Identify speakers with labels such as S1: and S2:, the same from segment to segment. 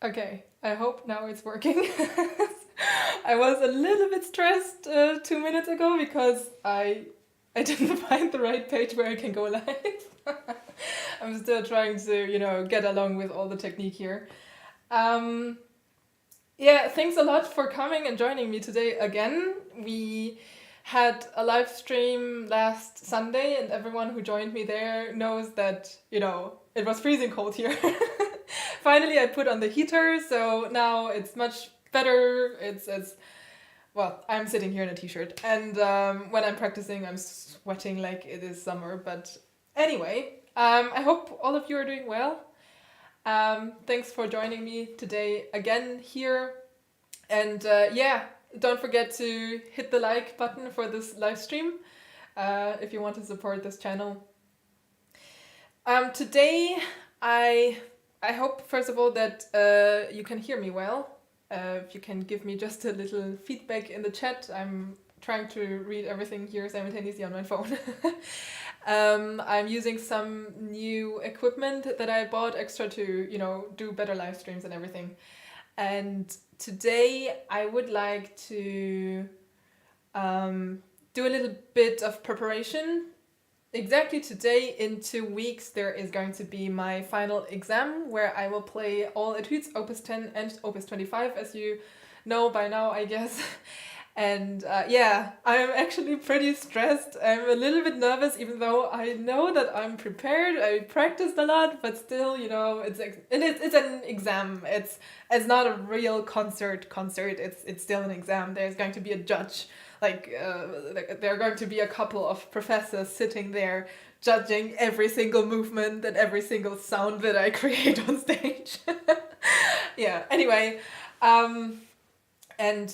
S1: Okay, I hope now it's working. I was a little bit stressed 2 minutes ago because I didn't find the right page where I can go live. I'm still trying to, get along with all the technique here. Um, yeah, thanks a lot for coming and joining me today again. We had a live stream last Sunday, and everyone who joined me there knows that, it was freezing cold here. Finally, I put on the heater, so now it's much better. It's well, I'm sitting here in a t-shirt, and when I'm practicing, I'm sweating like it is summer. But anyway, I hope all of you are doing well. Thanks for joining me today again here. And yeah, don't forget to hit the like button for this live stream if you want to support this channel. Today, I I hope first of all that you can hear me well. If you can give me just a little feedback in the chat, I'm trying to read everything here simultaneously on my phone. I'm using some new equipment that I bought extra to, do better live streams and everything. And today I would like to do a little bit of preparation. Exactly today, in 2 weeks, there is going to be my final exam where I will play all etudes, Opus 10 and Opus 25, as you know by now, I guess. And yeah, I'm actually pretty stressed. I'm a little bit nervous, even though I know that I'm prepared. I practiced a lot, but still, it's an exam. It's not a real concert. It's still an exam. There's going to be a judge. There are going to be a couple of professors sitting there judging every single movement and every single sound that I create on stage. Yeah. Anyway, and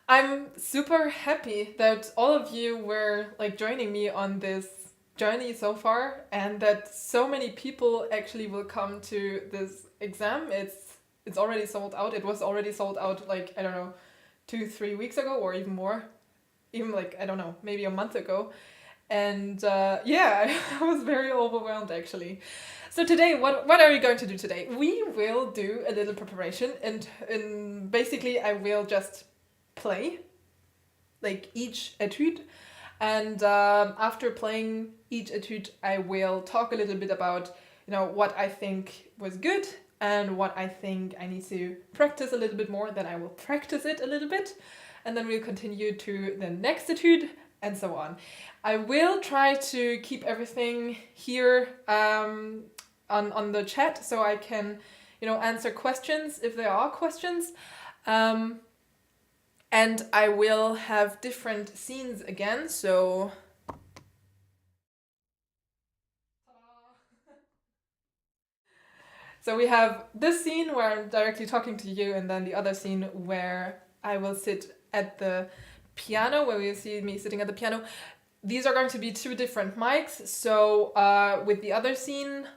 S1: I'm super happy that all of you were like joining me on this journey so far, and that so many people actually will come to this exam. It's already sold out. It was already sold out, like, I don't know, 2-3 weeks ago, or even more, even like, I don't know, maybe a month ago. And yeah, I was very overwhelmed actually. So today, what are we going to do today? We will do a little preparation, and basically I will just play like each etude, and after playing each etude I will talk a little bit about what I think was good and what I think I need to practice a little bit more. Then I will practice it a little bit, and then we'll continue to the next etude, and so on. I will try to keep everything here on the chat, so I can answer questions if there are questions. And I will have different scenes again, so we have this scene where I'm directly talking to you, and then the other scene where I will sit at the piano, where you see me sitting at the piano. These are going to be two different mics, so with the other scene,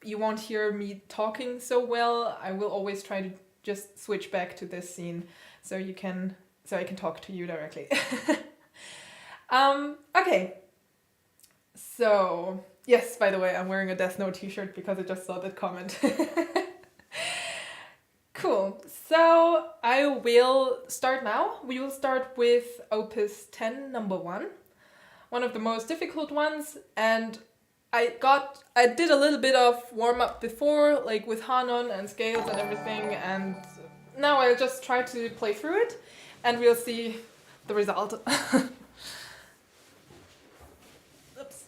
S1: you won't hear me talking so well. I will always try to just switch back to this scene so I can talk to you directly. Okay. So, yes, by the way, I'm wearing a Death Note t-shirt because I just saw that comment. Cool. So, I will start now. We will start with Opus 10, number 1. One of the most difficult ones, and I did a little bit of warm-up before, like with Hanon and scales and everything, and now I'll just try to play through it, and we'll see the result. Oops.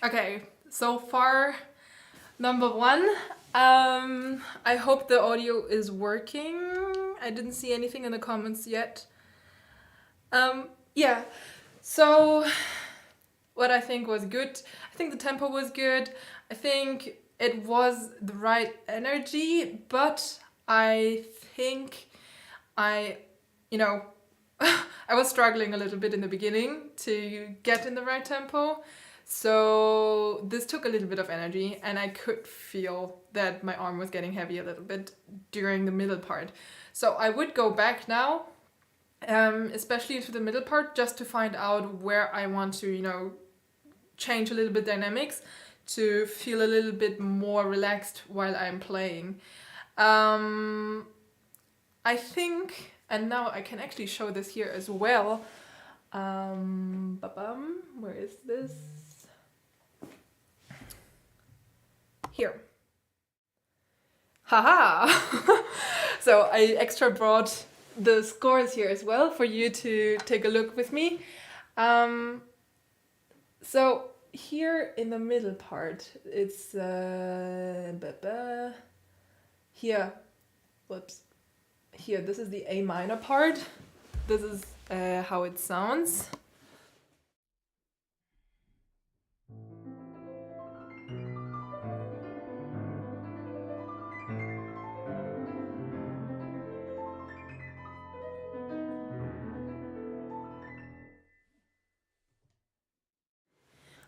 S1: Okay, so far, number one, I hope the audio is working. I didn't see anything in the comments yet. Yeah, so what I think was good, I think the tempo was good. I think it was the right energy, but I think I, you know, I was struggling a little bit in the beginning to get in the right tempo. So this took a little bit of energy, and I could feel that my arm was getting heavy a little bit during the middle part. So I would go back now, especially into the middle part, just to find out where I want to, change a little bit dynamics to feel a little bit more relaxed while I'm playing. I think, and now I can actually show this here as well. Where is this? Here. Haha! So I extra brought the scores here as well for you to take a look with me. So here in the middle part, it's here. Whoops. Here, this is the A minor part. This is how it sounds.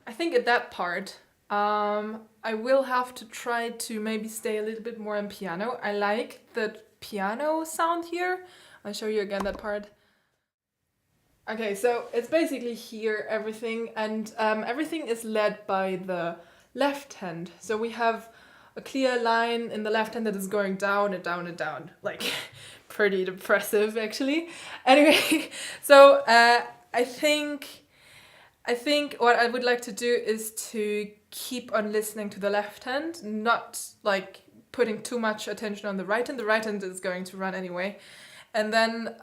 S1: I think at that part, I will have to try to maybe stay a little bit more on piano. I like the piano sound here. I'll show you again that part. Okay, so it's basically here everything, and everything is led by the left hand. So we have a clear line in the left hand that is going down and down and down, like pretty depressive actually. Anyway, so I think what I would like to do is to keep on listening to the left hand, not like putting too much attention on the right hand. The right hand is going to run anyway. And then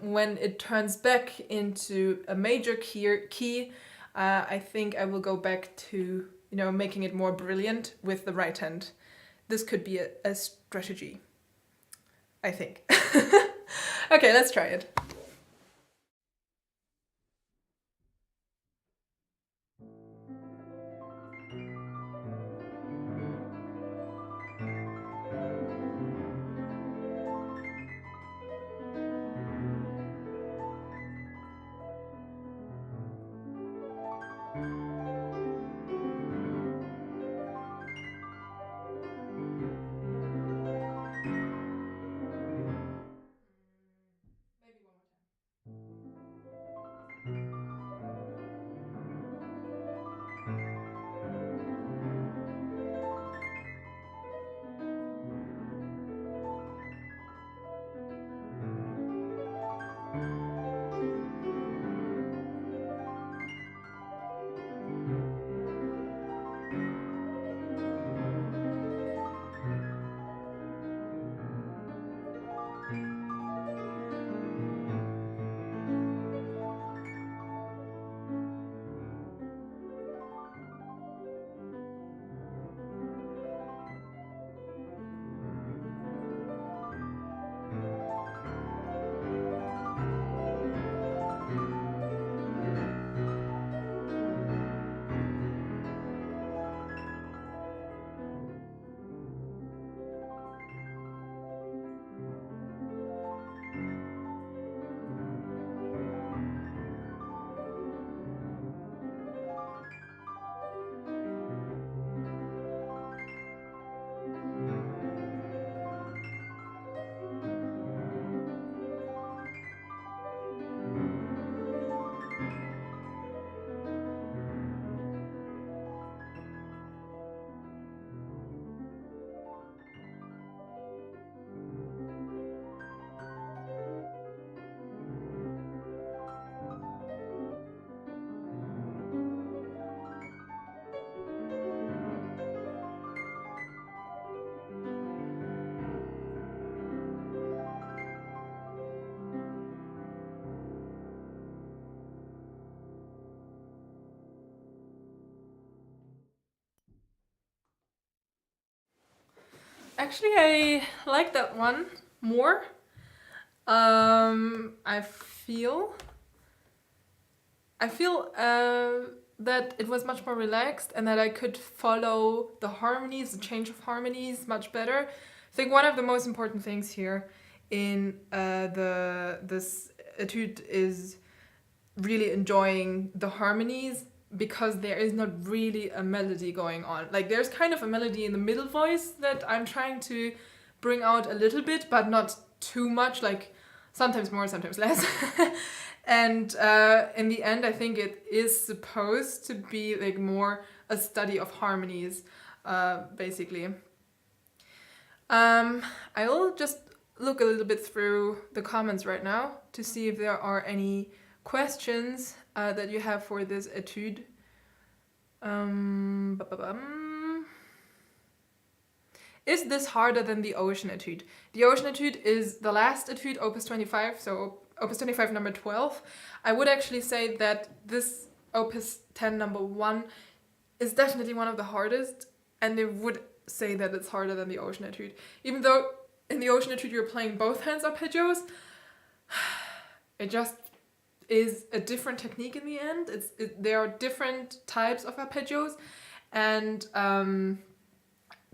S1: when it turns back into a major key, I think I will go back to, making it more brilliant with the right hand. This could be a strategy, I think. Okay, let's try it. Maybe Actually, I like that one more. I feel that it was much more relaxed and that I could follow the harmonies, the change of harmonies much better. I think one of the most important things here in this etude is really enjoying the harmonies, because there is not really a melody going on. Like, there's kind of a melody in the middle voice that I'm trying to bring out a little bit, but not too much, like sometimes more, sometimes less. And in the end, I think it is supposed to be like more a study of harmonies, basically. I will just look a little bit through the comments right now to see if there are any questions that you have for this etude. Is this harder than the Ocean Etude? The Ocean Etude is the last etude, Opus 25, so Opus 25 number 12. I would actually say that this Opus 10 number 1 is definitely one of the hardest, and they would say that it's harder than the Ocean Etude. Even though in the Ocean Etude you're playing both hands arpeggios, it just is a different technique in the end. There are different types of arpeggios, and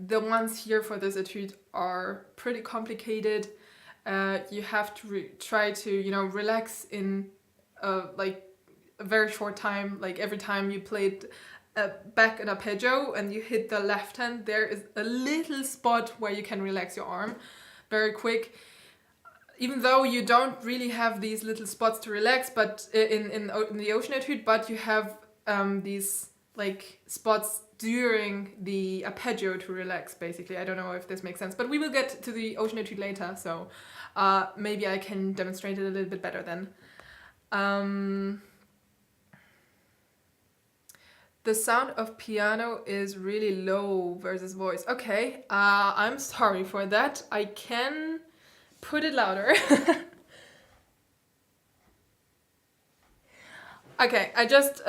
S1: the ones here for this etude are pretty complicated. You have to try to relax in like a very short time. Like, every time you played back an arpeggio and you hit the left hand, there is a little spot where you can relax your arm very quick. Even though you don't really have these little spots to relax, but in the Ocean Etude, but you have these like spots during the arpeggio to relax, basically. I don't know if this makes sense, but we will get to the Ocean Etude later, so maybe I can demonstrate it a little bit better then. The sound of piano is really low versus voice. Okay, I'm sorry for that. I can put it louder. Okay, I just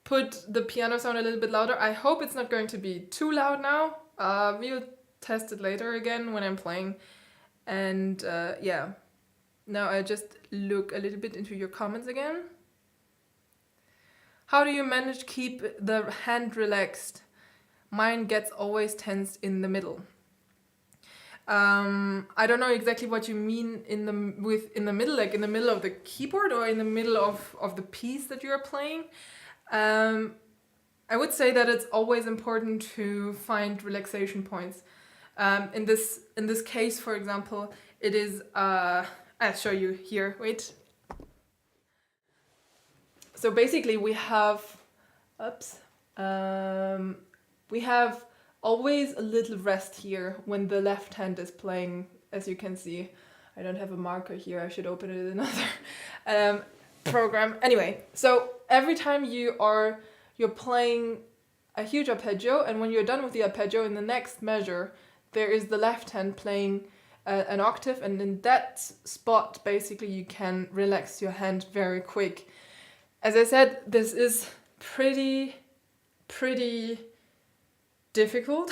S1: put the piano sound a little bit louder. I hope it's not going to be too loud now. We'll test it later again when I'm playing. And yeah, now I just look a little bit into your comments again. How do you manage to keep the hand relaxed? Mine gets always tensed in the middle. I don't know exactly what you mean in the middle, like in the middle of the keyboard or in the middle of the piece that you're playing. I would say that it's always important to find relaxation points. In this case, for example, it is I'll show you here. Wait. So basically, we have always a little rest here when the left hand is playing. As you can see, I don't have a marker here. I should open it in another program. Anyway, so every time you're playing a huge arpeggio, and when you're done with the arpeggio, in the next measure, there is the left hand playing an octave, and in that spot, basically, you can relax your hand very quick. As I said, this is pretty difficult.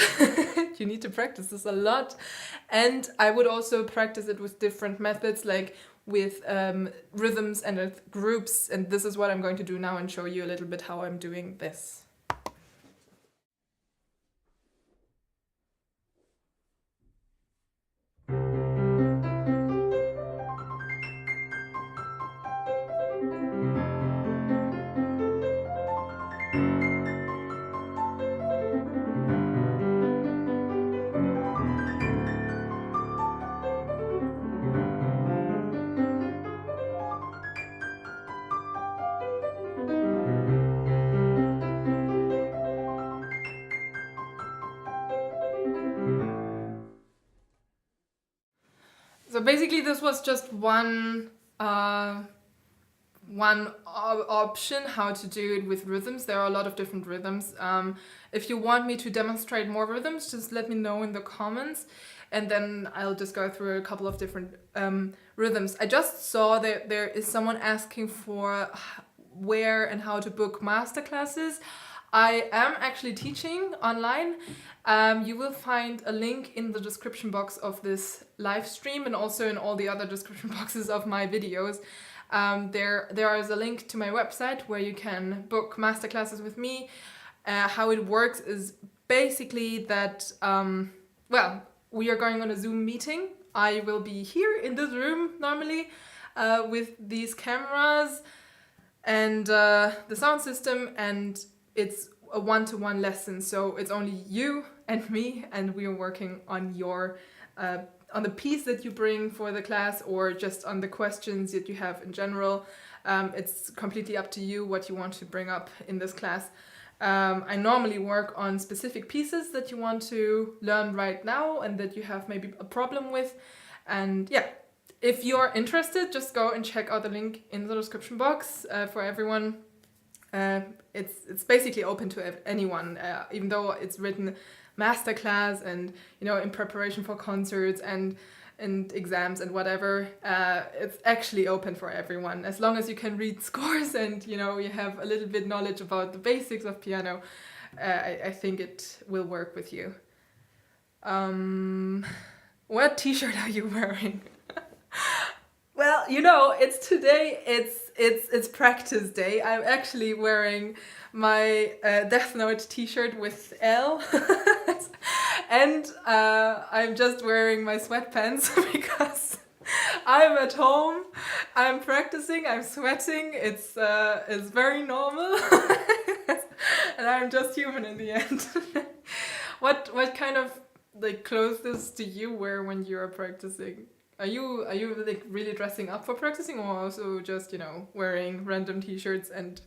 S1: You need to practice this a lot, and I would also practice it with different methods, like with rhythms and with groups, and this is what I'm going to do now and show you a little bit how I'm doing this. So basically, this was just one option how to do it with rhythms. There are a lot of different rhythms. If you want me to demonstrate more rhythms, just let me know in the comments, and then I'll just go through a couple of different rhythms. I just saw that there is someone asking for where and how to book masterclasses. I am actually teaching online. You will find a link in the description box of this live stream and also in all the other description boxes of my videos. There is a link to my website where you can book masterclasses with me. How it works is basically that, we are going on a Zoom meeting. I will be here in this room normally with these cameras and the sound system, and it's a one-to-one lesson, so it's only you and me, and we are working on your on the piece that you bring for the class or just on the questions that you have in general. It's completely up to you what you want to bring up in this class. I normally work on specific pieces that you want to learn right now and that you have maybe a problem with. And yeah, if you're interested, just go and check out the link in the description box for everyone. It's basically open to anyone, even though it's written masterclass and, you know, in preparation for concerts and exams and whatever. It's actually open for everyone, as long as you can read scores and, you know, you have a little bit knowledge about the basics of piano. I think it will work with you. What t-shirt are you wearing? Well, you know, it's today, it's practice day. I'm actually wearing my Death Note t-shirt with L. And I'm just wearing my sweatpants because I'm at home, I'm practicing, I'm sweating, it's very normal. And I'm just human in the end. What kind of like clothes do you wear when you are practicing? Are you like really dressing up for practicing, or also just, you know, wearing random t-shirts and,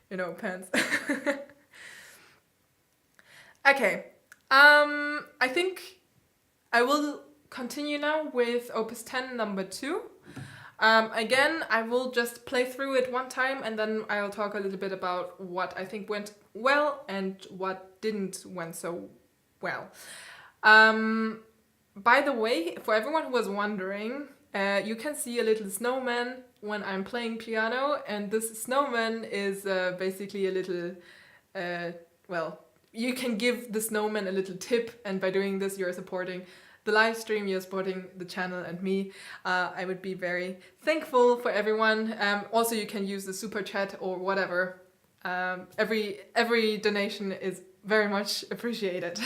S1: you know, pants? Okay. I think I will continue now with Opus 10 number 2. Again, I will just play through it one time and then I'll talk a little bit about what I think went well and what didn't went so well. By the way, for everyone who was wondering, you can see a little snowman when I'm playing piano, and this snowman is basically a little, you can give the snowman a little tip, and by doing this you're supporting the live stream, you're supporting the channel and me. I would be very thankful for everyone. Also, you can use the super chat or whatever. Every donation is very much appreciated.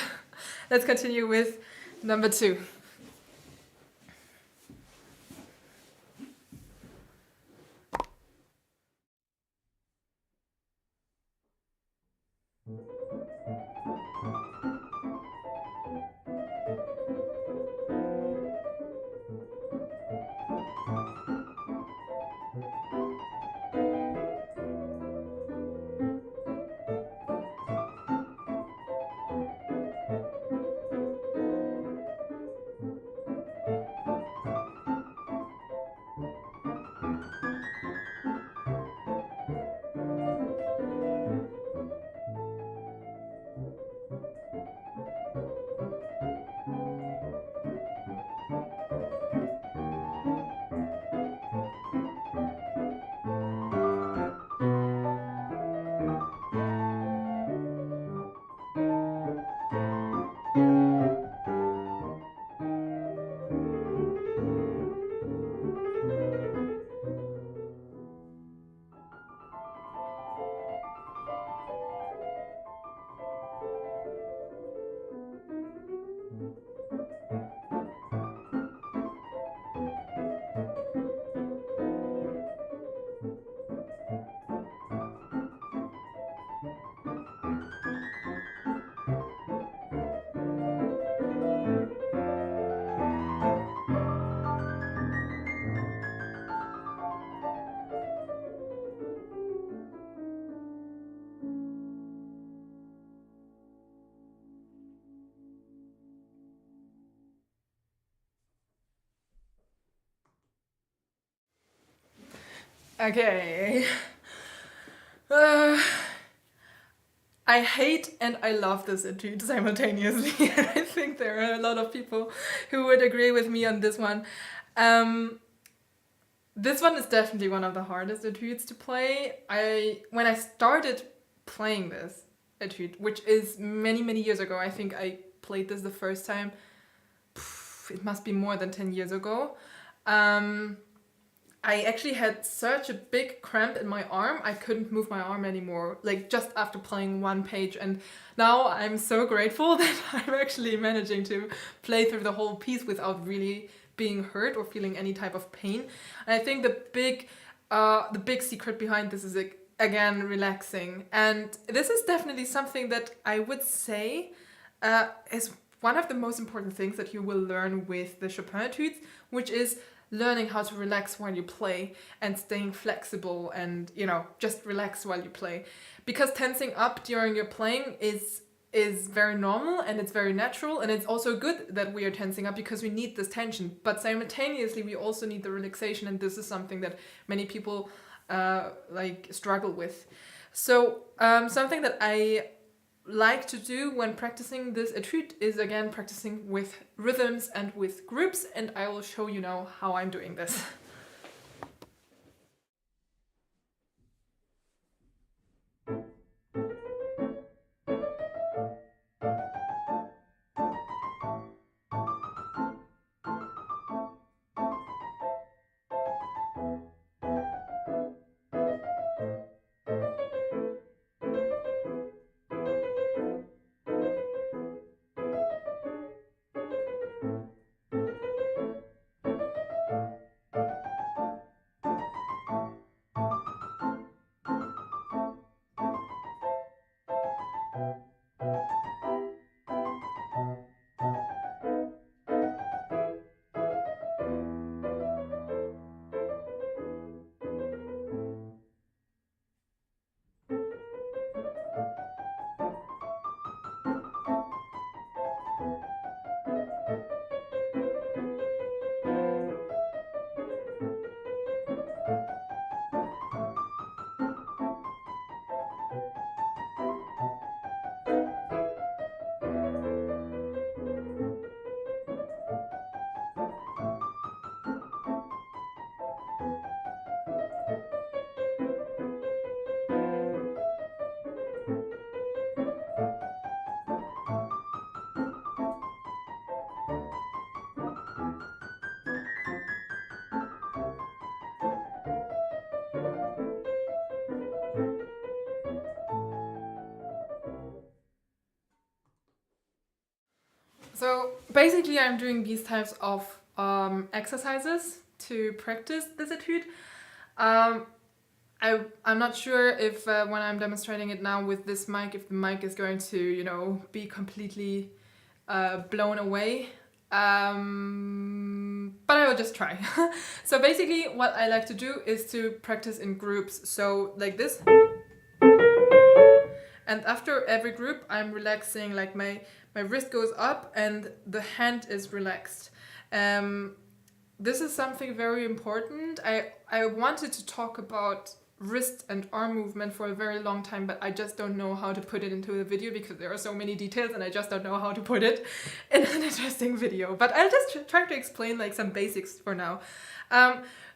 S1: Let's continue with number 2. Okay. I hate and I love this etude simultaneously. I think there are a lot of people who would agree with me on this one. This one is definitely one of the hardest etudes to play. When I started playing this, Etude, which is many, many years ago. I think I played this the first time, it must be more than 10 years ago. I actually had such a big cramp in my arm, I couldn't move my arm anymore, like just after playing one page. And now I'm so grateful that I'm actually managing to play through the whole piece without really being hurt or feeling any type of pain. And I think the big secret behind this is, again, relaxing. And this is definitely something that I would say is one of the most important things that you will learn with the Chopin Etudes, which is learning how to relax while you play and staying flexible and, just relax while you play. Because tensing up during your playing is very normal and it's very natural, and it's also good that we are tensing up because we need this tension. But simultaneously, we also need the relaxation, and this is something that many people struggle with. So something that I like to do when practicing this etude is, again, practicing with rhythms and with groups, and I will show you now how I'm doing this. So basically, I'm doing these types of exercises to practice this etude. I'm not sure if when I'm demonstrating it now with this mic, if the mic is going to, be completely blown away. But I will just try. So basically, what I like to do is to practice in groups. So like this. And after every group, I'm relaxing, like my wrist goes up and the hand is relaxed. This is something very important. I wanted to talk about wrist and arm movement for a very long time, but I just don't know how to put it into the video because there are so many details and I just don't know how to put it in an interesting video. But I'll just try to explain like some basics for now.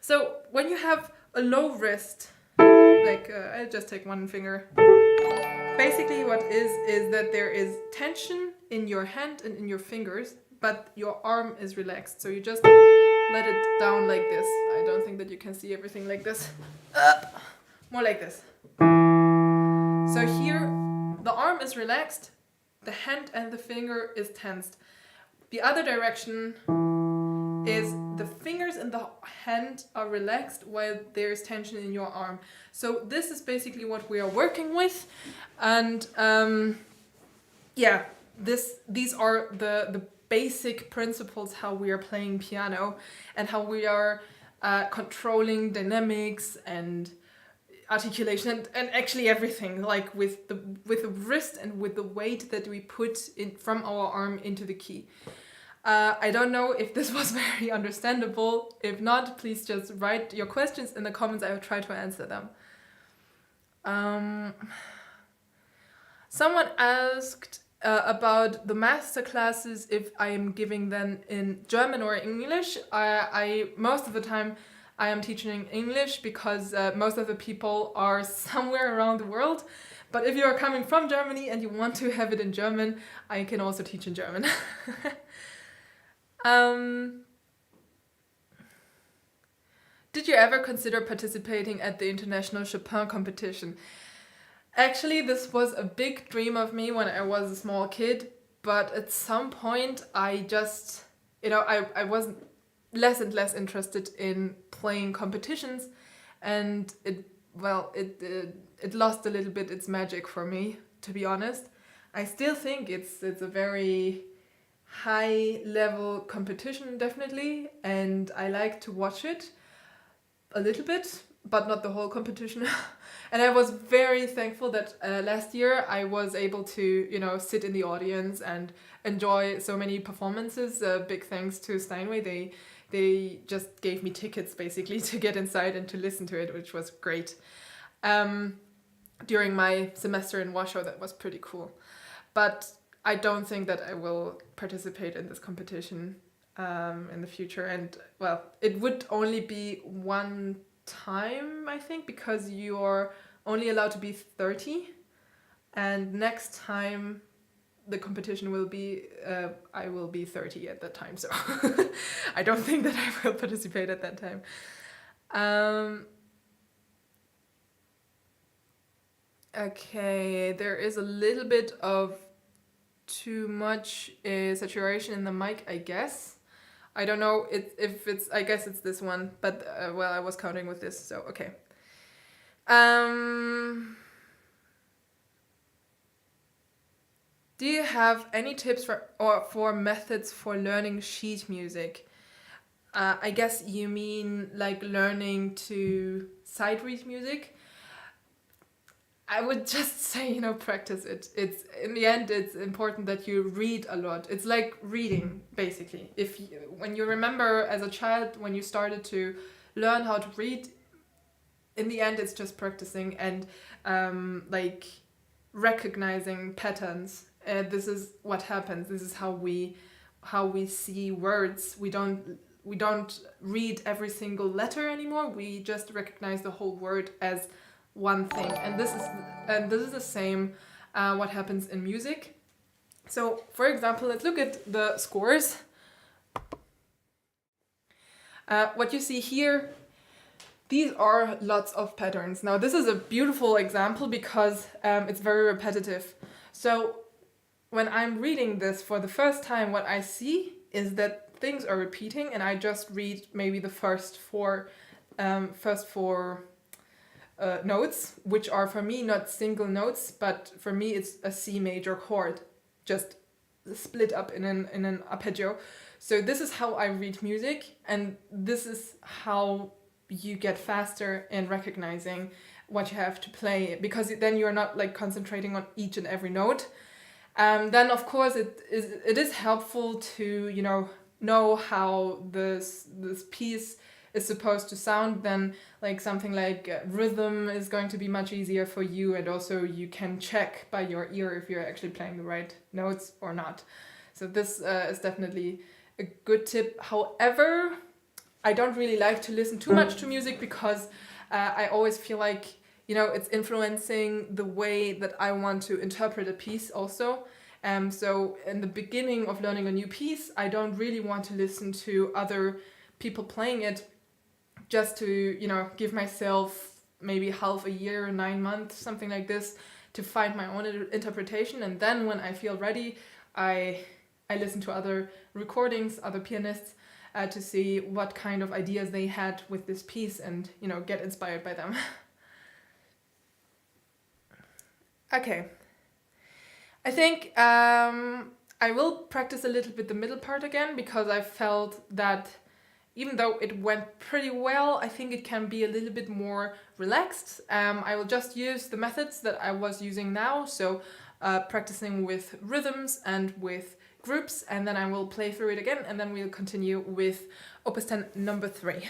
S1: So when you have a low wrist, I'll just take one finger. Basically what is that there is tension in your hand and in your fingers, but your arm is relaxed. So you just let it down like this. I don't think that you can see everything like this. More like this. So here the arm is relaxed, the hand and the finger is tensed. The other direction is the fingers and the hand are relaxed while there's tension in your arm. So this is basically what we are working with. And these are the basic principles how we are playing piano and how we are controlling dynamics and articulation and actually everything, like with the wrist and with the weight that we put in from our arm into the key. I don't know if this was very understandable. If not, please just write your questions in the comments. I will try to answer them. Someone asked about the master classes, if I am giving them in German or English. I most of the time I am teaching English because most of the people are somewhere around the world. But if you are coming from Germany and you want to have it in German, I can also teach in German. Did you ever consider participating at the International Chopin competition? Actually, this was a big dream of me when I was a small kid, but at some point I just, I was less and less interested in playing competitions, and it lost a little bit its magic for me, to be honest. I still think it's a very high level competition, definitely, and I like to watch it a little bit, but not the whole competition. And I was very thankful that last year I was able to, sit in the audience and enjoy so many performances. Big thanks to Steinway. They just gave me tickets basically to get inside and to listen to it, which was great. During my semester in Warsaw, that was pretty cool. But I don't think that I will participate in this competition in the future. And well, it would only be one time, I think, because you're only allowed to be 30. And next time the competition will be, I will be 30 at that time. So I don't think that I will participate at that time. Okay, there is a little bit of too much saturation in the mic, I guess. I don't know if it's, I guess it's this one, but well, I was counting with this, so okay. Do you have any tips for methods for learning sheet music? I guess you mean like learning to sight read music. I would just say, practice it. It's in the end, it's important that you read a lot. It's like reading, basically. When you remember as a child, when you started to learn how to read, in the end, it's just practicing and like recognizing patterns. This is what happens. This is how we see words. We don't read every single letter anymore. We just recognize the whole word as one thing, and this is the same what happens in music. So for example, let's look at the scores. What you see here, these are lots of patterns. Now this is a beautiful example because it's very repetitive. So when I'm reading this for the first time, what I see is that things are repeating, and I just read maybe the first four notes, which are for me not single notes, but for me it's a C major chord, just split up in an arpeggio. So this is how I read music, and this is how you get faster in recognizing what you have to play, because then you're not like concentrating on each and every note. Then of course it is helpful to know how this piece is supposed to sound. Then like something like rhythm is going to be much easier for you, and also you can check by your ear if you're actually playing the right notes or not. So this is definitely a good tip. However, I don't really like to listen too much to music because I always feel like it's influencing the way that I want to interpret a piece also. So in the beginning of learning a new piece, I don't really want to listen to other people playing it, just to give myself maybe half a year, 9 months, something like this, to find my own interpretation. And then when I feel ready, I listen to other recordings, other pianists, to see what kind of ideas they had with this piece, and get inspired by them. Okay, I think I will practice a little bit the middle part again, because I felt that even though it went pretty well, I think it can be a little bit more relaxed. I will just use the methods that I was using now, so practicing with rhythms and with groups, and then I will play through it again, and then we'll continue with Opus 10 number 3.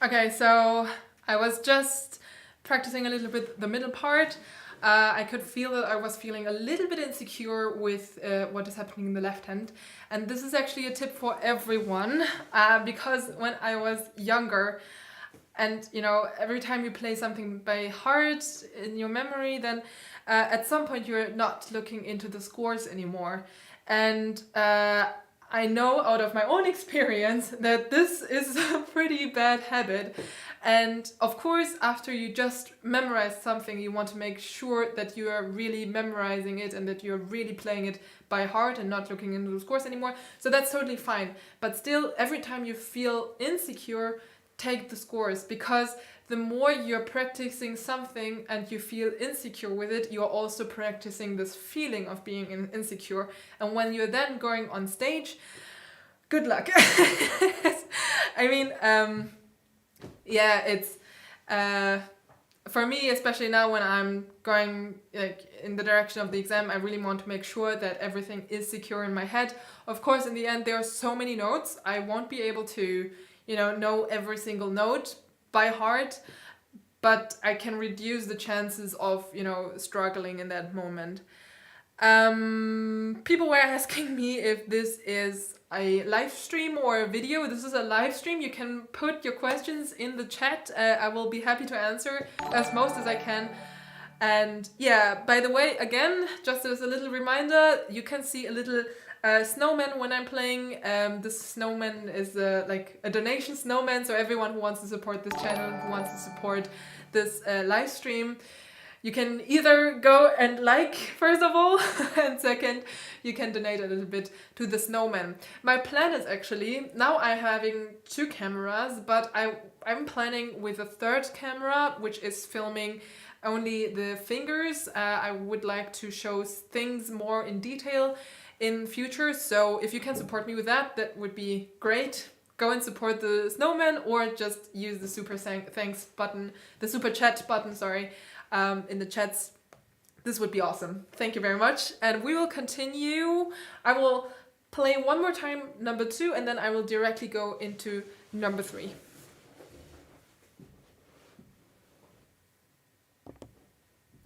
S1: Okay, so I was just practicing a little bit the middle part. I could feel that I was feeling a little bit insecure with what is happening in the left hand. And this is actually a tip for everyone because when I was younger, and you know, every time you play something by heart in your memory, then at some point you're not looking into the scores anymore. And I know out of my own experience that this is a pretty bad habit. And of course, after you just memorize something, you want to make sure that you are really memorizing it and that you're really playing it by heart and not looking into the scores anymore. So that's totally fine. But still, every time you feel insecure, take the scores, because the more you're practicing something and you feel insecure with it, you're also practicing this feeling of being insecure. And when you're then going on stage, good luck. I mean, yeah, it's for me, especially now when I'm going like in the direction of the exam, I really want to make sure that everything is secure in my head. Of course, in the end, there are so many notes. I won't be able to, know every single note by heart, but I can reduce the chances of, struggling in that moment. People were asking me if this is a live stream or a video. This is a live stream. You can put your questions in the chat. I will be happy to answer as most as I can. And yeah, by the way, again, just as a little reminder, you can see a little snowman when I'm playing. This snowman is like a donation snowman, so everyone who wants to support this channel, who wants to support this live stream, you can either go and like, first of all, and second, you can donate a little bit to the snowman. My plan is actually, now I'm having 2 cameras, but I'm planning with a 3rd camera, which is filming only the fingers. I would like to show things more in detail in future, so if you can support me with that, that would be great. Go and support the snowman, or just use the super thanks button, the super chat button, sorry, in the chats. This would be awesome. Thank you very much. And we will continue. I will play one more time number 2, and then I will directly go into number 3.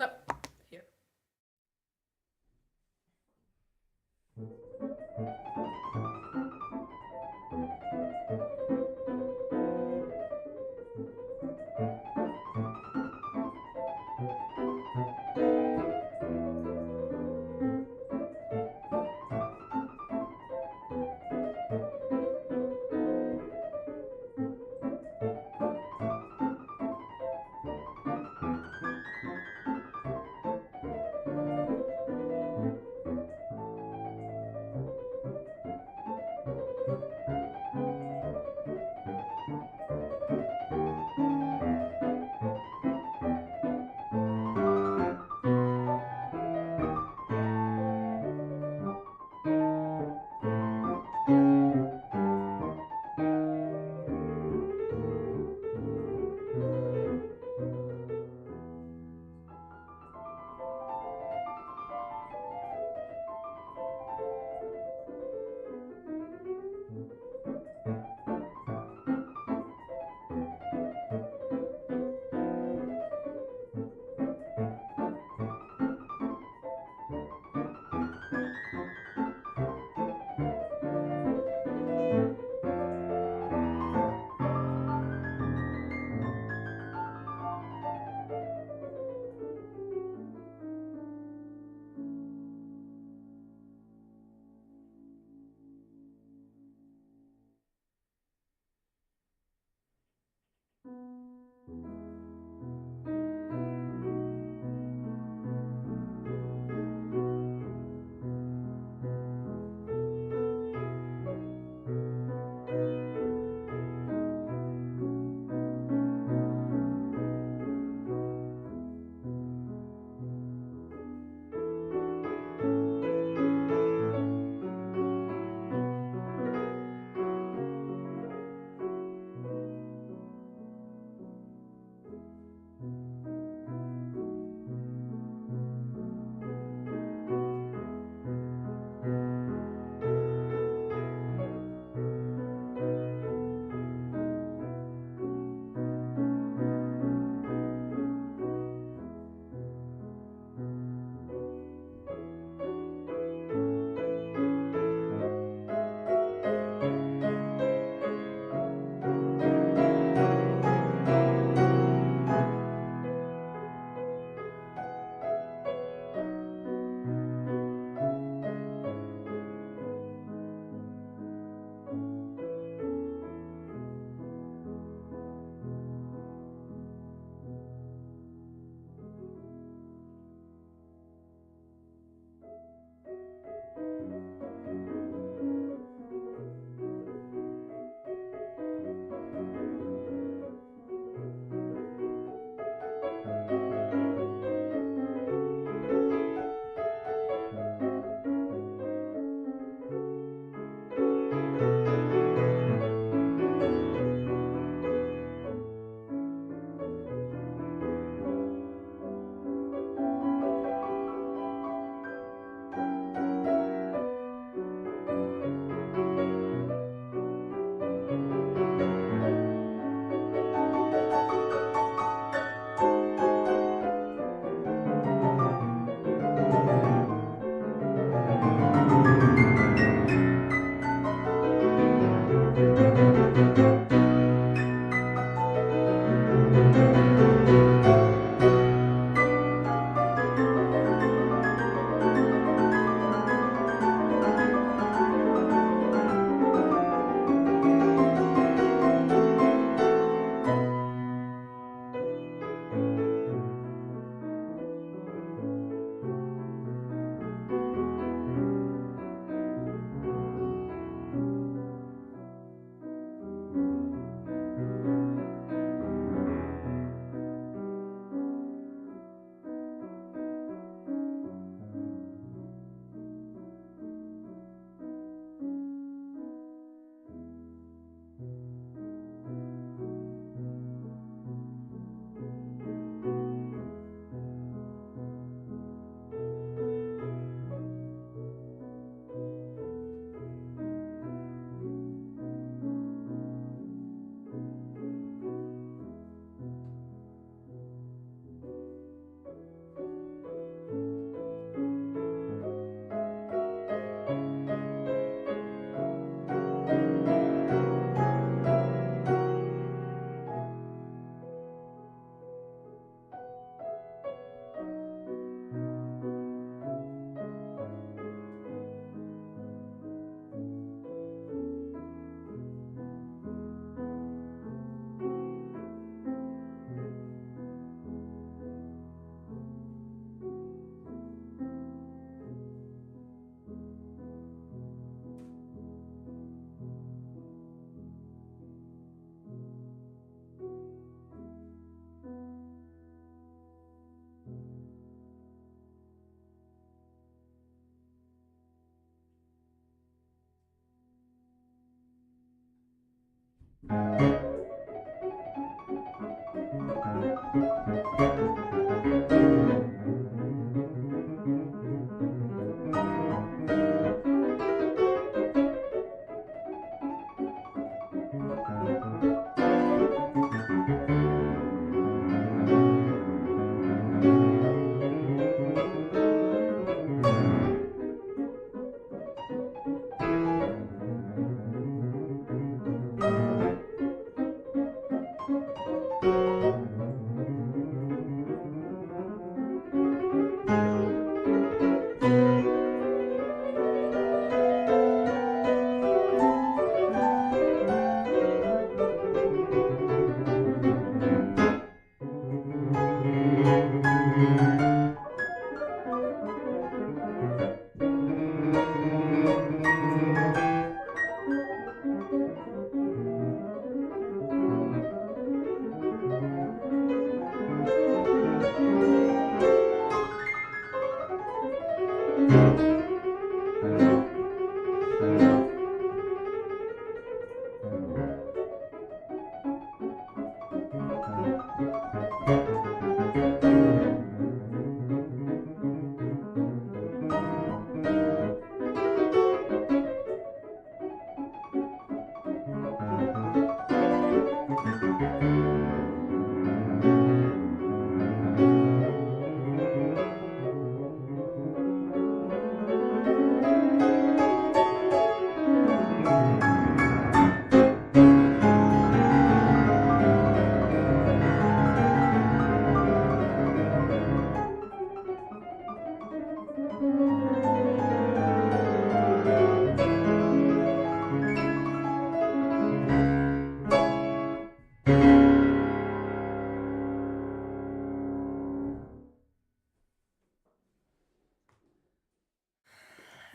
S1: No, here.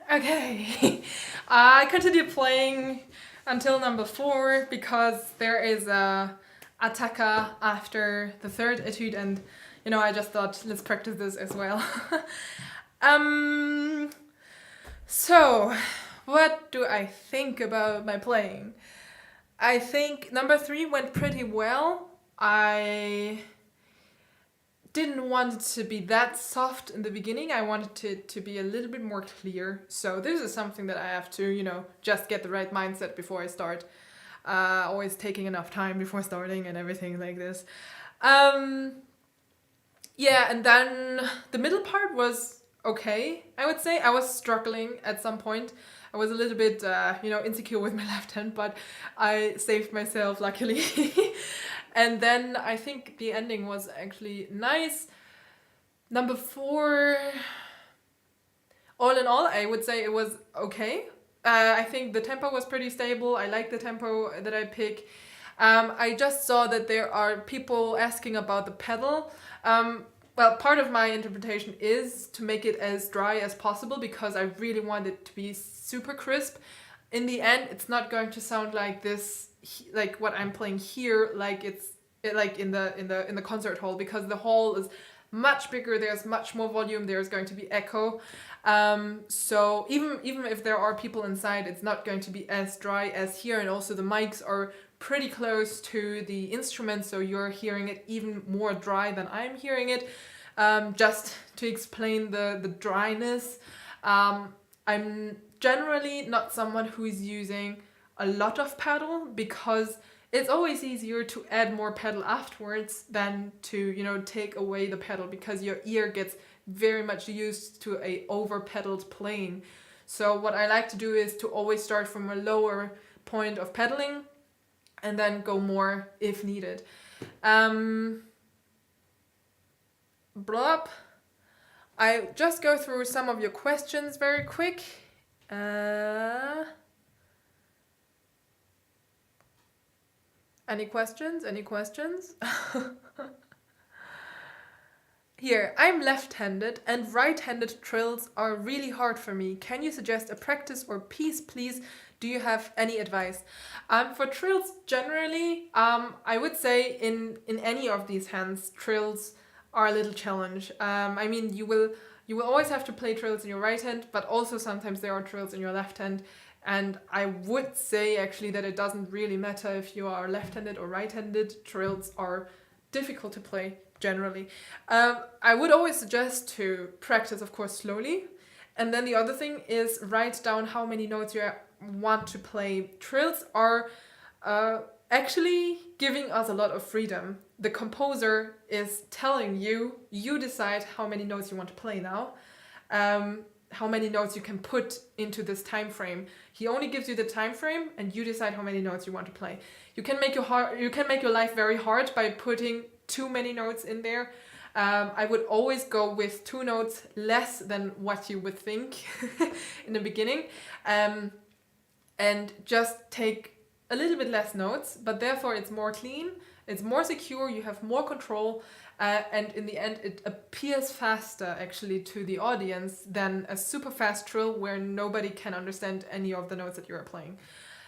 S1: Okay, I continue playing until number 4 because there is a attacca after the third etude, and I just thought let's practice this as well. So what do I think about my playing? I think number 3 went pretty well. I didn't want it to be that soft in the beginning. I wanted it to be a little bit more clear. So this is something that I have to, just get the right mindset before I start. Always taking enough time before starting and everything like this. Yeah, and then the middle part was okay, I would say. I was struggling at some point. I was a little bit, insecure with my left hand, but I saved myself, luckily. And then I think the ending was actually nice. Number 4, all in all, I would say it was okay. I think the tempo was pretty stable. I like the tempo that I pick. I just saw that there are people asking about the pedal. Well, part of my interpretation is to make it as dry as possible because I really want it to be super crisp. In the end, it's not going to sound like this, like what I'm playing here, like like in the concert hall, because the hall is much bigger. There's much more volume. There's going to be echo. So even if there are people inside, it's not going to be as dry as here. And also the mics are pretty close to the instrument, so you're hearing it even more dry than I'm hearing it. Just to explain the dryness, I'm generally not someone who is using a lot of pedal because it's always easier to add more pedal afterwards than to take away the pedal, because your ear gets very much used to a over pedaled playing. So what I like to do is to always start from a lower point of pedaling and then go more if needed. Blop. I just go through some of your questions very quick. Any questions? Any questions? Here, I'm left-handed and right-handed trills are really hard for me. Can you suggest a practice or piece, please? Do you have any advice? For trills generally, I would say in any of these hands, trills are a little challenge. I mean, you will You will always have to play trills in your right hand, but also sometimes there are trills in your left hand. And I would say actually that it doesn't really matter if you are left-handed or right-handed. Trills are difficult to play generally. I would always suggest to practice, of course, slowly. And then the other thing is write down how many notes you want to play. Trills are actually giving us a lot of freedom. The composer is telling you, you decide how many notes you want to play now. How many notes you can put into this time frame. He only gives you the time frame and you decide how many notes you want to play. You can make your life very hard by putting too many notes in there. I would always go with 2 notes less than what you would think in the beginning, and just take a little bit less notes, but therefore it's more clean, it's more secure, you have more control, and in the end it appears faster actually to the audience than a super fast trill where nobody can understand any of the notes that you are playing.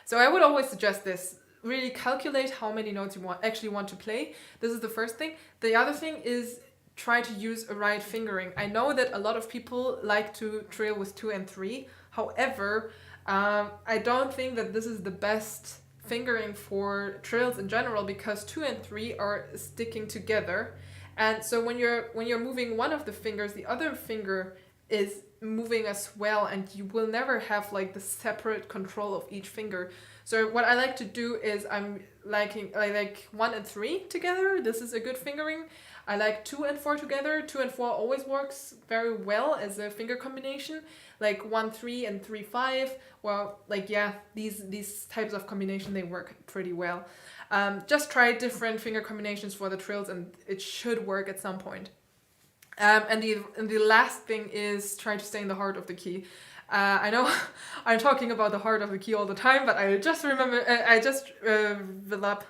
S1: So I would always suggest this. Really calculate how many notes you actually want to play. This is the first thing. The other thing is try to use a right fingering. I know that a lot of people like to trill with 2 and 3. However, I don't think that this is the best fingering for trills in general, because 2 and 3 are sticking together. And so when you're moving one of the fingers, the other finger is moving as well, and you will never have like the separate control of each finger. So what I like to do is I like 1 and 3 together. This is a good fingering. I like 2 and 4 together. 2 and 4 always works very well as a finger combination. Like 1, 3 and 3, 5. Well, like, yeah, these types of combination, they work pretty well. Just try different finger combinations for the trills and it should work at some point. And the last thing is try to stay in the heart of the key. I know I'm talking about the heart of the key all the time, but I just remember,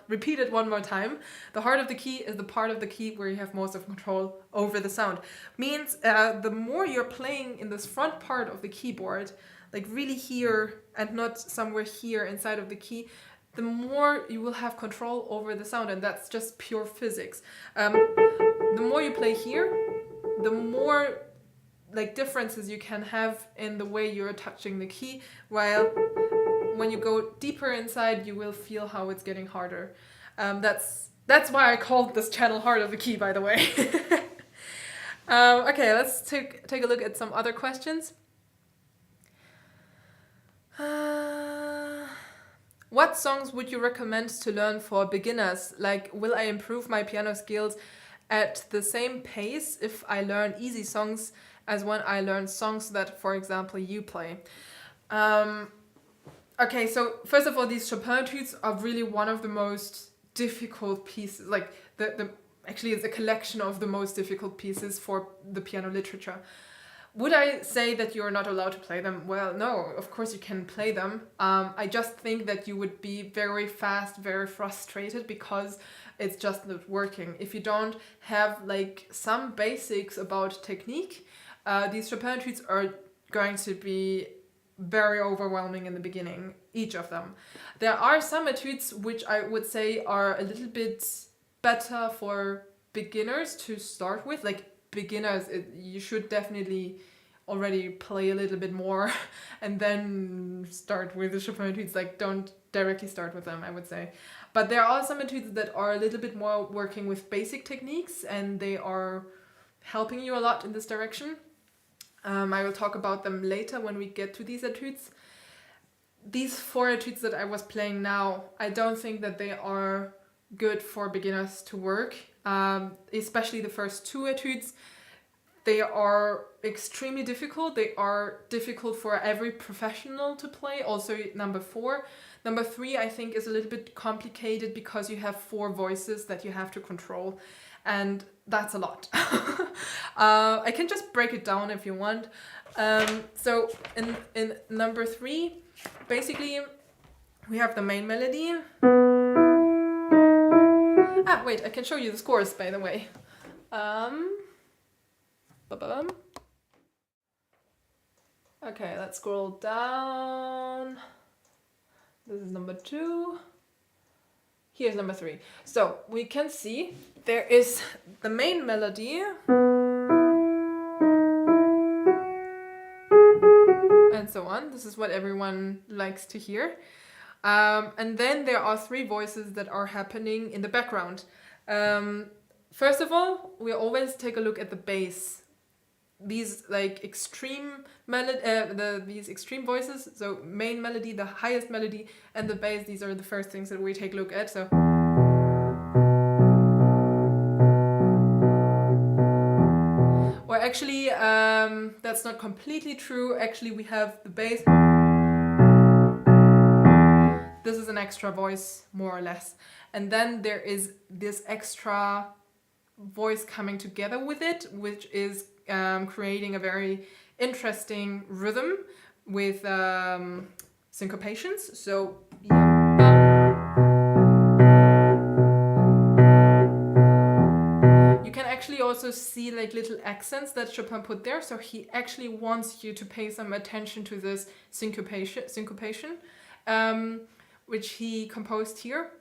S1: repeat it one more time. The heart of the key is the part of the key where you have most of control over the sound. Means the more you're playing in this front part of the keyboard, like really here and not somewhere here inside of the key, the more you will have control over the sound, and that's just pure physics. The more you play here, the more like differences you can have in the way you're touching the key, while when you go deeper inside you will feel how it's getting harder. That's why I called this channel Heart of the Key, by the way. Okay, let's take a look at some other questions. What songs would you recommend to learn for beginners? Like, will I improve my piano skills at the same pace if I learn easy songs as when I learn songs that, for example, you play? Okay, so first of all, these Chopin etudes are really one of the most difficult pieces. Like actually, it's a collection of the most difficult pieces for the piano literature. Would I say that you're not allowed to play them? Well, no, of course you can play them. I just think that you would be very fast, very frustrated because it's just not working. If you don't have like some basics about technique, these Chopin etudes are going to be very overwhelming in the beginning, each of them. There are some etudes which I would say are a little bit better for beginners to start with. Like beginners, you should definitely already play a little bit more and then start with the Chopin etudes. Like don't directly start with them, I would say. But there are some etudes that are a little bit more working with basic techniques and they are helping you a lot in this direction. I will talk about them later when we get to these etudes. These 4 etudes that I was playing now, I don't think that they are good for beginners to work, especially the first 2 etudes. They are extremely difficult. They are difficult for every professional to play. Also number 4. Number 3 I think is a little bit complicated because you have 4 voices that you have to control, and that's a lot. I can just break it down if you want. So in number 3, basically we have the main melody. Wait, I can show you the scores, by the way. Okay, let's scroll down. This is number 2. Here's number 3. So we can see there is the main melody. and so on. This is what everyone likes to hear. And then there are 3 voices that are happening in the background. First of all, we always take a look at the bass. These like extreme these extreme voices, so main melody, the highest melody, and the bass, these are the first things that we take a look at. So or actually that's not completely true. Actually, we have the bass. This is an extra voice, more or less. And then there is this extra voice coming together with it, which is creating a very interesting rhythm with syncopations. So you can actually also see like little accents that Chopin put there. So he actually wants you to pay some attention to this syncopation, which he composed here.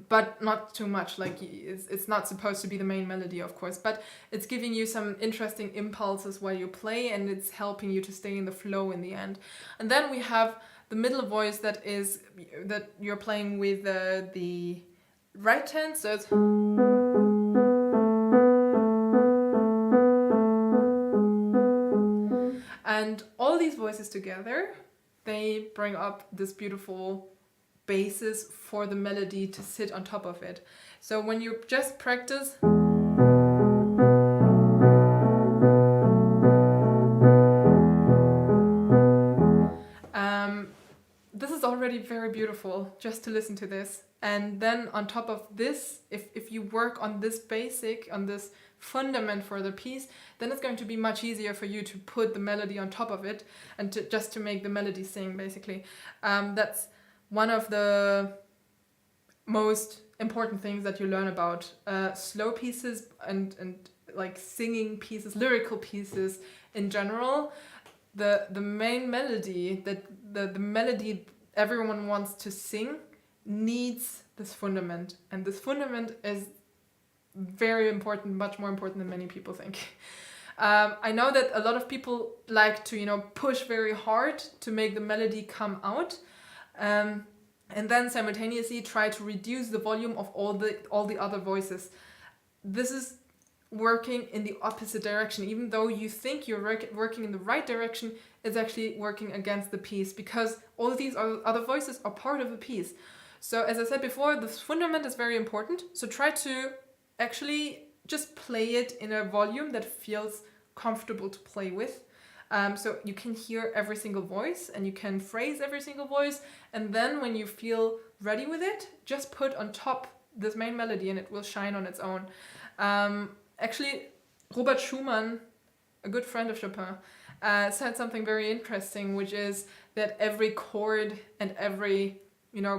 S1: But not too much, like it's not supposed to be the main melody, of course, but it's giving you some interesting impulses while you play, and it's helping you to stay in the flow in the end. And then we have the middle voice that you're playing with the right hand, so it's and all these voices together, they bring up this beautiful basis for the melody to sit on top of it. So when you just practice this is already very beautiful just to listen to this. And then on top of this, if you work on this on this fundament for the piece, then it's going to be much easier for you to put the melody on top of it and to make the melody sing, basically. That's one of the most important things that you learn about slow pieces and like singing pieces, lyrical pieces in general. The main melody, the melody everyone wants to sing, needs this fundament, and this fundament is very important, much more important than many people think. I know that a lot of people like to push very hard to make the melody come out. And then simultaneously try to reduce the volume of all the other voices. This is working in the opposite direction. Even though you think you're working in the right direction, it's actually working against the piece, because all of these other voices are part of the piece. So as I said before, this fundament is very important. So try to actually just play it in a volume that feels comfortable to play with. So you can hear every single voice and you can phrase every single voice, and then when you feel ready with it, just put on top this main melody and it will shine on its own. Actually, Robert Schumann, a good friend of Chopin, said something very interesting, which is that every chord and every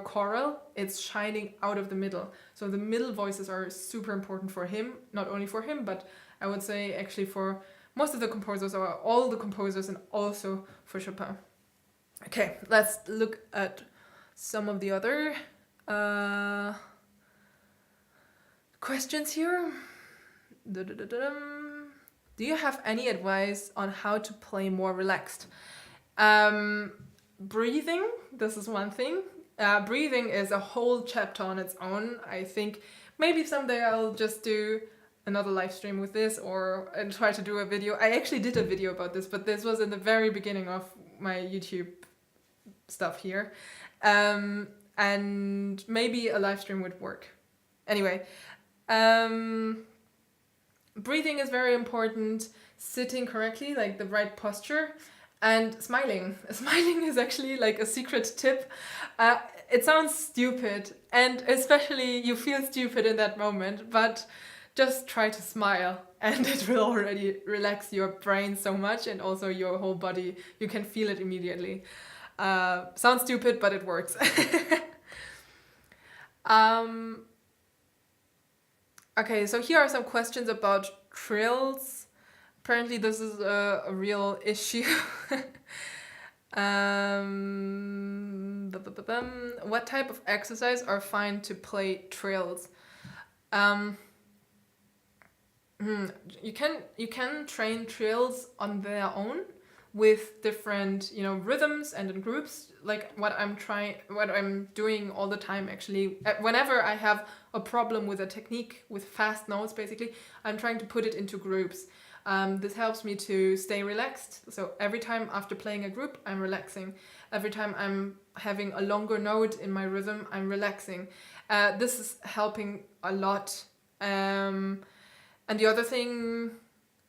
S1: choral, it's shining out of the middle. So the middle voices are super important for him, not only for him, but I would say actually for most of the composers, or all the composers, and also for Chopin. Okay, let's look at some of the other questions here. Do you have any advice on how to play more relaxed? Breathing, this is one thing. Breathing is a whole chapter on its own. I think maybe someday I'll just do another live stream with this, and try to do a video. I actually did a video about this, but this was in the very beginning of my YouTube stuff here. And maybe a live stream would work. Anyway, breathing is very important, sitting correctly, like the right posture, and smiling. Smiling is actually like a secret tip. It sounds stupid, and especially you feel stupid in that moment, but just try to smile and it will already relax your brain so much, and also your whole body. You can feel it immediately. Sounds stupid, but it works. Okay, so here are some questions about trills. Apparently this is a real issue. What type of exercise are fine to play trills? You can train trills on their own. with different, rhythms and in groups, like what I'm doing all the time actually. Whenever I have a problem with a technique, with fast notes basically, I'm trying to put it into groups. This helps me to stay relaxed. So every time after playing a group, I'm relaxing. Every time I'm having a longer note in my rhythm, I'm relaxing. This is helping a lot. And the other thing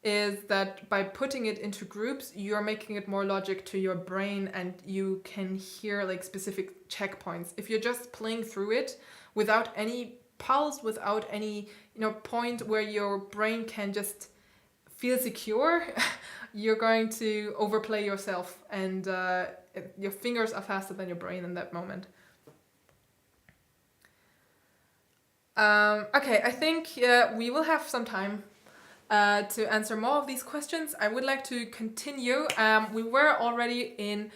S1: is that by putting it into groups, you're making it more logic to your brain, and you can hear like specific checkpoints. If you're just playing through it without any pulse, without any point where your brain can just feel secure, you're going to overplay yourself, and your fingers are faster than your brain in that moment. Okay, I think we will have some time to answer more of these questions. I would like to continue. We were already in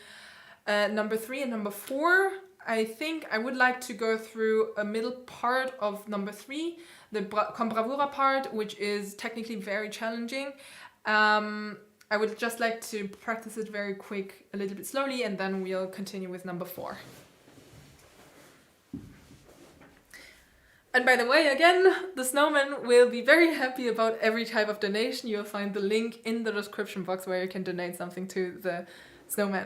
S1: number 3 and number 4. I think I would like to go through a middle part of number 3, the con bravura part, which is technically very challenging. I would just like to practice it very quick, a little bit slowly, and then we'll continue with number 4. And by the way, again, the snowman will be very happy about every type of donation. You'll find the link in the description box where you can donate something to the snowman.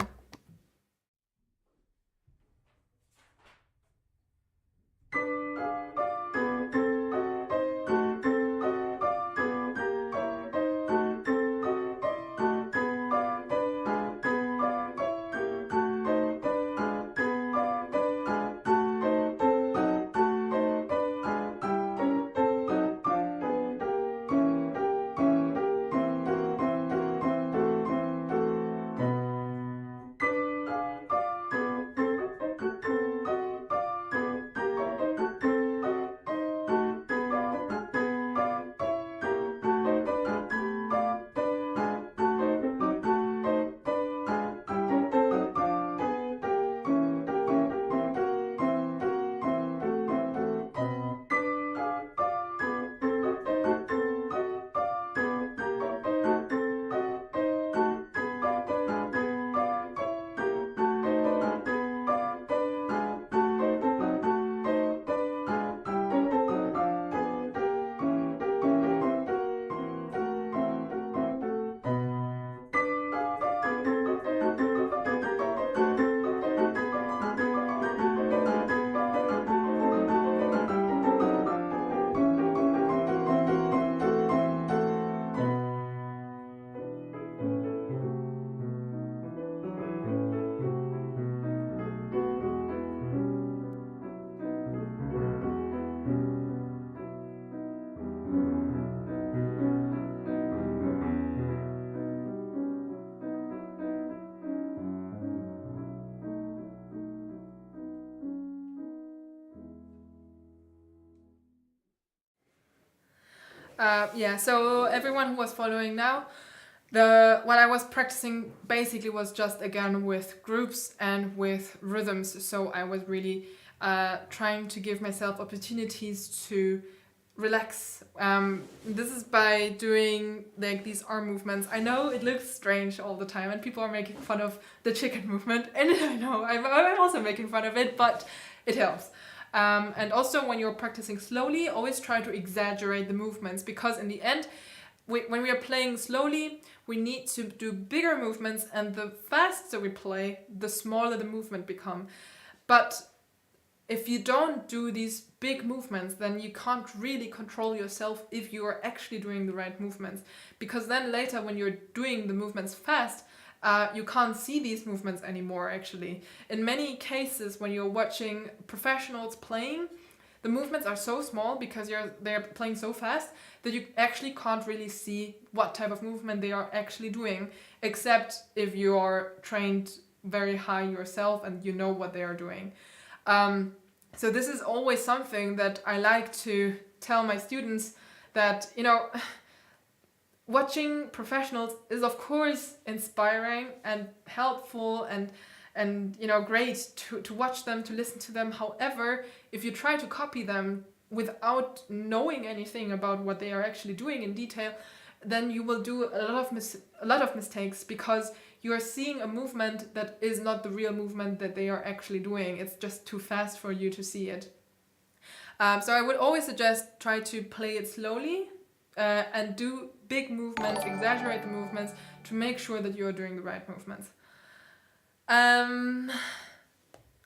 S1: Yeah, so everyone who was following now, what I was practicing basically was just again with groups and with rhythms. So I was really trying to give myself opportunities to relax. This is by doing like these arm movements. I know it looks strange all the time, and people are making fun of the chicken movement, and I know I'm also making fun of it, but it helps. And also when you're practicing slowly, always try to exaggerate the movements, because in the end, when we are playing slowly, we need to do bigger movements, and the faster we play, the smaller the movement become. But if you don't do these big movements, then you can't really control yourself if you are actually doing the right movements. Because then later when you're doing the movements fast, you can't see these movements anymore actually. In many cases when you're watching professionals playing, the movements are so small because they're playing so fast that you actually can't really see what type of movement they are actually doing, except if you are trained very high yourself and you know what they are doing. So this is always something that I like to tell my students, that, watching professionals is of course inspiring and helpful and great to watch them, to listen to them. However, if you try to copy them without knowing anything about what they are actually doing in detail, then you will do a lot of mistakes, because you are seeing a movement that is not the real movement that they are actually doing. It's just too fast for you to see it. So I would always suggest try to play it slowly and do big movements, exaggerate the movements to make sure that you're doing the right movements.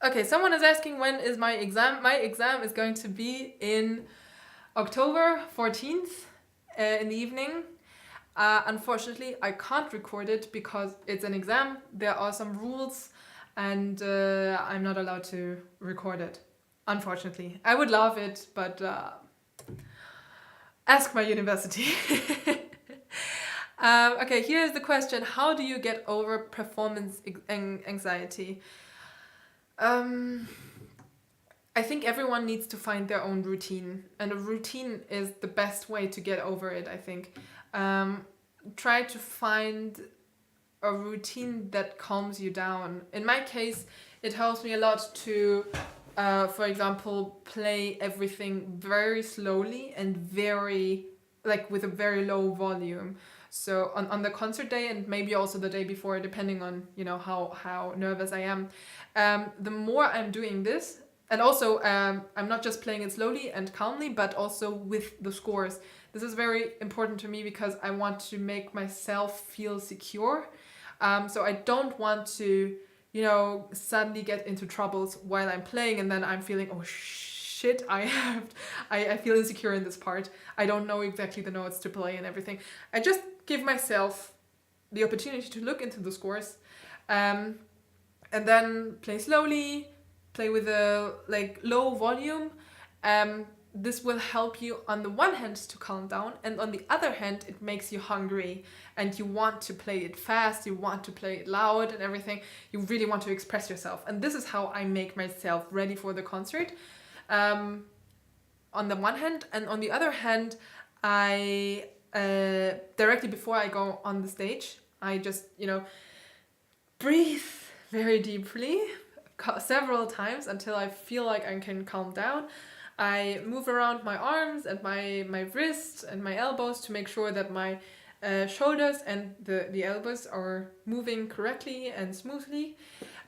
S1: Okay, someone is asking when is my exam. My exam is going to be in October 14th in the evening. Unfortunately, I can't record it because it's an exam. There are some rules and I'm not allowed to record it. Unfortunately. I would love it, but ask my university. Okay, here's the question. How do you get over performance anxiety? I think everyone needs to find their own routine, and a routine is the best way to get over it, I think. Try to find a routine that calms you down. In my case, it helps me a lot to, for example, play everything very slowly and with a very low volume. So on the concert day and maybe also the day before, depending on, how nervous I am, the more I'm doing this, and also I'm not just playing it slowly and calmly, but also with the scores. This is very important to me because I want to make myself feel secure. So I don't want to, suddenly get into troubles while I'm playing and then I'm feeling, oh shit, I feel insecure in this part. I don't know exactly the notes to play and everything. I just give myself the opportunity to look into the scores and then play slowly, play with a low volume. This will help you on the one hand to calm down, and on the other hand it makes you hungry and you want to play it fast, you want to play it loud and everything. You really want to express yourself, and this is how I make myself ready for the concert, on the one hand. And on the other hand, I directly before I go on the stage, I just breathe very deeply several times until I feel like I can calm down. I move around my arms and my wrists and my elbows to make sure that my shoulders and the elbows are moving correctly and smoothly.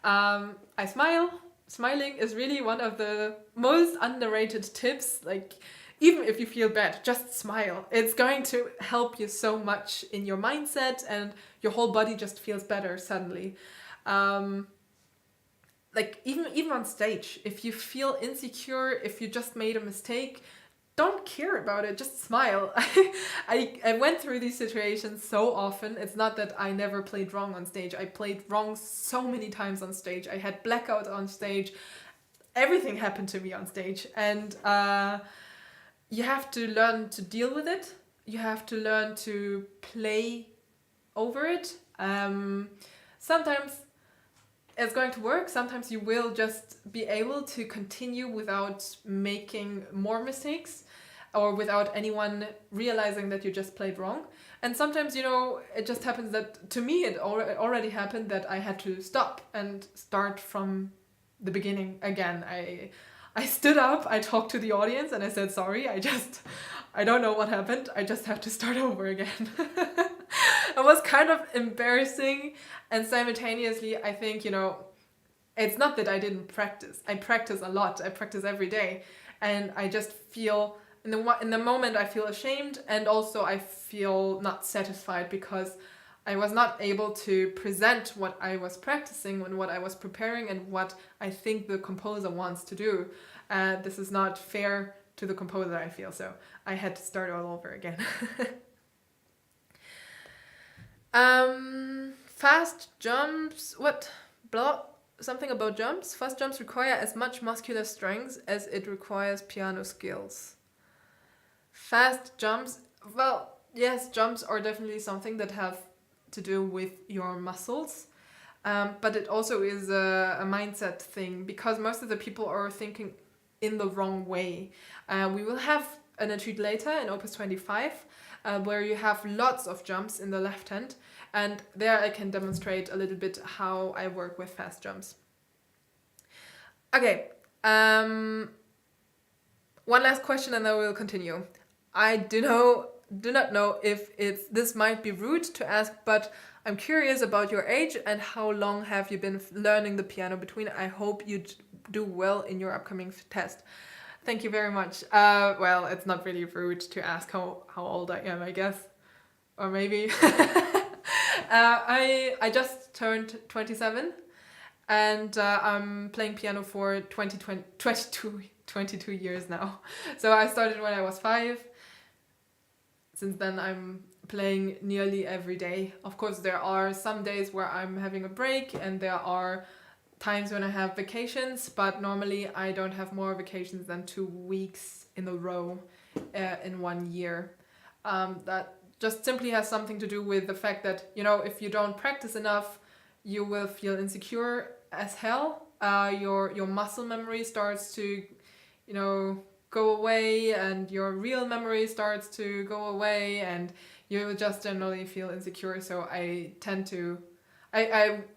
S1: I smile. Smiling is really one of the most underrated tips. Even if you feel bad, just smile. It's going to help you so much in your mindset, and your whole body just feels better suddenly. Even on stage, if you feel insecure, if you just made a mistake, don't care about it, just smile. I went through these situations so often. It's not that I never played wrong on stage. I played wrong so many times on stage. I had blackout on stage. Everything happened to me on stage. And you have to learn to deal with it. You have to learn to play over it. Sometimes it's going to work. Sometimes you will just be able to continue without making more mistakes or without anyone realizing that you just played wrong. And sometimes, it just happens that, to me, it already happened that I had to stop and start from the beginning again. I stood up, I talked to the audience and I said, sorry, I don't know what happened. I just have to start over again. It was kind of embarrassing, and simultaneously I think, it's not that I didn't practice. I practice a lot. I practice every day, and I just feel in the moment I feel ashamed, and also I feel not satisfied because I was not able to present what I was practicing and what I was preparing and what I think the composer wants to do. This is not fair to the composer, I feel, so I had to start all over again. Fast jumps, something about jumps? Fast jumps require as much muscular strength as it requires piano skills. Fast jumps, well, yes, jumps are definitely something that have to do with your muscles, but it also is a mindset thing, because most of the people are thinking in the wrong way. We will have an etude later in Opus 25, where you have lots of jumps in the left hand, and there I can demonstrate a little bit how I work with fast jumps. Okay, one last question and then we'll continue. I do not know if this might be rude to ask, but I'm curious about your age and how long have you been learning the piano between. I hope you do well in your upcoming test. Thank you very much. Well, it's not really rude to ask how old I am, I guess. Or maybe. I just turned 27 and I'm playing piano for 22 years now. So I started when I was 5. Since then I'm playing nearly every day. Of course, there are some days where I'm having a break and there are times when I have vacations, but normally I don't have more vacations than 2 weeks in a row in 1 year. That just simply has something to do with the fact that, you know, if you don't practice enough, you will feel insecure as hell. Your muscle memory starts to, you know, go away, and your real memory starts to go away, and you will just generally feel insecure. So I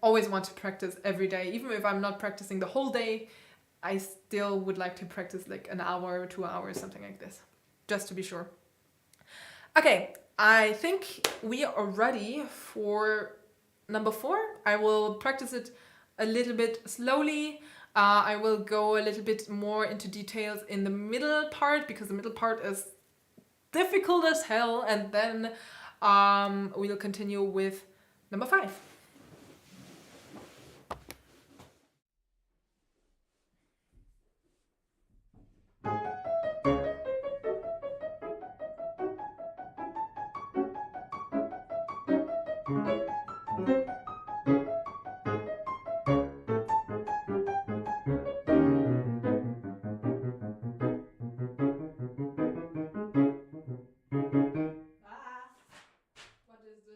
S1: always want to practice every day. Even if I'm not practicing the whole day, I still would like to practice like an hour or 2 hours, something like this, just to be sure. Okay, I think we are ready for number 4. I will practice it a little bit slowly. I will go a little bit more into details in the middle part, because the middle part is difficult as hell, and then we'll continue with number 5. What is this?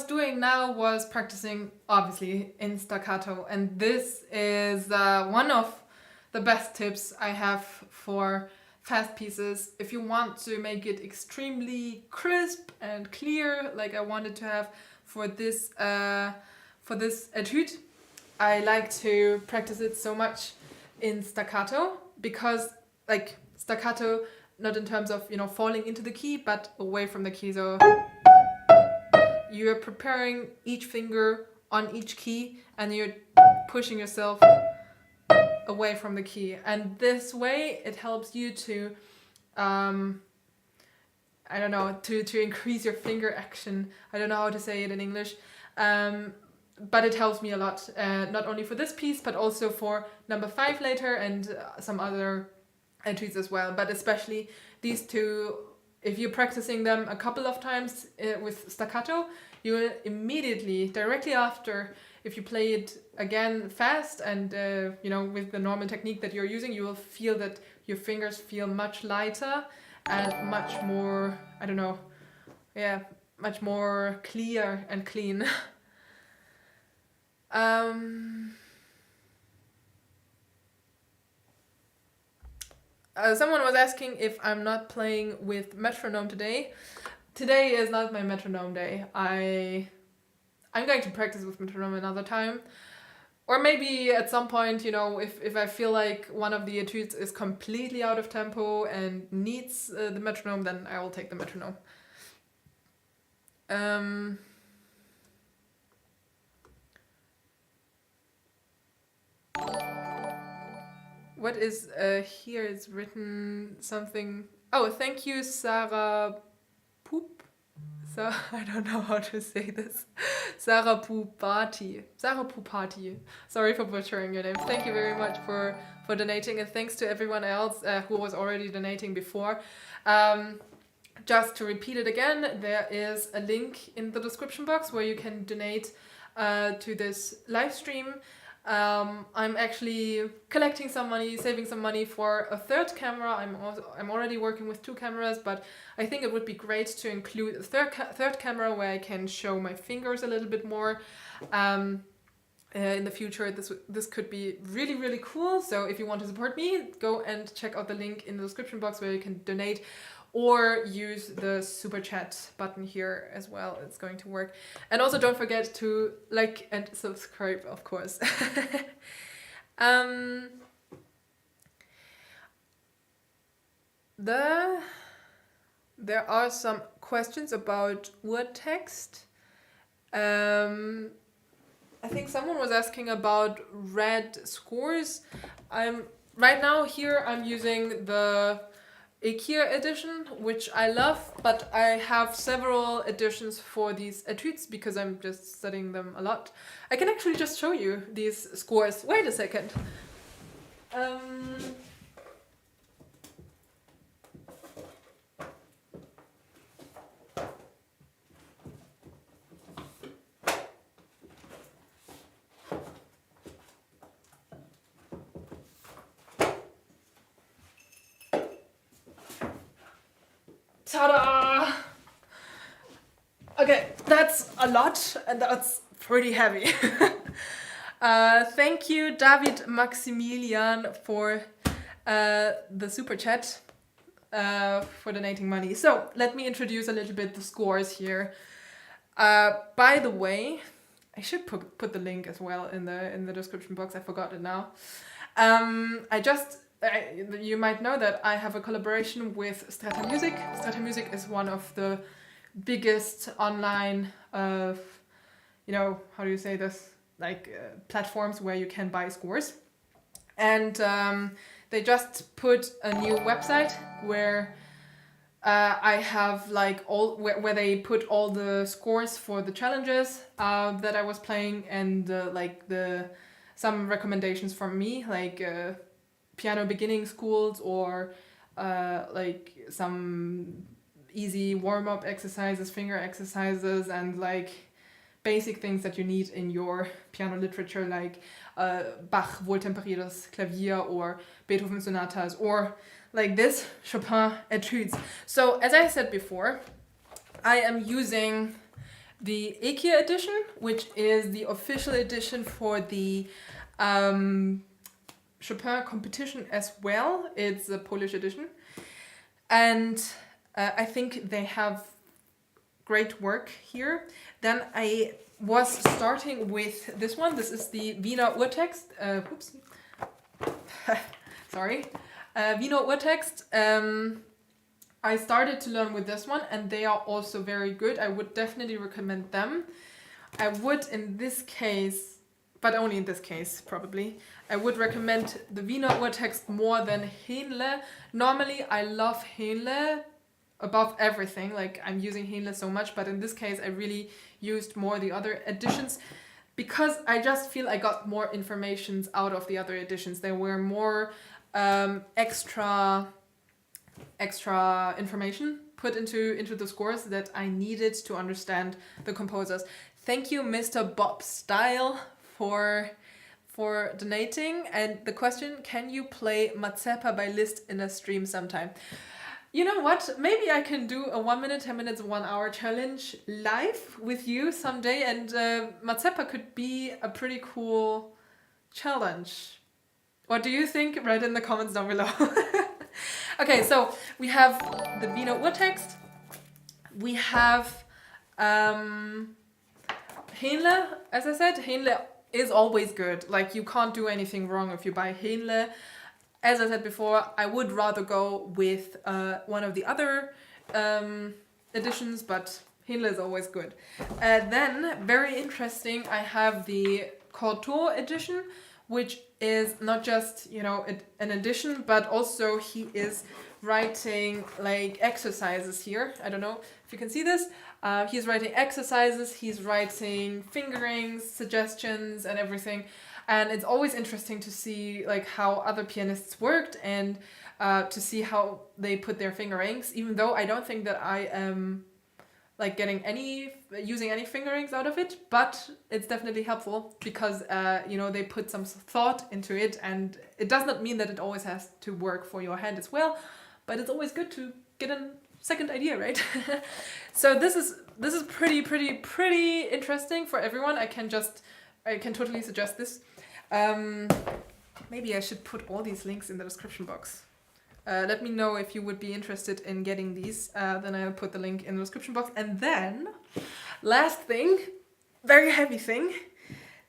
S1: was doing now was practicing, obviously, in staccato. And this is one of the best tips I have for fast pieces. If you want to make it extremely crisp and clear, like I wanted to have for this etude, I like to practice it so much in staccato, because like staccato, not in terms of, falling into the key, but away from the key. So you're preparing each finger on each key and you're pushing yourself away from the key. And this way it helps you to, to increase your finger action. I don't know how to say it in English. But it helps me a lot, not only for this piece, but also for number 5 later and some other etudes as well. But especially these two, if you're practicing them a couple of times with staccato, you will immediately, directly after, if you play it again fast and, with the normal technique that you're using, you will feel that your fingers feel much lighter and much more, much more clear and clean. Someone was asking if I'm not playing with metronome today. Today is not my metronome day. I'm going to practice with metronome another time. Or maybe at some point, if I feel like one of the etudes is completely out of tempo and needs the metronome, then I will take the metronome. What is here? It's written something. Oh, thank you, Sarah Poop. So I don't know how to say this. Sarah Pupati. Sorry for butchering your name. Thank you very much for donating, and thanks to everyone else who was already donating before. Just to repeat it again, there is a link in the description box where you can donate to this live stream. I'm actually collecting some money, saving some money for a third camera. I'm already working with 2 cameras, but I think it would be great to include a third camera where I can show my fingers a little bit more. In the future, this could be really, really cool. So if you want to support me, go and check out the link in the description box where you can donate, or use the super chat button here as well. It's going to work. And also don't forget to like and subscribe, of course. There are some questions about word text. I think someone was asking about red scores. Right now here I'm using the Ikea edition, which I love, but I have several editions for these etudes because I'm just studying them a lot. I can actually just show you these scores. Wait a second. Ta-da! Okay, that's a lot and that's pretty heavy. Thank you, David Maximilian, for the super chat, for donating money. So let me introduce a little bit the scores here. By the way, I should put the link as well in the description box. I forgot it now. You might know that I have a collaboration with Strata Music. Strata Music is one of the biggest online, how do you say this? Platforms where you can buy scores. And they just put a new website where I have where they put all the scores for the challenges that I was playing, and some recommendations from me, piano beginning schools, or some easy warm-up exercises, finger exercises, and basic things that you need in your piano literature, like Bach Wohltemperiertes Klavier or Beethoven sonatas, or like this, Chopin Etudes. So as I said before, I am using the IKEA edition, which is the official edition for the Chopin competition as well. It's a Polish edition. And I think they have great work here. Then I was starting with this one. This is the Wiener Urtext. Oops. Sorry. Wiener Urtext. I started to learn with this one, and they are also very good. I would definitely recommend them. I would in this case, but only in this case probably, I would recommend the Wiener Urtext more than Hähnle. Normally I love Hähnle above everything, like I'm using Hähnle so much, but in this case I really used more the other editions because I just feel I got more information out of the other editions. There were more extra information put into the scores that I needed to understand the composers. Thank you, Mr. Bob Style, for donating. And the question, can you play Mazeppa by Liszt in a stream sometime? You know what? Maybe I can do a 1 minute, 10 minutes, 1 hour challenge live with you someday, and Mazeppa could be a pretty cool challenge. What do you think? Write in the comments down below. Okay, so we have the Wiener Urtext. We have Hähnle. As I said, Hähnle is always good. Like, you can't do anything wrong if you buy Hähnle. As I said before, I would rather go with one of the other editions, but Hähnle is always good. Then, very interesting, I have the Cortot edition, which is not just, you know, an edition, but also he is writing like exercises here. I don't know if you can see this. He's writing exercises, he's writing fingerings, suggestions and everything. And it's always interesting to see like how other pianists worked and to see how they put their fingerings, even though I don't think that I am like using any fingerings out of it, but it's definitely helpful because you know, they put some thought into it, and it does not mean that it always has to work for your hand as well, but it's always good to get a second idea, right? So this is pretty interesting for everyone. I can totally suggest this. Maybe I should put all these links in the description box. Let me know if you would be interested in getting these. Then I'll put the link in the description box. And then, last thing, very heavy thing.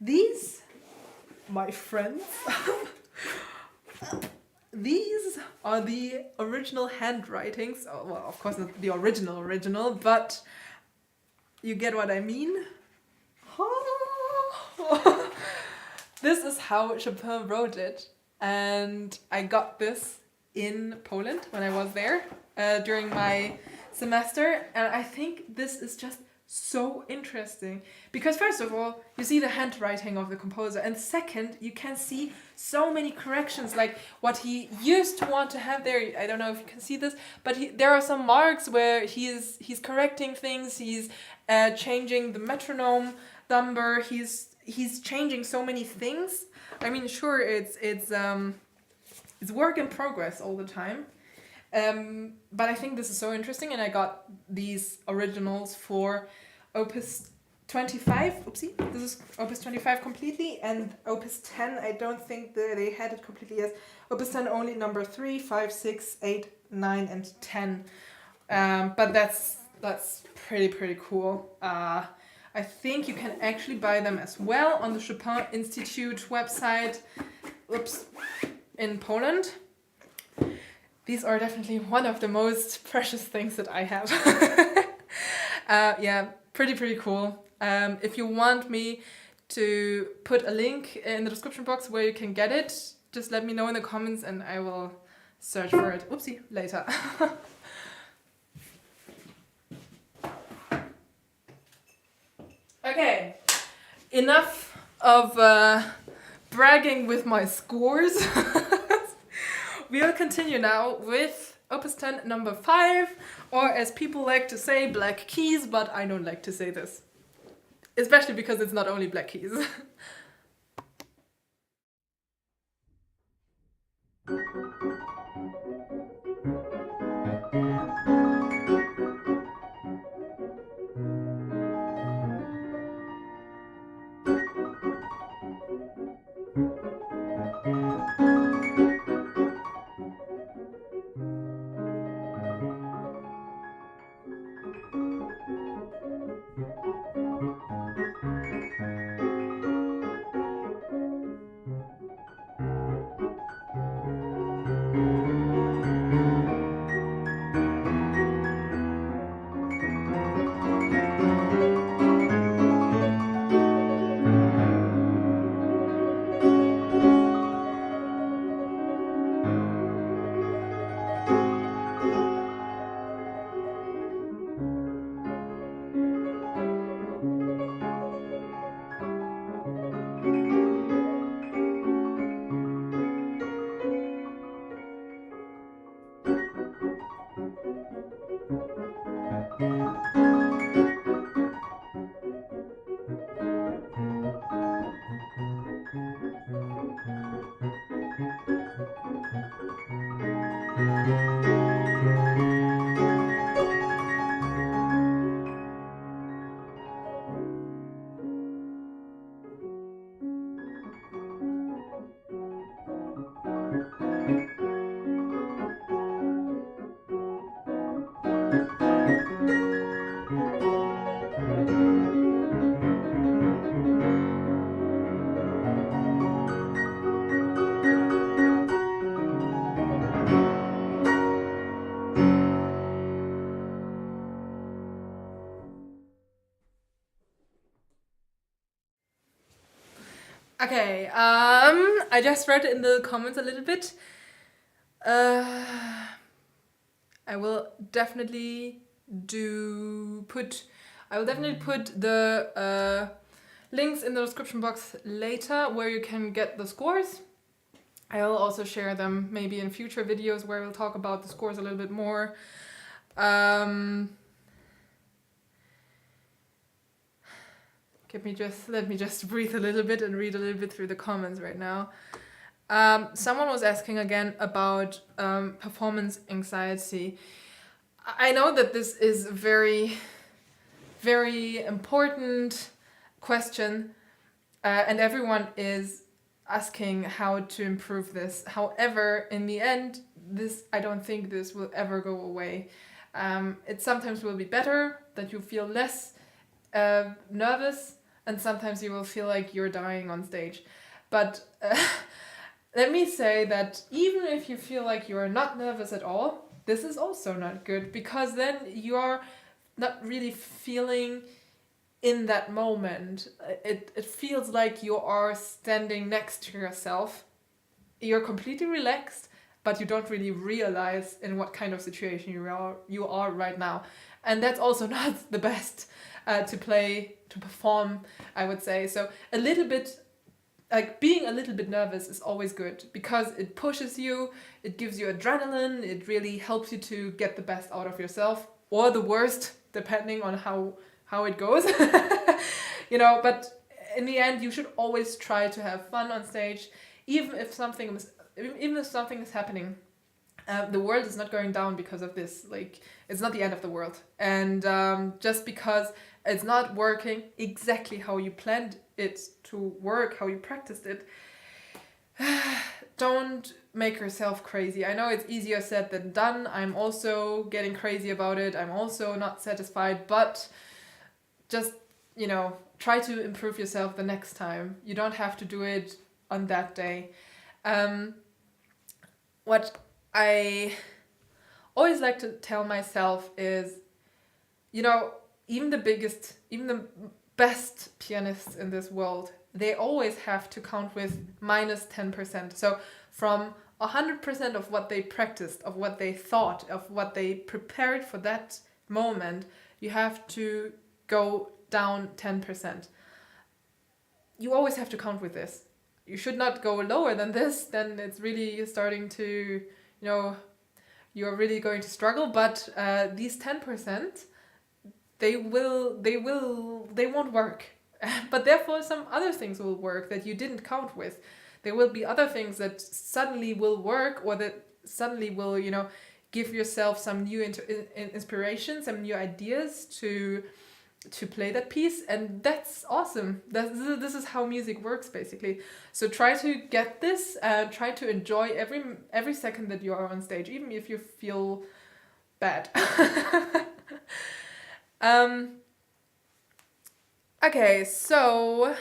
S1: These, my friends, these are the original handwritings. Oh, well, of course not the original, but you get what I mean. This is how Chopin wrote it. And I got this in Poland when I was there during my semester, and I think this is just so interesting because first of all you see the handwriting of the composer, and second you can see so many corrections, like what he used to want to have there. I don't know if you can see this, but there are some marks where he's correcting things, he's changing the metronome number, he's changing so many things. I mean, sure, it's work in progress all the time. But I think this is so interesting, and I got these originals for Opus 25. Oopsie, this is Opus 25 completely, and Opus 10, I don't think they had it completely as Opus 10 only number 3, 5, 6, 8, 9, and 10. But that's pretty cool. I think you can actually buy them as well on the Chopin Institute website. Oops. In Poland. These are definitely one of the most precious things that I have. Yeah, pretty cool. If you want me to put a link in the description box where you can get it, just let me know in the comments and I will search for it. Oopsie, later. Okay, enough of bragging with my scores. We'll continue now with Opus 10 number 5, or as people like to say, black keys, but I don't like to say this. Especially because it's not only black keys. Okay, I just read in the comments a little bit. I will definitely put the links in the description box later where you can get the scores. I'll also share them maybe in future videos where we'll talk about the scores a little bit more. Let me just breathe a little bit and read a little bit through the comments right now. Someone was asking again about performance anxiety. I know that this is a very, very important question, and everyone is asking how to improve this. However, in the end, I don't think this will ever go away. It sometimes will be better, that you feel less nervous, and sometimes you will feel like you're dying on stage. But let me say that even if you feel like you are not nervous at all, this is also not good, because then you are not really feeling in that moment. It feels like you are standing next to yourself. You're completely relaxed, but you don't really realize in what kind of situation you are right now. And that's also not the best to perform, I would say. So a little bit, like being a little bit nervous is always good, because it pushes you, it gives you adrenaline, it really helps you to get the best out of yourself, or the worst, depending on how it goes. But in the end, you should always try to have fun on stage, even if something is happening. The world is not going down because of this. Like, it's not the end of the world. And just because it's not working exactly how you planned it to work, how you practiced it, don't make yourself crazy. I know it's easier said than done. I'm also getting crazy about it. I'm also not satisfied, but just, try to improve yourself the next time. You don't have to do it on that day. What I always like to tell myself is, even the best pianists in this world, they always have to count with minus 10%. So from 100% of what they practiced, of what they thought, of what they prepared for that moment, you have to go down 10%. You always have to count with this. You should not go lower than this, then it's really starting to, you're really going to struggle. But these 10%, they won't work. But therefore some other things will work that you didn't count with. There will be other things that suddenly will work, or that suddenly will, give yourself some new inspiration, some new ideas to play that piece, and that's awesome. This is how music works, basically. So try to get this, try to enjoy every second that you are on stage, even if you feel bad. Okay, so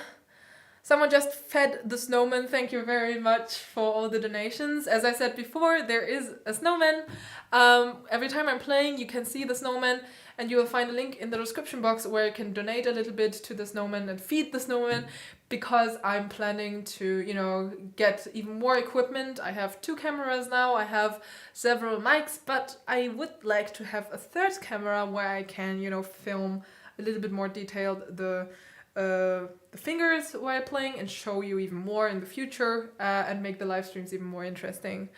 S1: someone just fed the snowman. Thank you very much for all the donations. As I said before, there is a snowman. Every time I'm playing, you can see the snowman, and you will find a link in the description box where you can donate a little bit to the snowman and feed the snowman, because I'm planning to, get even more equipment. I have 2 cameras now, I have several mics, but I would like to have a 3rd camera where I can, film a little bit more detailed the fingers while playing, and show you even more in the future, and make the live streams even more interesting.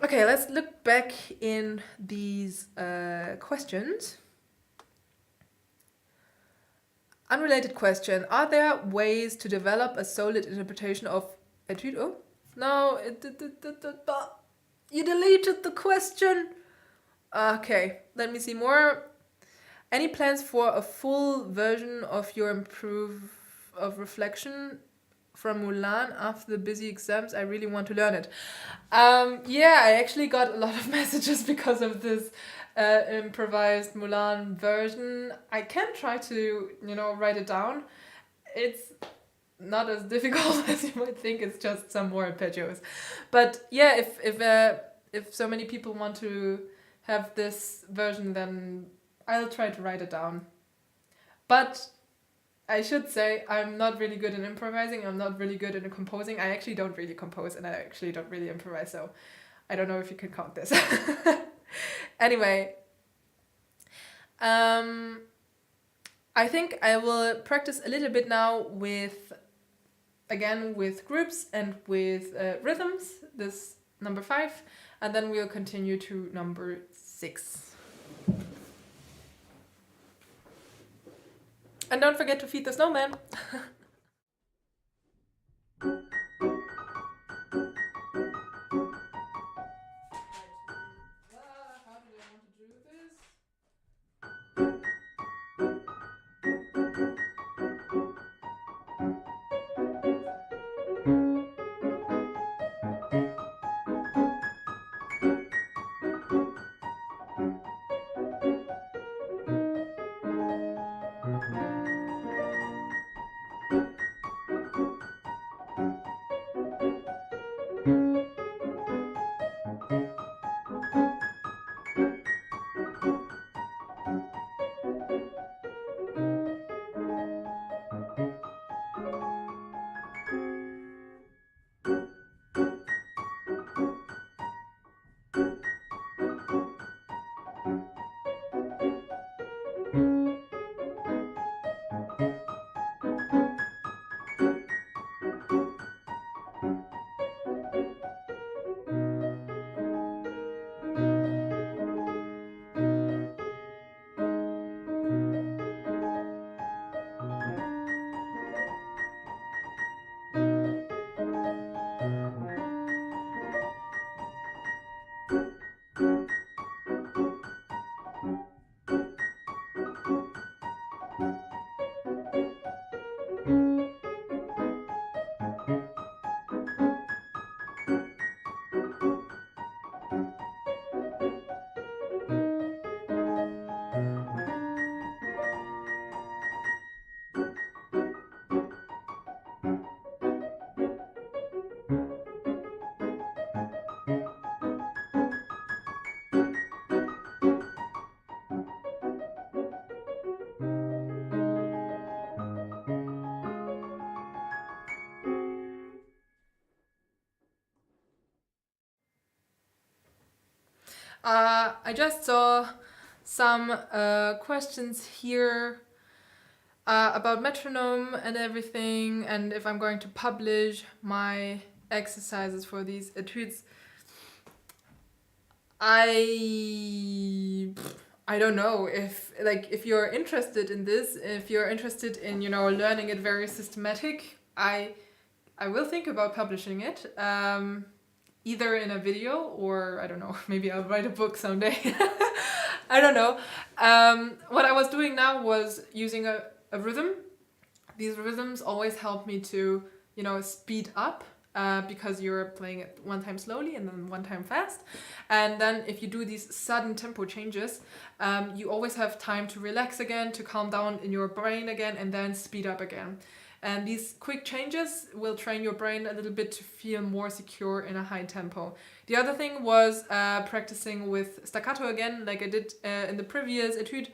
S1: Okay, let's look back in these questions. Unrelated question. Are there ways to develop a solid interpretation of Etude? Oh, no, you deleted the question. Okay, let me see more. Any plans for a full version of your improve of reflection from Mulan after the busy exams? I really want to learn it. Yeah, I actually got a lot of messages because of this improvised Mulan version. I can try to, write it down. It's not as difficult as you might think. It's just some more arpeggios. But yeah, if so many people want to have this version, then I'll try to write it down. But I should say I'm not really good in improvising. I'm not really good in composing. I actually don't really compose, and I actually don't really improvise. So I don't know if you can count this. Anyway, I think I will practice a little bit now with, again, with groups and with rhythms. This number 5, and then we'll continue to number 6. And don't forget to feed the snowman. How do I want to do this? I just saw some questions here about metronome and everything, and if I'm going to publish my exercises for these etudes. I don't know if you're interested in this, if you're interested in learning it very systematic. I will think about publishing it. Either in a video or, I don't know, maybe I'll write a book someday. I don't know. What I was doing now was using a rhythm. These rhythms always help me to, speed up because you're playing it one time slowly and then one time fast. And then if you do these sudden tempo changes, you always have time to relax again, to calm down in your brain again, and then speed up again. And these quick changes will train your brain a little bit to feel more secure in a high tempo. The other thing was practicing with staccato again, like I did in the previous etude,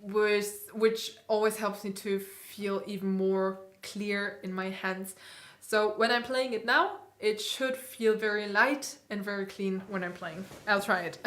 S1: which always helps me to feel even more clear in my hands. So when I'm playing it now, it should feel very light and very clean when I'm playing. I'll try it.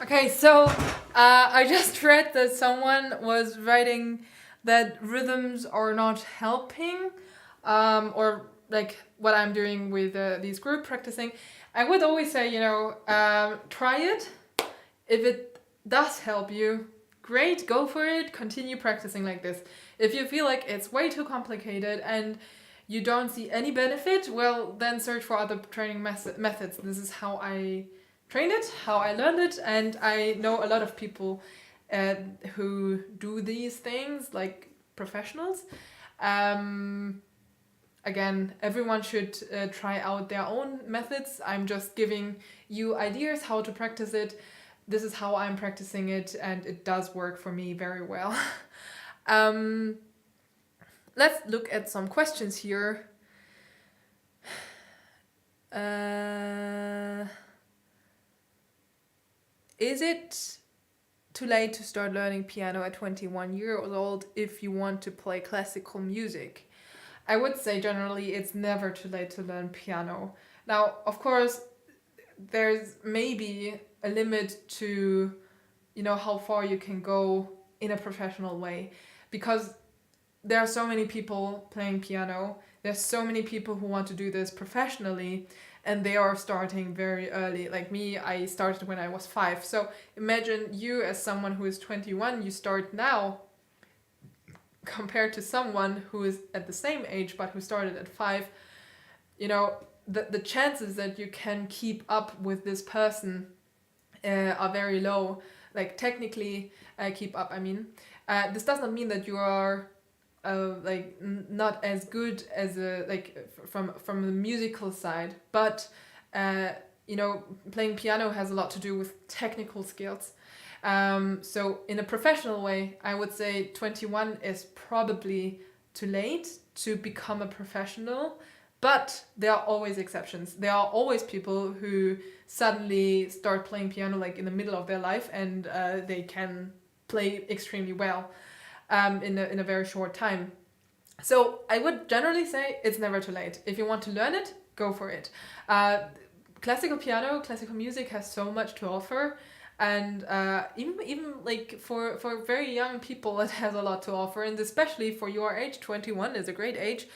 S1: Okay, so I just read that someone was writing that rhythms are not helping, or like what I'm doing with these group practicing. I would always say, try it. If it does help you, great, go for it, continue practicing like this. If you feel like it's way too complicated and you don't see any benefit, well, then search for other training methods. This is how I trained it, how I learned it, and I know a lot of people who do these things, like professionals. Again, everyone should try out their own methods. I'm just giving you ideas how to practice it. This is how I'm practicing it, and it does work for me very well. Let's look at some questions here. Is it too late to start learning piano at 21 years old if you want to play classical music? I would say generally it's never too late to learn piano. Now, of course, there's maybe a limit to, how far you can go in a professional way, because there are so many people playing piano. There's so many people who want to do this professionally, and they are starting very early. Like me, I started when I was 5. So imagine you as someone who is 21, you start now, compared to someone who is at the same age but who started at 5. The chances that you can keep up with this person are very low. Like technically keep up, I mean. This does not mean that you are not as good as from the musical side, but playing piano has a lot to do with technical skills. So in a professional way, I would say 21 is probably too late to become a professional, but there are always exceptions. There are always people who suddenly start playing piano like in the middle of their life, and they can play extremely well in a very short time. So I would generally say it's never too late. If you want to learn it, go for it. Classical piano, classical music has so much to offer. And even like for very young people, it has a lot to offer, and especially for your age, 21 is a great age.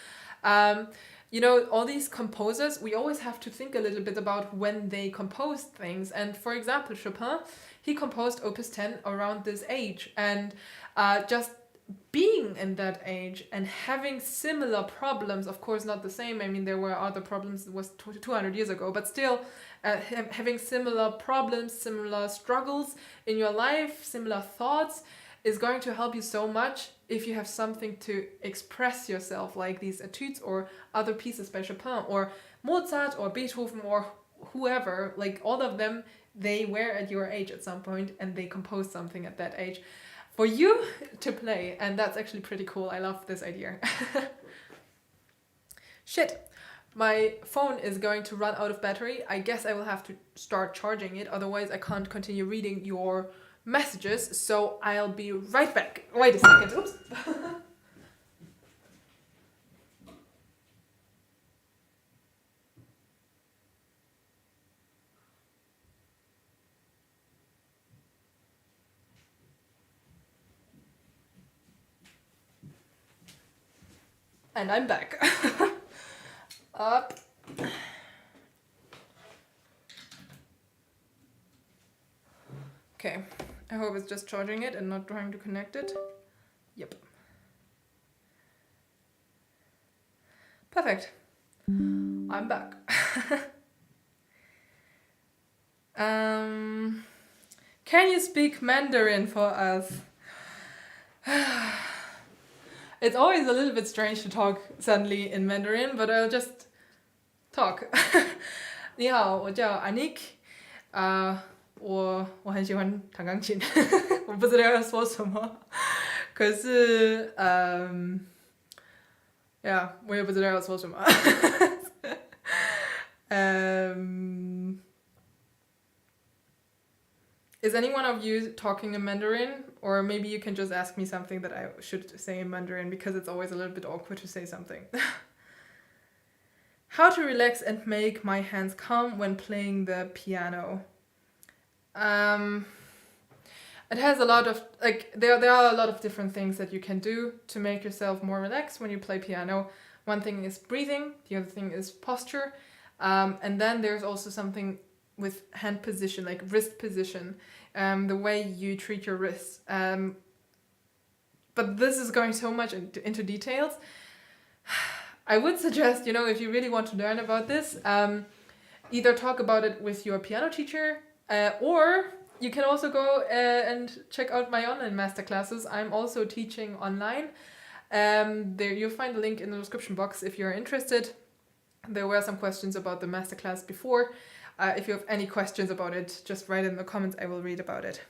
S1: All these composers, we always have to think a little bit about when they composed things. And for example, Chopin, he composed Opus 10 around this age, and just being in that age and having similar problems, of course not the same, I mean there were other problems, it was 200 years ago, but still having similar problems, similar struggles in your life, similar thoughts is going to help you so much if you have something to express yourself, like these etudes or other pieces by Chopin or Mozart or Beethoven or whoever. Like all of them, they were at your age at some point and they composed something at that age for you to play, and that's actually pretty cool. I love this idea. Shit, my phone is going to run out of battery. I guess I will have to start charging it, otherwise I can't continue reading your messages, so I'll be right back. Wait a second, oops. And I'm back. Up. Okay, I hope it's just charging it and not trying to connect it. Yep. Perfect. I'm back. Can you speak Mandarin for us? It's always a little bit strange to talk suddenly in Mandarin, but I'll just talk. 你好，我叫 Anik， 我很喜欢弹钢琴，我不知道要说什么，可是我也不知道要说什么。Is any one of you talking in Mandarin? Or maybe you can just ask me something that I should say in Mandarin, because it's always a little bit awkward to say something. How to relax and make my hands calm when playing the piano. It has a lot of, like, there are a lot of different things that you can do to make yourself more relaxed when you play piano. One thing is breathing, the other thing is posture, and then there's also something with hand position, like wrist position, the way you treat your wrists. But this is going so much into details. I would suggest, if you really want to learn about this, either talk about it with your piano teacher, or you can also go and check out my online masterclasses. I'm also teaching online. There you'll find a link in the description box if you're interested. There were some questions about the masterclass before. If you have any questions about it, just write it in the comments. I will read about it.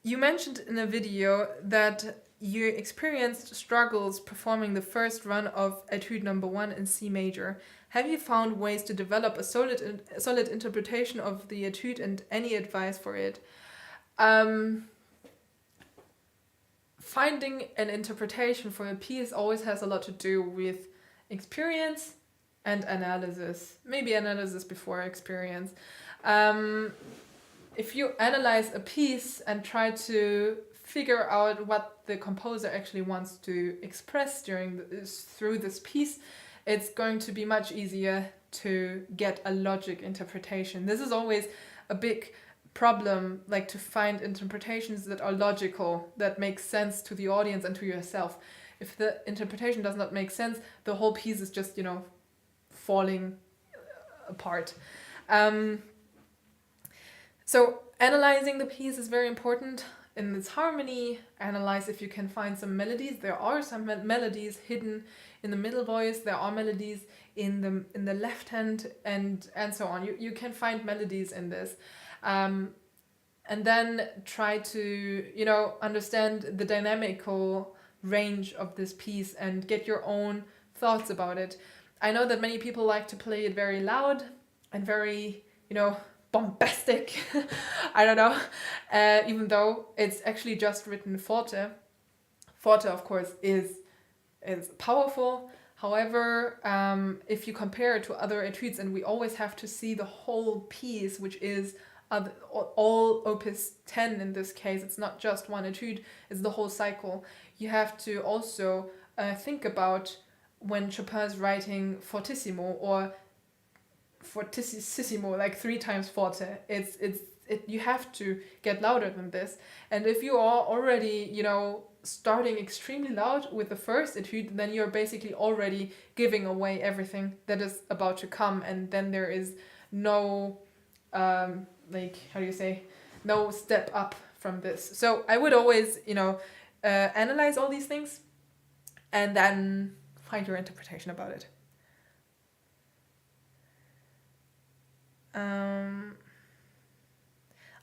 S1: You mentioned in a video that you experienced struggles performing the first run of Etude No. 1 in C major. Have you found ways to develop a solid interpretation of the Etude, and any advice for it? Finding an interpretation for a piece always has a lot to do with experience and analysis. Maybe analysis before experience. If you analyze a piece and try to figure out what the composer actually wants to express through this piece, it's going to be much easier to get a logic interpretation. This is always a big problem, like to find interpretations that are logical, that make sense to the audience and to yourself. If the interpretation does not make sense, the whole piece is just, falling apart. So analyzing the piece is very important. In its harmony, analyze if you can find some melodies. There are some melodies hidden in the middle voice. There are melodies in the left hand, and so on. You can find melodies in this. And then try to, understand the dynamical range of this piece and get your own thoughts about it. I know that many people like to play it very loud and very, bombastic. I don't know. Even though it's actually just written forte. Forte, of course, is powerful. However, if you compare it to other etudes, and we always have to see the whole piece, which is all Opus 10 in this case, it's not just one etude, it's the whole cycle. You have to also think about when Chopin's writing fortissimo or fortissimo, like 3 times forte. You have to get louder than this. And if you are already, starting extremely loud with the first etude, then you're basically already giving away everything that is about to come, and then there is no no step up from this. So I would always, analyze all these things and then find your interpretation about it.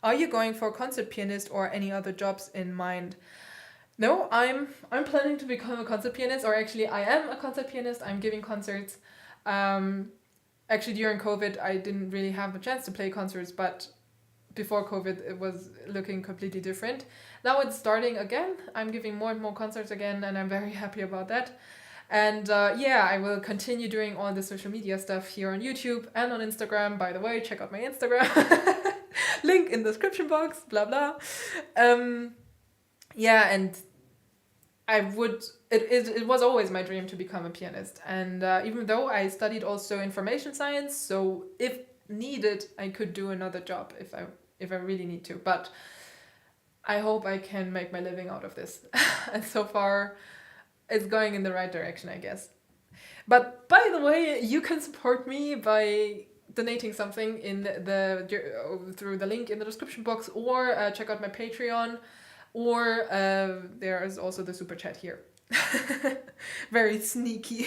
S1: Are you going for a concert pianist or any other jobs in mind? No, I'm planning to become a concert pianist, or actually I am a concert pianist. I'm giving concerts. Actually, during COVID, I didn't really have the chance to play concerts, but before COVID, it was looking completely different. Now it's starting again. I'm giving more and more concerts again, and I'm very happy about that. And I will continue doing all the social media stuff here on YouTube and on Instagram. By the way, check out my Instagram. Link in the description box, blah, blah. And it was always my dream to become a pianist. And even though I studied also information science, so if needed, I could do another job if I really need to. But I hope I can make my living out of this. And so far, it's going in the right direction, I guess. But by the way, you can support me by donating something through the link in the description box, or check out my Patreon, or there is also the super chat here. Very sneaky.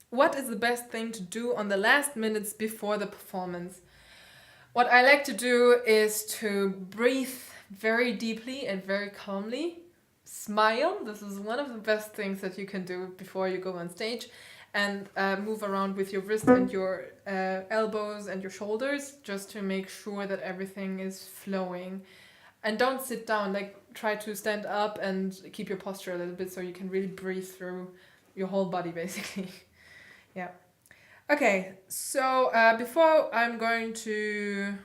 S1: What is the best thing to do on the last minutes before the performance? What I like to do is to breathe very deeply and very calmly. Smile. This is one of the best things that you can do before you go on stage. And move around with your wrist and your elbows and your shoulders, just to make sure that everything is flowing. And don't sit down, like try to stand up and keep your posture a little bit so you can really breathe through your whole body basically. Yeah. Okay, so before I'm going to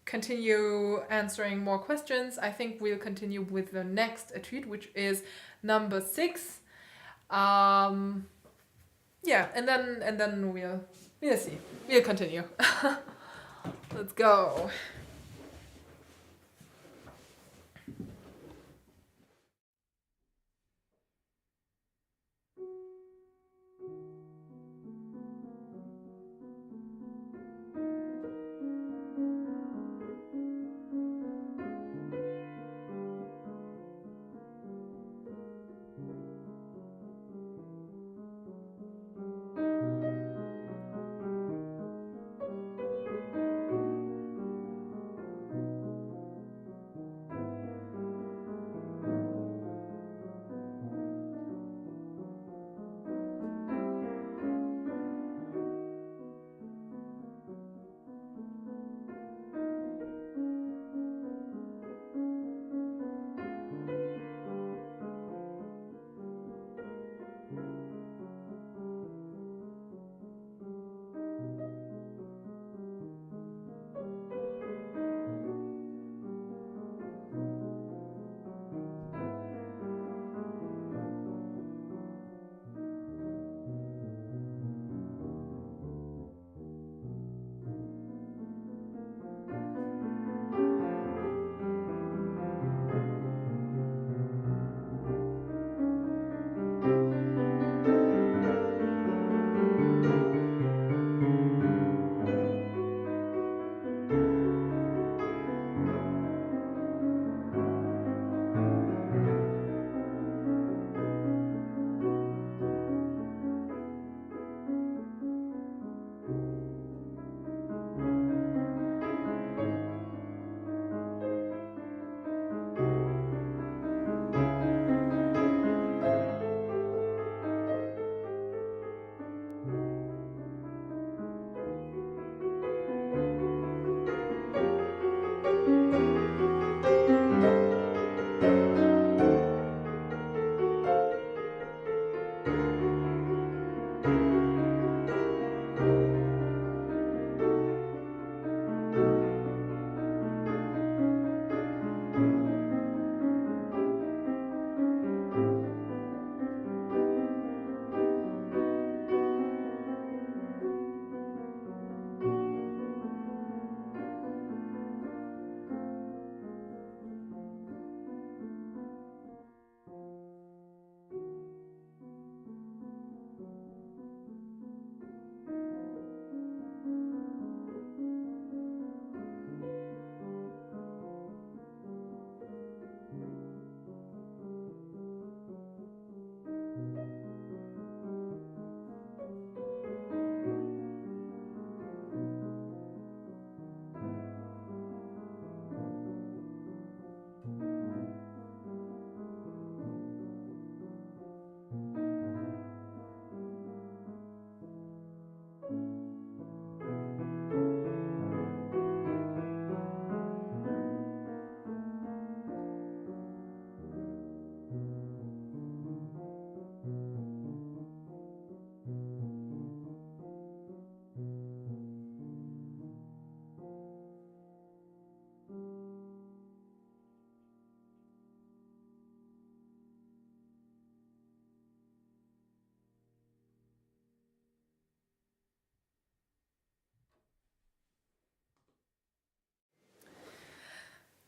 S1: continue answering more questions, I think we'll continue with the next etude, which is number 6. Yeah, and then we'll see. We'll continue. Let's go.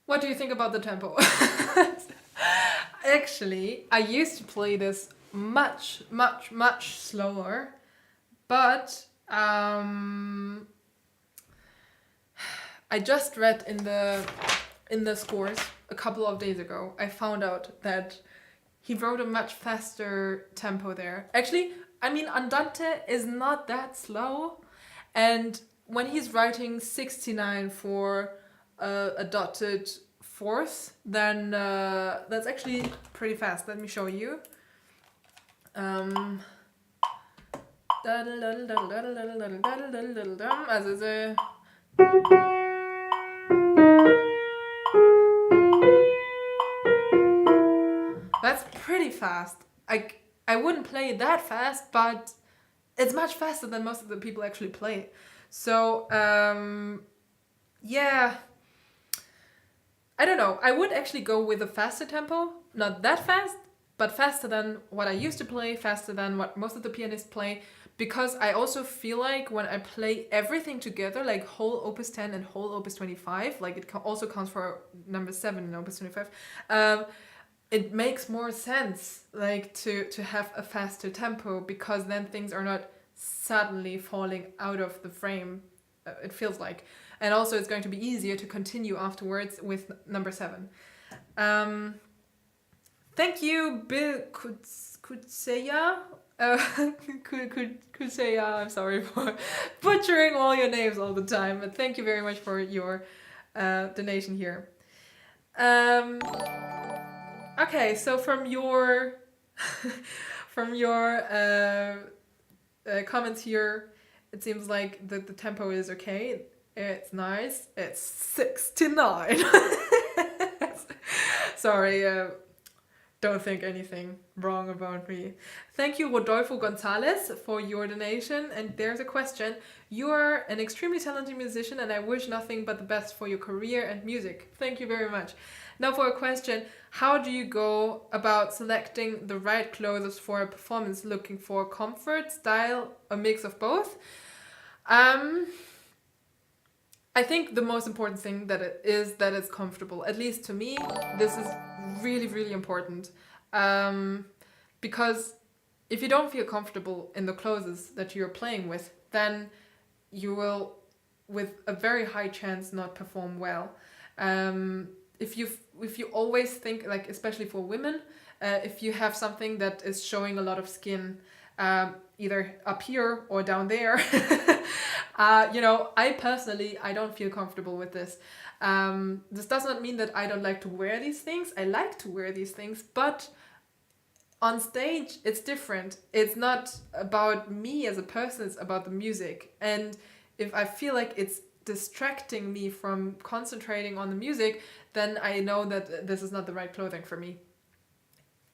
S1: What do you think about the tempo? Actually, I used to play this much slower, but I just read in the scores a couple of days ago. I found out that he wrote a much faster tempo there. Actually, I mean, Andante is not that slow, and when he's writing 69 for a dotted fourth, then that's actually pretty fast. Let me show you. Also that's pretty fast. I wouldn't play it that fast, but it's much faster than most of the people actually play. So, yeah, I don't know. I would actually go with a faster tempo. Not that fast, but faster than what I used to play, faster than what most of the pianists play. Because I also feel like when I play everything together, like whole Opus 10 and whole Opus 25, like it also counts for number 7 in Opus 25, it makes more sense like to have a faster tempo, because then things are not suddenly falling out of the frame, it feels like. And also it's going to be easier to continue afterwards with number 7. Thank you, Bill Kutseya. Kutseya, I'm sorry for butchering all your names all the time, but thank you very much for your donation here. Okay, so from your comments here, it seems like the tempo is okay. It's nice. It's 69. Sorry, don't think anything wrong about me. Thank you, Rodolfo Gonzalez, for your donation. And there's a question. You are an extremely talented musician, and I wish nothing but the best for your career and music. Thank you very much. Now for a question. How do you go about selecting the right clothes for a performance? Looking for comfort, style, a mix of both? I think the most important thing that it's comfortable. At least to me, this is really, really important. Because if you don't feel comfortable in the clothes that you're playing with, then you will, with a very high chance, not perform well. If you always think, like, especially for women, if you have something that is showing a lot of skin, either up here or down there, I personally, I don't feel comfortable with this. This does not mean that I don't like to wear these things. I like to wear these things, but on stage, it's different. It's not about me as a person, it's about the music. And if I feel like it's distracting me from concentrating on the music, then I know that this is not the right clothing for me.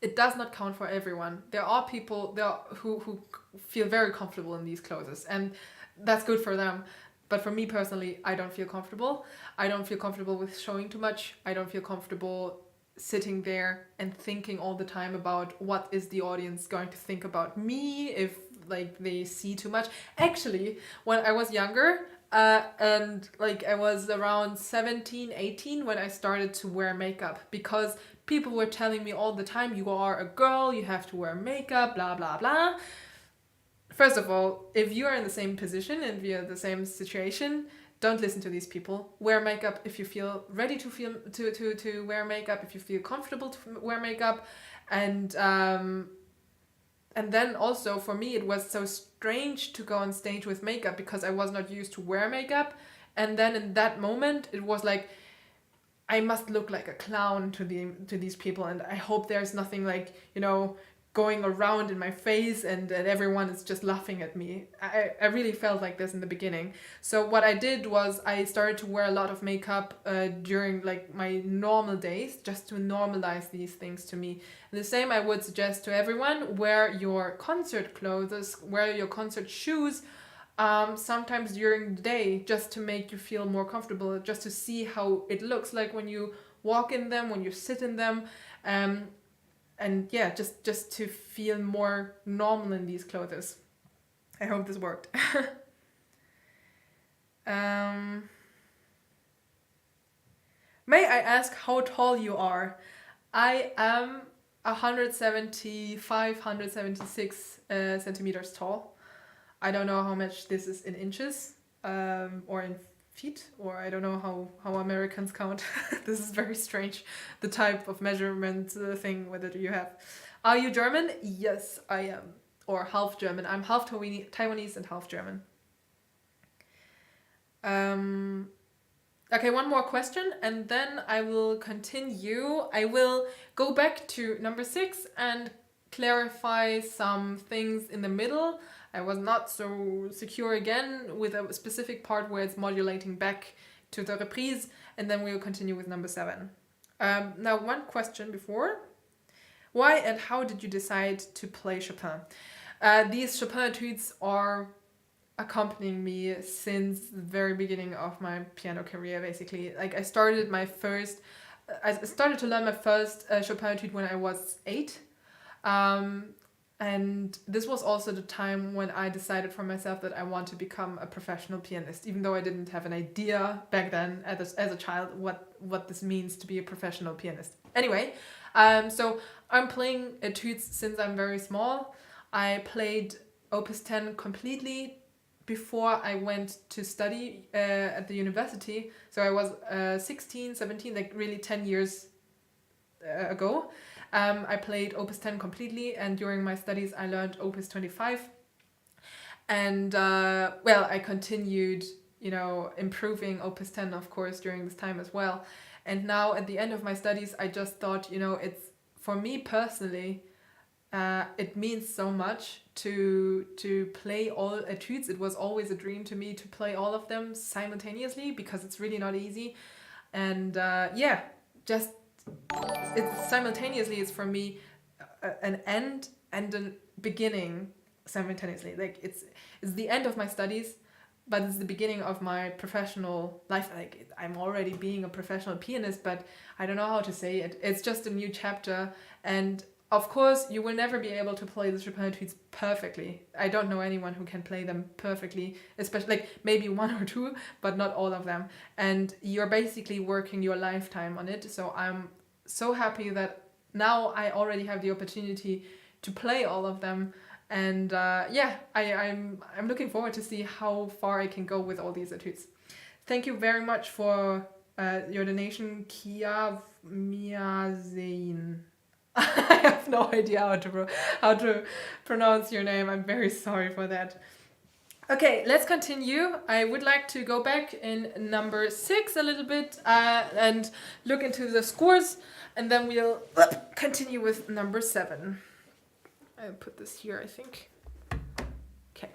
S1: It does not count for everyone. There are people who feel very comfortable in these clothes, and that's good for them. But for me personally, I don't feel comfortable. I don't feel comfortable with showing too much. I don't feel comfortable sitting there and thinking all the time about what is the audience going to think about me if like they see too much. Actually, when I was younger, and like I was around 17, 18 when I started to wear makeup, because people were telling me all the time, you are a girl, you have to wear makeup, blah, blah, blah. First of all, if you are in the same position and we are in the same situation, don't listen to these people. Wear makeup if you feel ready to wear makeup, if you feel comfortable to wear makeup. And then also for me, it was so strange to go on stage with makeup because I was not used to wear makeup. And then in that moment, it was like, I must look like a clown to these people, and I hope there's nothing like, going around in my face and everyone is just laughing at me. I really felt like this in the beginning. So what I did was I started to wear a lot of makeup during like my normal days, just to normalize these things to me. And the same I would suggest to everyone: wear your concert clothes, wear your concert shoes, sometimes during the day, just to make you feel more comfortable, just to see how it looks like when you walk in them, when you sit in them, and yeah, just to feel more normal in these clothes. I hope this worked. May I ask how tall you are? I am 175, 176 centimeters tall. I don't know how much this is in inches, or in feet, or I don't know how Americans count. This is very strange, the type of measurement thing whether you have. Are you German? Yes, I am. Or half German. I'm half Taiwanese and half German. Okay, one more question and then I will continue. I will go back to number 6 and clarify some things in the middle. I was not so secure again with a specific part where it's modulating back to the reprise, and then we will continue with number 7. Now, one question before. Why and how did you decide to play Chopin? These Chopin etudes are accompanying me since the very beginning of my piano career, basically. Like I started to learn my first Chopin etude when I was 8. And this was also the time when I decided for myself that I want to become a professional pianist, even though I didn't have an idea back then as a child what this means to be a professional pianist. Anyway, so I'm playing etudes since I'm very small. I played Opus 10 completely before I went to study at the university. So I was 16, 17, like really 10 years ago. I played Opus 10 completely, and during my studies I learned Opus 25. And I continued, improving Opus 10, of course, during this time as well. And now at the end of my studies, I just thought, it's, for me personally, it means so much to play all etudes. It was always a dream to me to play all of them simultaneously, because it's really not easy. And just it's simultaneously, it's for me an end and a beginning simultaneously. Like it's the end of my studies, but it's the beginning of my professional life. Like I'm already being a professional pianist, but I don't know how to say it. It's just a new chapter. And of course you will never be able to play the Chopin etudes perfectly. I don't know anyone who can play them perfectly, especially like maybe one or two, but not all of them. And you're basically working your lifetime on it. So I'm so happy that now I already have the opportunity to play all of them. And I'm looking forward to see how far I can go with all these etudes. Thank you very much for your donation, Kia Miazein. I have no idea how to pronounce your name. I'm very sorry for that. Okay, let's continue. I would like to go back in number 6 a little bit and look into the scores, and then we'll continue with number 7. I'll put this here, I think. Okay.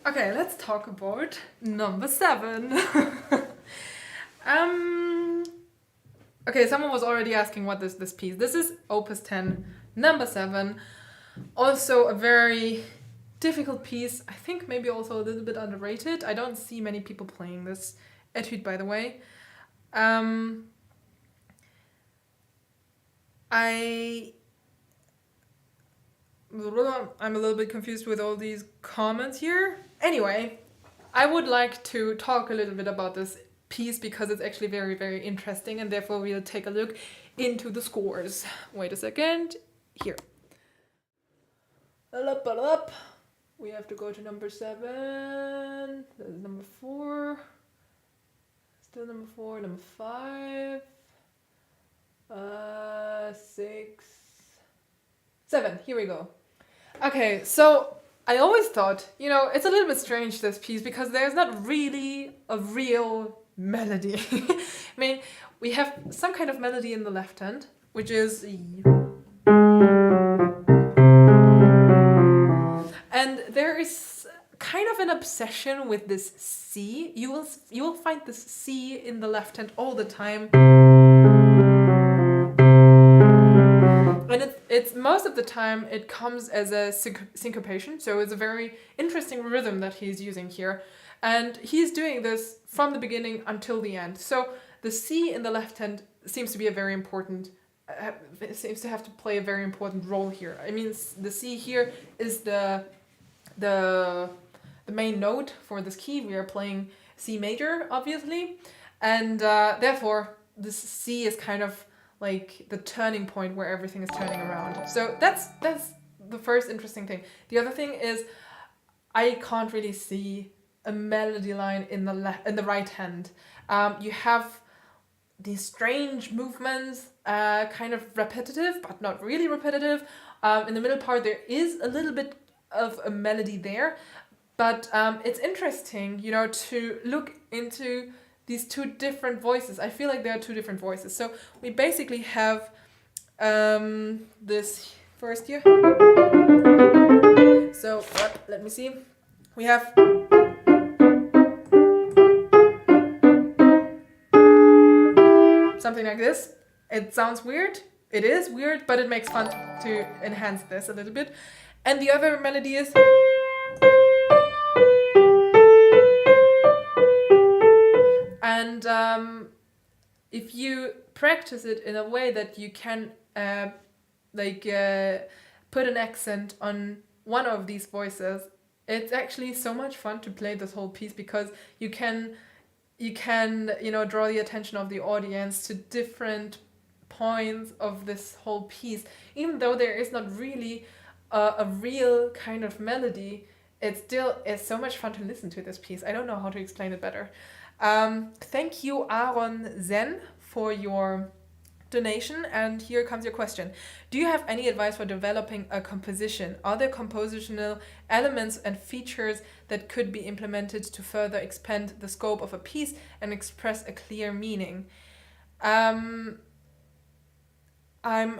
S1: Okay, let's talk about number 7. Okay, someone was already asking what is this piece. This is Opus 10, number 7. Also a very difficult piece. I think maybe also a little bit underrated. I don't see many people playing this Etude, by the way. I'm a little bit confused with all these comments here. Anyway, I would like to talk a little bit about this piece because it's actually very, very interesting, and therefore we'll take a look into the scores. Wait a second. Here. Up. We have to go to number 7. This is number 4. Still number 4. Number 5. 6. 7. Here we go. Okay, so I always thought, it's a little bit strange, this piece, because there's not really a real melody. I mean, we have some kind of melody in the left hand, which is... And there is kind of an obsession with this C. You will find this C in the left hand all the time. And it's most of the time it comes as a syncopation, so it's a very interesting rhythm that he's using here. And he's doing this from the beginning until the end. So the C in the left hand seems to be a very important, seems to have to play a very important role here. I mean, the C here is the main note for this key. We are playing C major, obviously. And therefore, this C is kind of like the turning point where everything is turning around. So that's the first interesting thing. The other thing is I can't really see a melody line in the right hand. You have these strange movements, kind of repetitive, but not really repetitive. In the middle part there is a little bit of a melody there, but it's interesting, to look into these two different voices. I feel like there are two different voices. So we basically have this first here. So let me see. We have something like this. It sounds weird. It is weird, but it makes fun to enhance this a little bit. And the other melody is... And if you practice it in a way that you can put an accent on one of these voices, it's actually so much fun to play this whole piece, because you can draw the attention of the audience to different points of this whole piece. Even though there is not really a real kind of melody, it still is so much fun to listen to this piece. I don't know how to explain it better. Thank you, Aaron Zen, for your donation, and here comes your question. Do you have any advice for developing a composition? Are there compositional elements and features that could be implemented to further expand the scope of a piece and express a clear meaning? I'm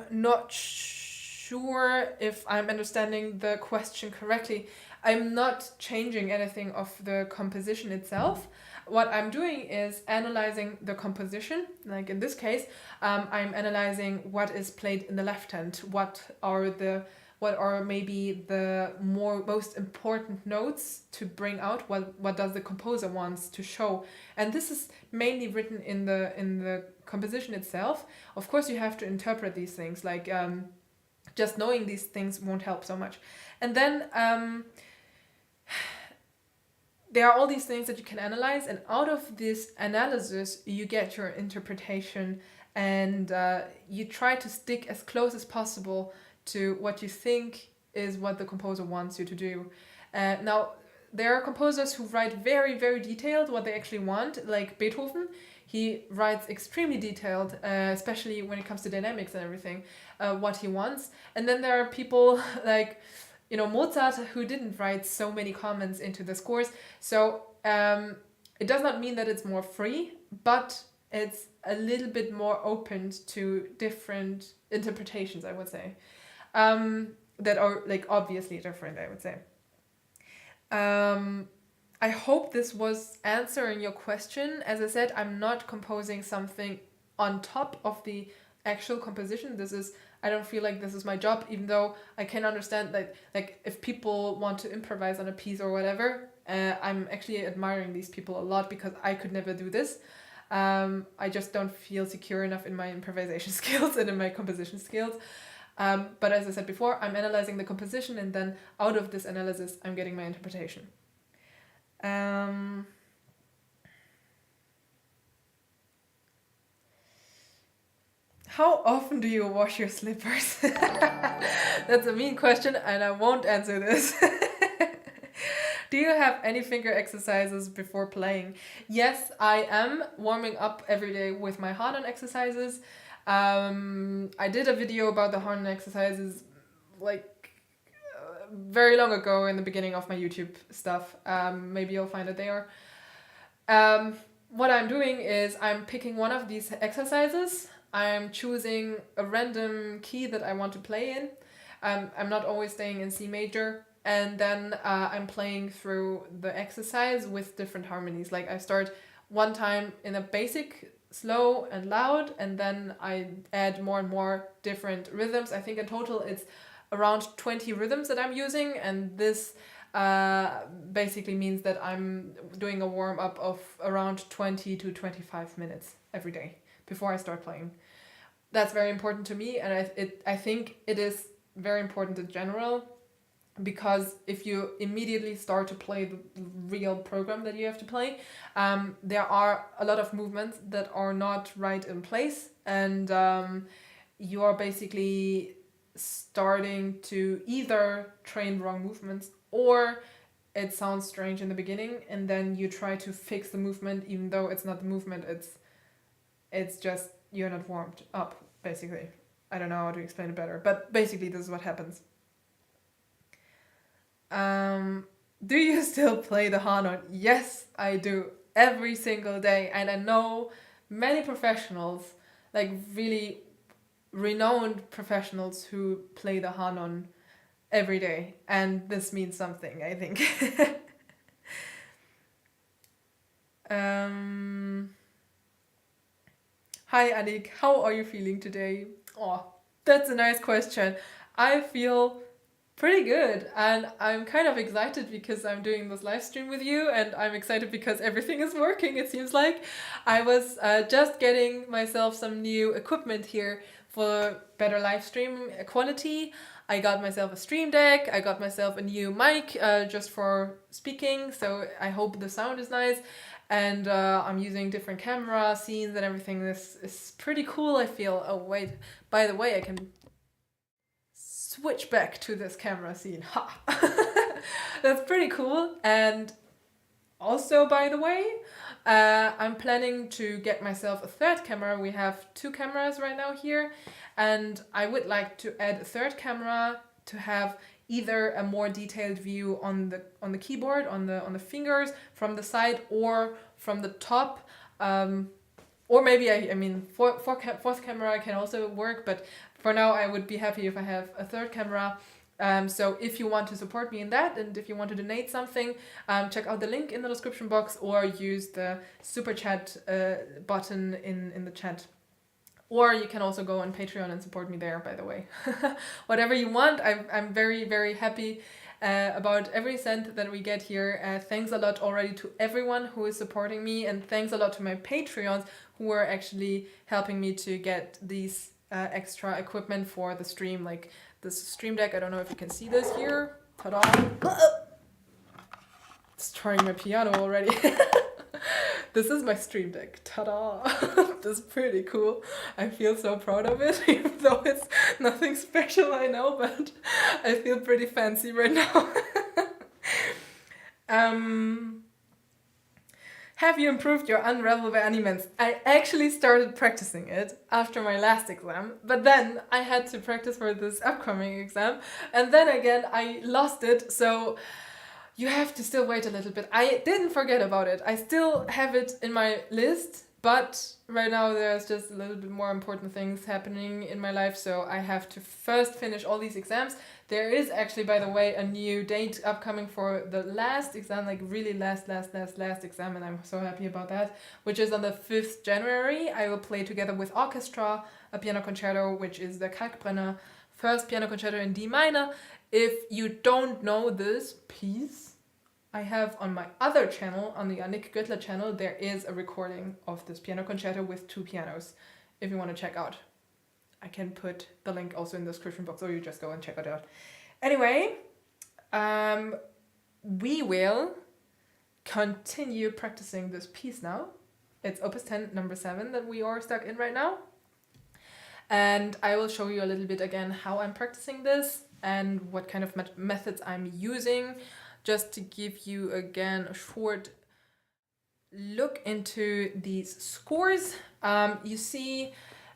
S1: not sure if I'm understanding the question correctly. I'm not changing anything of the composition itself. What I'm doing is analyzing the composition. Like in this case, I'm analyzing what is played in the left hand. What are maybe the most important notes to bring out? What does the composer wants to show? And this is mainly written in the composition itself. Of course, you have to interpret these things. Like just knowing these things won't help so much. And then there are all these things that you can analyze, and out of this analysis you get your interpretation, and you try to stick as close as possible to what you think is what the composer wants you to do. Now, there are composers who write very, very detailed what they actually want, like Beethoven. He writes extremely detailed, especially when it comes to dynamics and everything, what he wants. And then there are people like Mozart, who didn't write so many comments into the scores. So it does not mean that it's more free, but it's a little bit more open to different interpretations, I would say, that are like obviously different, I would say. I hope this was answering your question. As I said, I'm not composing something on top of the actual composition. I don't feel like this is my job, even though I can understand that, like, if people want to improvise on a piece or whatever, I'm actually admiring these people a lot because I could never do this. I just don't feel secure enough in my improvisation skills and in my composition skills. But as I said before, I'm analyzing the composition, and then out of this analysis, I'm getting my interpretation. How often do you wash your slippers? That's a mean question, and I won't answer this. Do you have any finger exercises before playing? Yes, I am warming up every day with my Hanon exercises. I did a video about the Hanon exercises like very long ago in the beginning of my YouTube stuff. Maybe you'll find it there. What I'm doing is I'm picking one of these exercises. I'm choosing a random key that I want to play in. I'm not always staying in C major. And then I'm playing through the exercise with different harmonies. Like I start one time in a basic, slow and loud, and then I add more and more different rhythms. I think in total it's around 20 rhythms that I'm using, and this basically means that I'm doing a warm-up of around 20 to 25 minutes every day before I start playing. That's very important to me, and I think it is very important in general, because if you immediately start to play the real program that you have to play, there are a lot of movements that are not right in place, and you are basically starting to either train wrong movements, or it sounds strange in the beginning and then you try to fix the movement even though it's not the movement, it's just you're not warmed up, basically. I don't know how to explain it better, but basically this is what happens. Do you still play the Hanon? Yes, I do, every single day, and I know many professionals, like really renowned professionals, who play the Hanon every day, and this means something, I think. Hi Annik, how are you feeling today? Oh, that's a nice question. I feel pretty good, and I'm kind of excited because I'm doing this live stream with you, and I'm excited because everything is working, it seems like. I was just getting myself some new equipment here for better live stream quality. I got myself a stream deck, I got myself a new mic just for speaking, so I hope the sound is nice. And I'm using different camera scenes and everything. This is pretty cool, I feel. Oh wait, by the way, I can switch back to this camera scene. Ha! That's pretty cool. And also, by the way, I'm planning to get myself a third camera. We have 2 cameras right now here, and I would like to add a third camera to have either a more detailed view on the keyboard, on the fingers from the side or from the top. Or maybe I mean fourth camera can also work, but for now I would be happy if I have a third camera. So if you want to support me in that, and if you want to donate something, check out the link in the description box, or use the super chat button in the chat. Or you can also go on Patreon and support me there, by the way. Whatever you want, I'm very, very happy about every cent that we get here. Thanks a lot already to everyone who is supporting me, and thanks a lot to my Patreons who are actually helping me to get these extra equipment for the stream, like this stream deck. I don't know if you can see this here. Ta-da! Destroying my piano already. This is my stream deck. Ta-da! This is pretty cool. I feel so proud of it, even though it's nothing special, I know, but I feel pretty fancy right now. Have you improved your unravel by Animens? I actually started practicing it after my last exam, but then I had to practice for this upcoming exam, and then again I lost it, so you have to still wait a little bit. I didn't forget about it. I still have it in my list, but right now there's just a little bit more important things happening in my life, so I have to first finish all these exams, There is actually, by the way, a new date upcoming for the last exam, like really last exam, and I'm so happy about that, which is on the 5th January. I will play together with orchestra a piano concerto, which is the Kalkbrenner first piano concerto in D minor. If you don't know this piece, I have on my other channel, on the Annick Göttler channel, there is a recording of this piano concerto with 2 pianos, if you want to check out. I can put the link also in the description box, or you just go and check it out. Anyway, we will continue practicing this piece now. It's Opus 10, number 7 that we are stuck in right now. And I will show you a little bit again how I'm practicing this and what kind of methods I'm using, just to give you again a short look into these scores. You see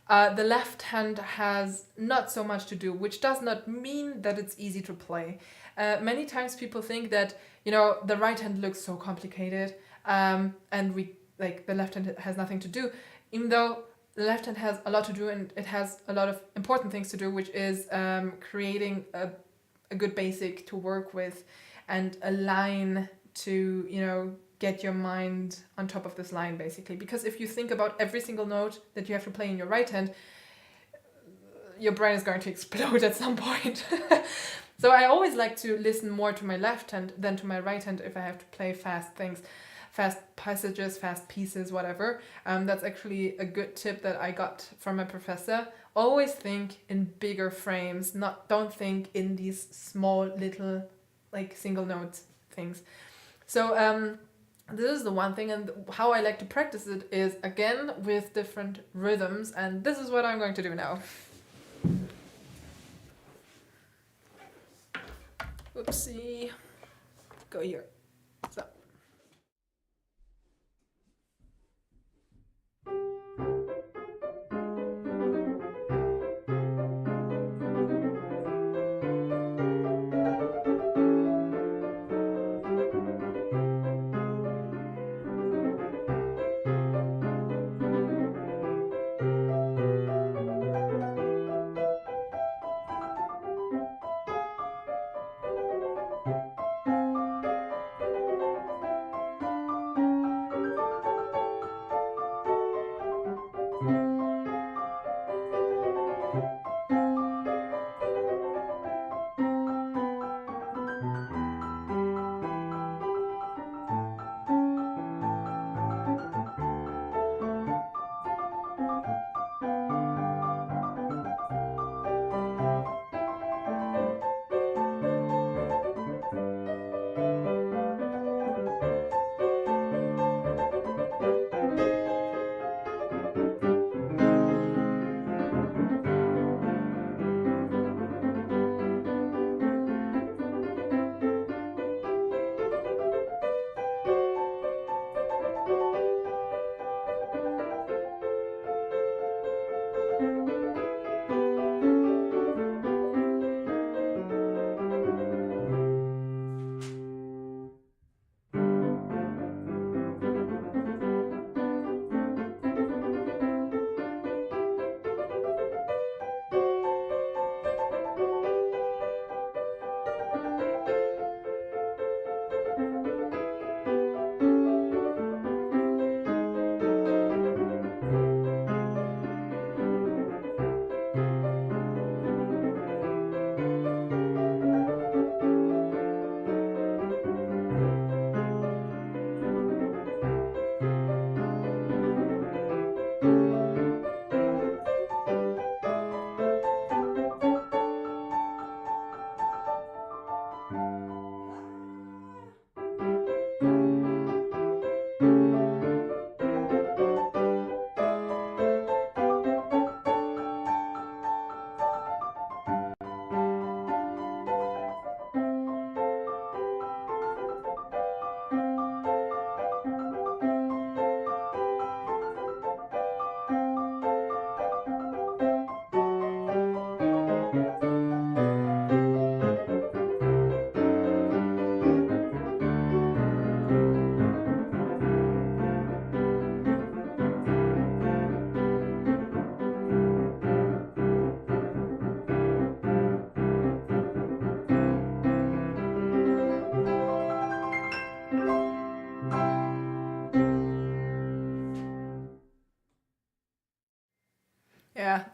S1: the left hand has not so much to do, which does not mean that it's easy to play. Many times people think that, you know, the right hand looks so complicated, and the left hand has nothing to do, even though the left hand has a lot to do, and it has a lot of important things to do, which is creating a good basic to work with and a line to, you know, get your mind on top of this line, basically. Because if you think about every single note that you have to play in your right hand, your brain is going to explode at some point. So I always like to listen more to my left hand than to my right hand if I have to play fast things, fast passages, fast pieces, whatever. That's actually a good tip that I got from my professor. Always think in bigger frames, don't think in these small little like single note things. So this is the one thing, and how I like to practice it is again with different rhythms, and this is what I'm going to do now. Oopsie. Go here. So.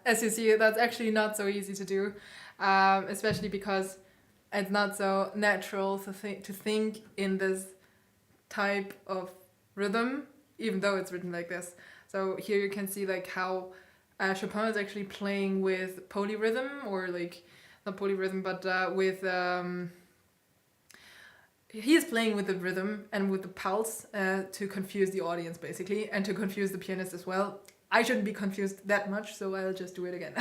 S1: as you see, that's actually not so easy to do, especially because it's not so natural to think in this type of rhythm, even though it's written like this. So here you can see like how Chopin is actually playing with polyrhythm, or like not polyrhythm, but with he is playing with the rhythm and with the pulse to confuse the audience basically, and to confuse the pianist as well. I shouldn't be confused that much, so I'll just do it again.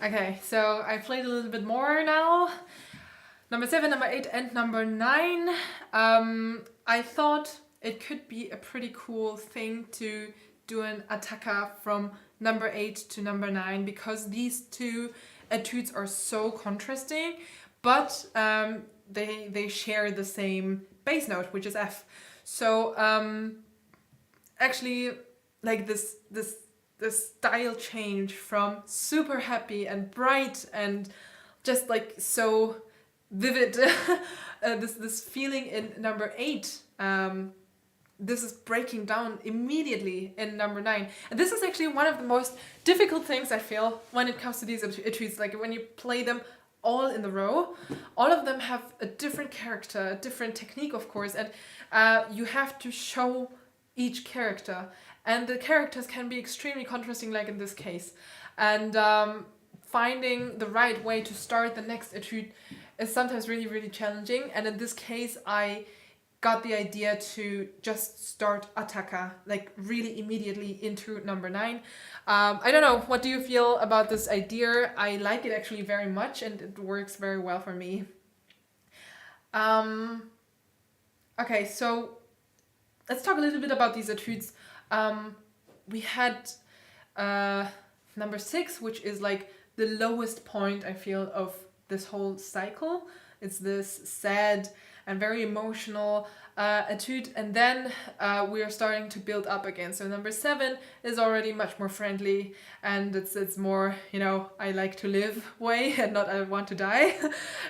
S1: Okay, so I played a little bit more now. Number 7, number 8, and number 9. I thought it could be a pretty cool thing to do an attacca from number 8 to number 9 because these two etudes are so contrasting, but they share the same bass note, which is F. So actually, like this style change from super happy and bright and just like so vivid, this feeling in number 8. This is breaking down immediately in number 9, and this is actually one of the most difficult things I feel when it comes to these etudes. Like when you play them all in the row, all of them have a different character, a different technique, of course, and you have to show each character, and the characters can be extremely contrasting, like in this case, and finding the right way to start the next etude is sometimes really, really challenging. And in this case, I got the idea to just start attacca like really immediately into number 9. I don't know, what do you feel about this idea? I like it actually very much, and it works very well for me. Okay, so let's talk a little bit about these etudes. We had number 6, which is like the lowest point, I feel, of this whole cycle. It's this sad and very emotional etude, and then we are starting to build up again. So number 7 is already much more friendly, and it's more, you know, I like to live way and not I want to die.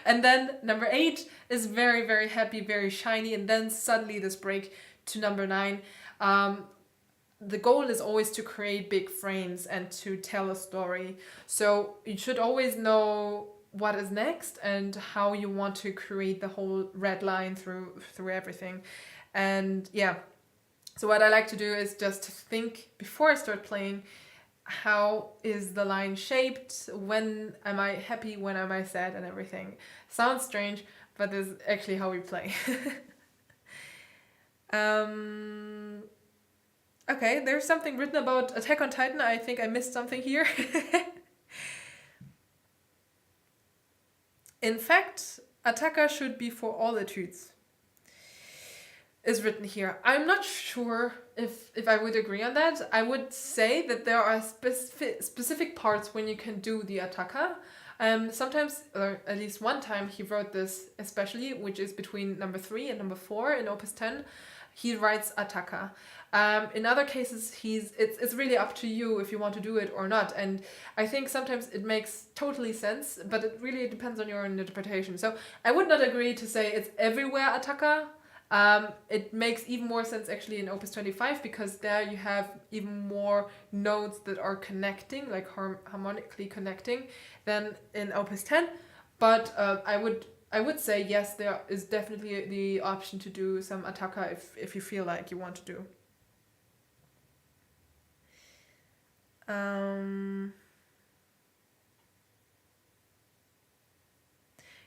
S1: And then number 8 is very, very happy, very shiny, and then suddenly this break to number 9. The goal is always to create big frames and to tell a story. So you should always know what is next and how you want to create the whole red line through everything. And yeah, so what I like to do is just to think before I start playing, how is the line shaped, when am I happy, when am I sad, and everything. Sounds strange, but this is actually how we play. Okay, there's something written about Attack on Titan. I think I missed something here. In fact, attacca should be for all etudes, is written here. I'm not sure if I would agree on that. I would say that there are specific parts when you can do the attacca. Sometimes, or at least one time, he wrote this especially, which is between number 3 and number 4 in Opus 10. He writes attacca. In other cases, it's really up to you if you want to do it or not. And I think sometimes it makes totally sense, but it really depends on your interpretation. So I would not agree to say it's everywhere attacca. It makes even more sense actually in Opus 25, because there you have even more notes that are connecting, like harmonically connecting, than in Opus 10. But I would say yes, there is definitely the option to do some attacca if you feel like you want to do.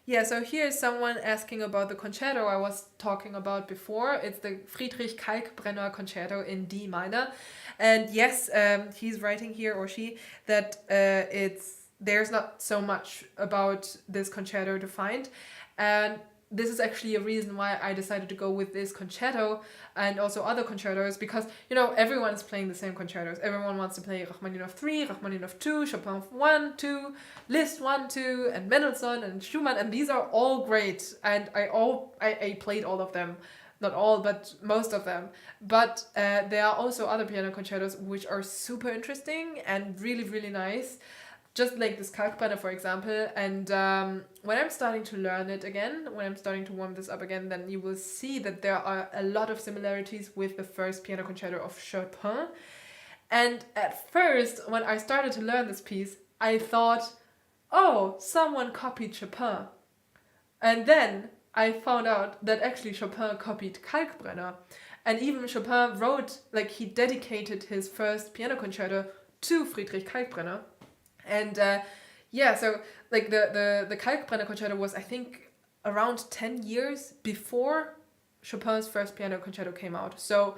S1: Yeah, so here's someone asking about the concerto I was talking about before. It's the Friedrich Kalkbrenner concerto in D minor. And yes, he's writing here, or she, that there's not so much about this concerto to find. And this is actually a reason why I decided to go with this concerto and also other concertos, because everyone is playing the same concertos. Everyone wants to play Rachmaninoff 3, Rachmaninoff 2, Chopin 1, 2, Liszt 1, 2, and Mendelssohn and Schumann, and these are all great, and I played all of them. Not all, but most of them. But there are also other piano concertos which are super interesting and really, really nice. Just like this Kalkbrenner, for example. And when I'm starting to learn it again, when I'm starting to warm this up again, then you will see that there are a lot of similarities with the first piano concerto of Chopin. And at first, when I started to learn this piece, I thought, oh, someone copied Chopin. And then I found out that actually Chopin copied Kalkbrenner. And even Chopin wrote, like, he dedicated his first piano concerto to Friedrich Kalkbrenner. And so like the Kalkbrenner concerto was, I think, around 10 years before Chopin's first piano concerto came out. So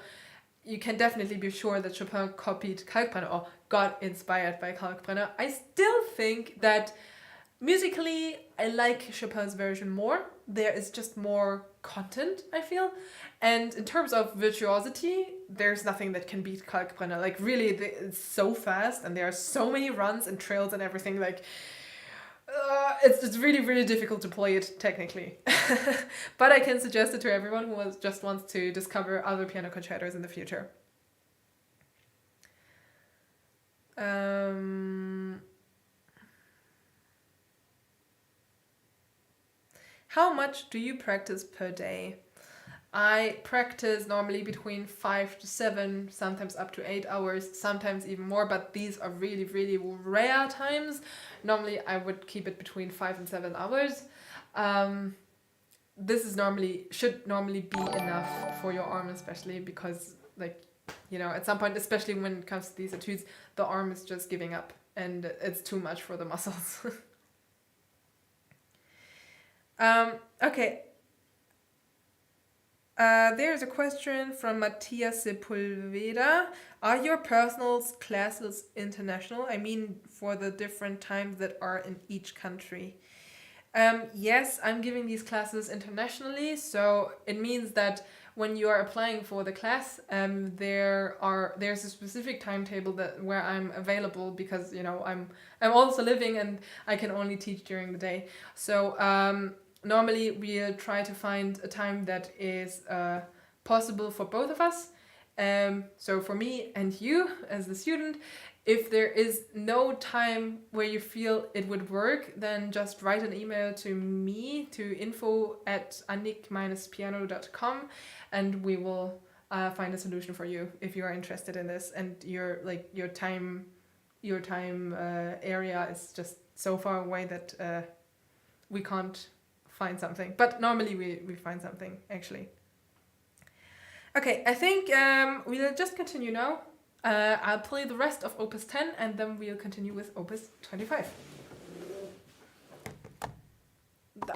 S1: you can definitely be sure that Chopin copied Kalkbrenner or got inspired by Kalkbrenner. I still think that musically I like Chopin's version more. There is just more content, I feel. And in terms of virtuosity, there's nothing that can beat Kalkbrenner. Like, really, it's so fast, and there are so many runs and trills and everything. Like, it's really, really difficult to play it technically. But I can suggest it to everyone who just wants to discover other piano concertos in the future. How much do you practice per day? I practice normally between 5 to 7, sometimes up to 8 hours, sometimes even more, but these are really, really rare times. Normally I would keep it between 5 and 7 hours. This should normally be enough for your arm, especially because, like, at some point, especially when it comes to these etudes, the arm is just giving up and it's too much for the muscles. Okay. There's a question from Matthias Sepulveda. Are your personal classes international? I mean, for the different times that are in each country. Yes, I'm giving these classes internationally, so it means that when you are applying for the class, there's a specific timetable where I'm available, because I'm also living and I can only teach during the day. So normally we'll try to find a time that is possible for both of us. So for me and you as the student, if there is no time where you feel it would work, then just write an email to me, to info@annick-piano.com, and we will find a solution for you if you are interested in this and your time area is just so far away that we can't find something. But normally we find something, actually. Okay, I think we'll just continue now. I'll play the rest of Opus 10 and then we'll continue with Opus 25. Da.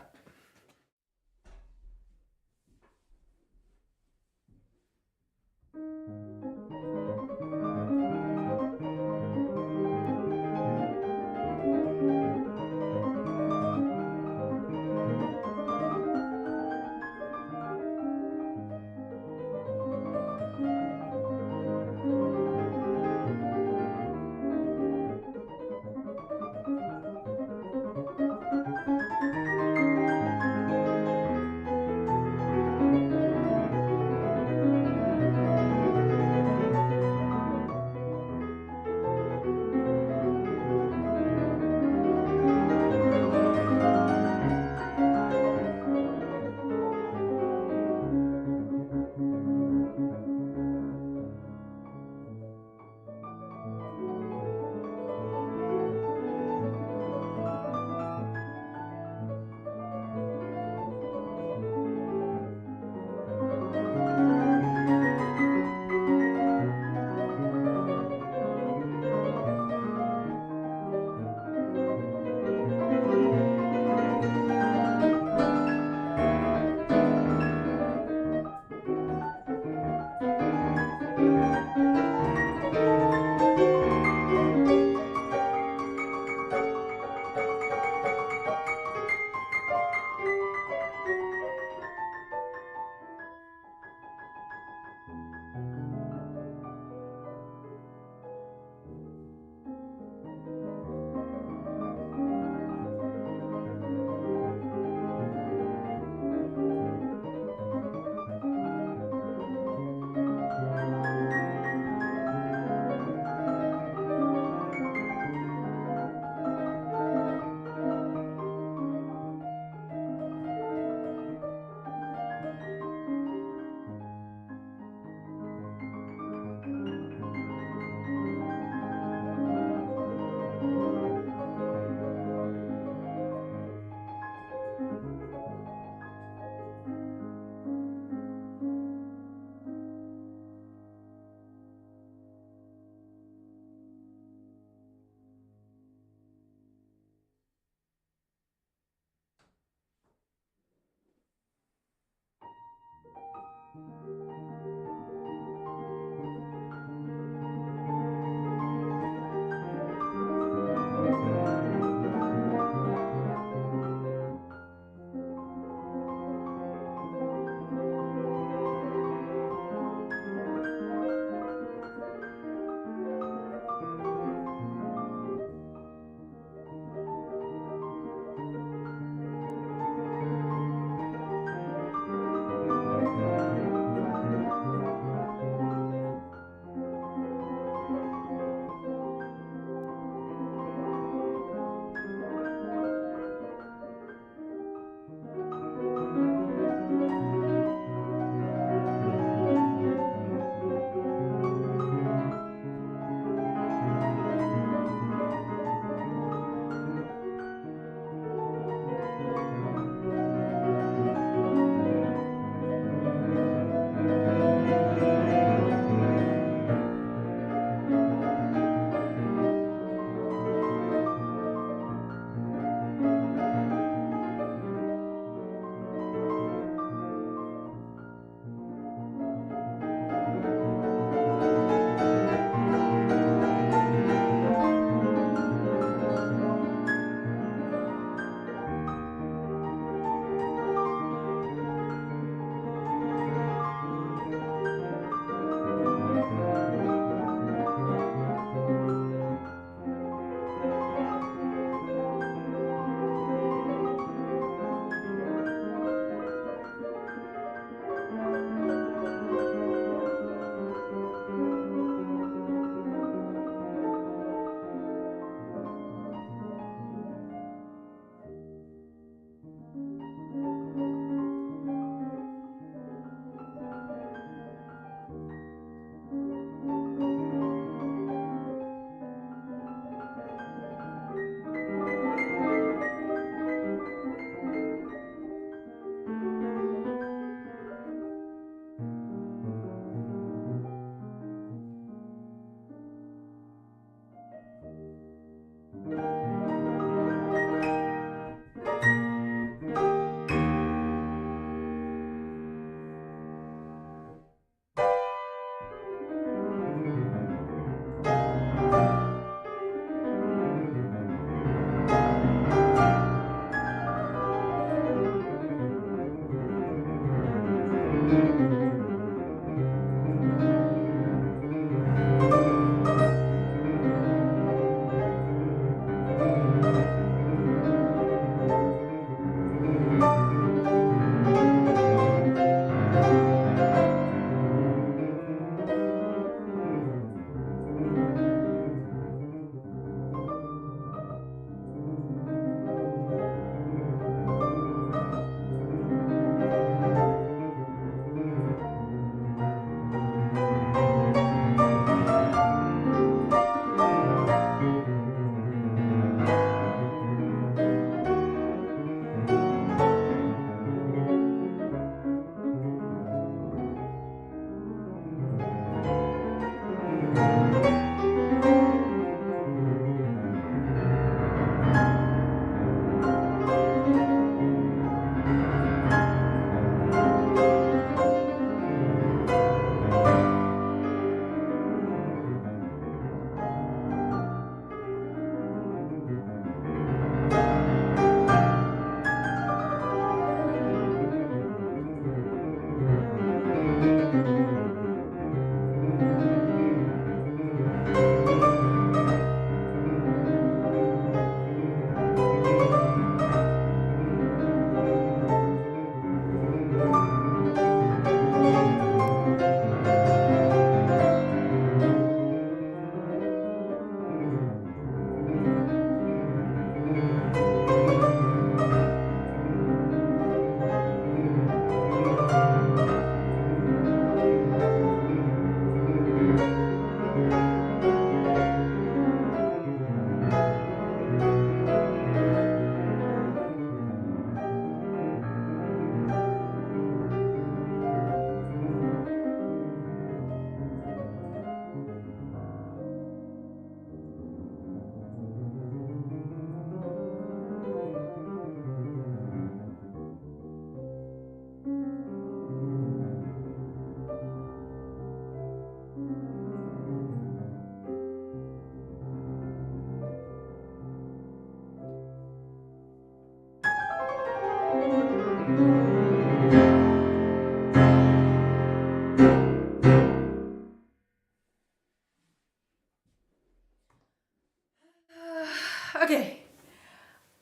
S1: Okay,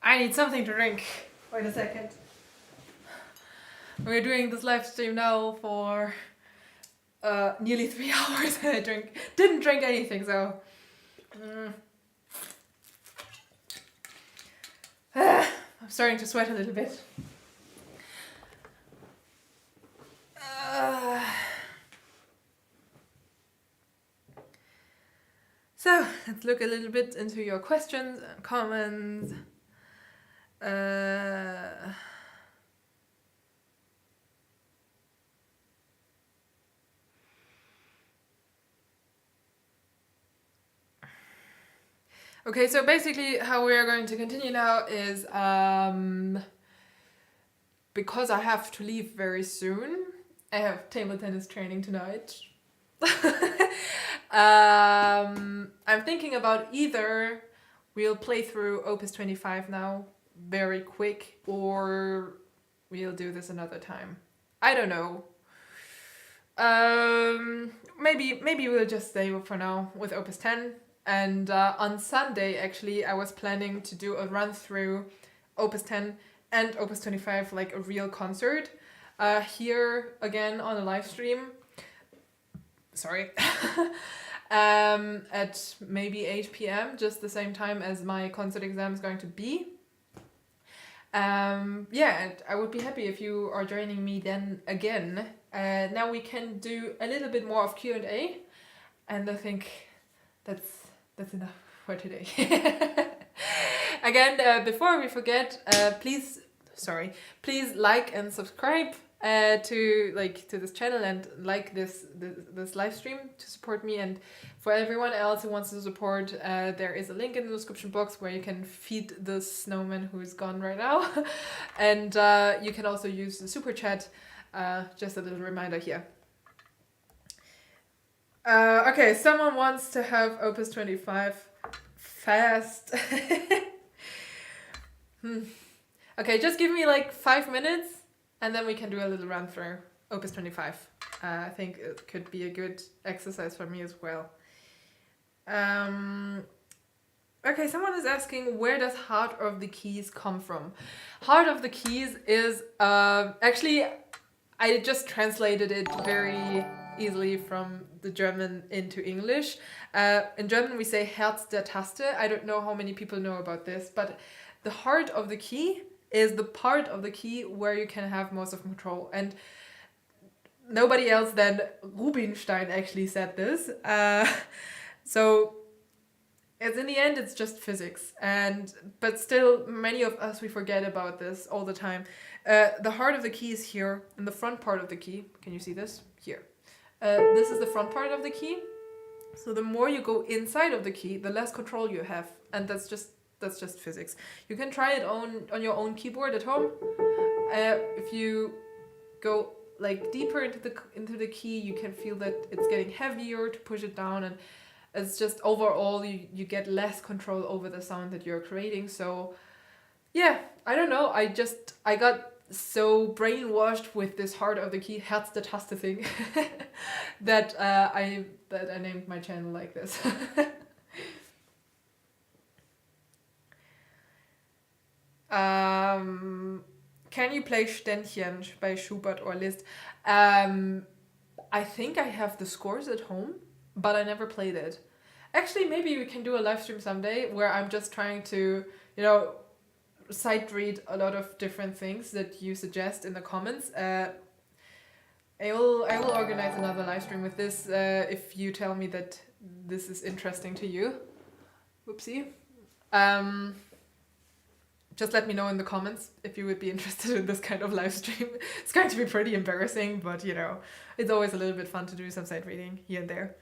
S1: I need something to drink. Wait a second. We're doing this live stream now for nearly 3 hours and I didn't drink anything, so I'm starting to sweat a little bit. So let's look a little bit into your questions and comments. Okay, so basically how we are going to continue now is because I have to leave very soon. I have table tennis training tonight. I'm thinking about either we'll play through Opus 25 now very quick, or we'll do this another time. I don't know. Maybe we'll just stay for now with Opus 10. And on Sunday, actually, I was planning to do a run through Opus 10 and Opus 25, like a real concert, here again on a live stream. Sorry. At maybe 8 p.m, just the same time as my concert exam is going to be. Yeah, and I would be happy if you are joining me then again. Now we can do a little bit more of Q&A, and I think that's enough for today. Again, before we forget, please like and subscribe to this channel and like this live stream to support me. And for everyone else who wants to support, there is a link in the description box where you can feed the snowman who is gone right now. And you can also use the super chat. Just a little reminder here. Okay, someone wants to have Opus 25 fast. Okay, just give me like 5 minutes and then we can do a little run through Opus 25. I think it could be a good exercise for me as well. Okay, someone is asking, where does Heart of the Keys come from? Heart of the Keys is, actually, I just translated it very easily from the German into English. In German we say Herz der Taste. I don't know how many people know about this, but the heart of the key is the part of the key where you can have most of control. And nobody else than Rubinstein actually said this. So as in the end, it's just physics. But still, many of us, we forget about this all the time. The heart of the key is here, in the front part of the key. Can you see this? Here. This is the front part of the key. So the more you go inside of the key, the less control you have. And that's just physics. You can try it on your own keyboard at home. If you go like deeper into the key, you can feel that it's getting heavier to push it down, and it's just overall you get less control over the sound that you're creating. So yeah, I don't know, I got so brainwashed with this heart of the key, Herz der Taste thing, that I named my channel like this. Can you play Ständchen by Schubert or Liszt? I think I have the scores at home, but I never played it. Actually, maybe we can do a live stream someday where I'm just trying to, sight read a lot of different things that you suggest in the comments. I will organize another live stream with this if you tell me that this is interesting to you. Whoopsie. Just let me know in the comments if you would be interested in this kind of live stream. It's going to be pretty embarrassing, but it's always a little bit fun to do some sight reading here and there.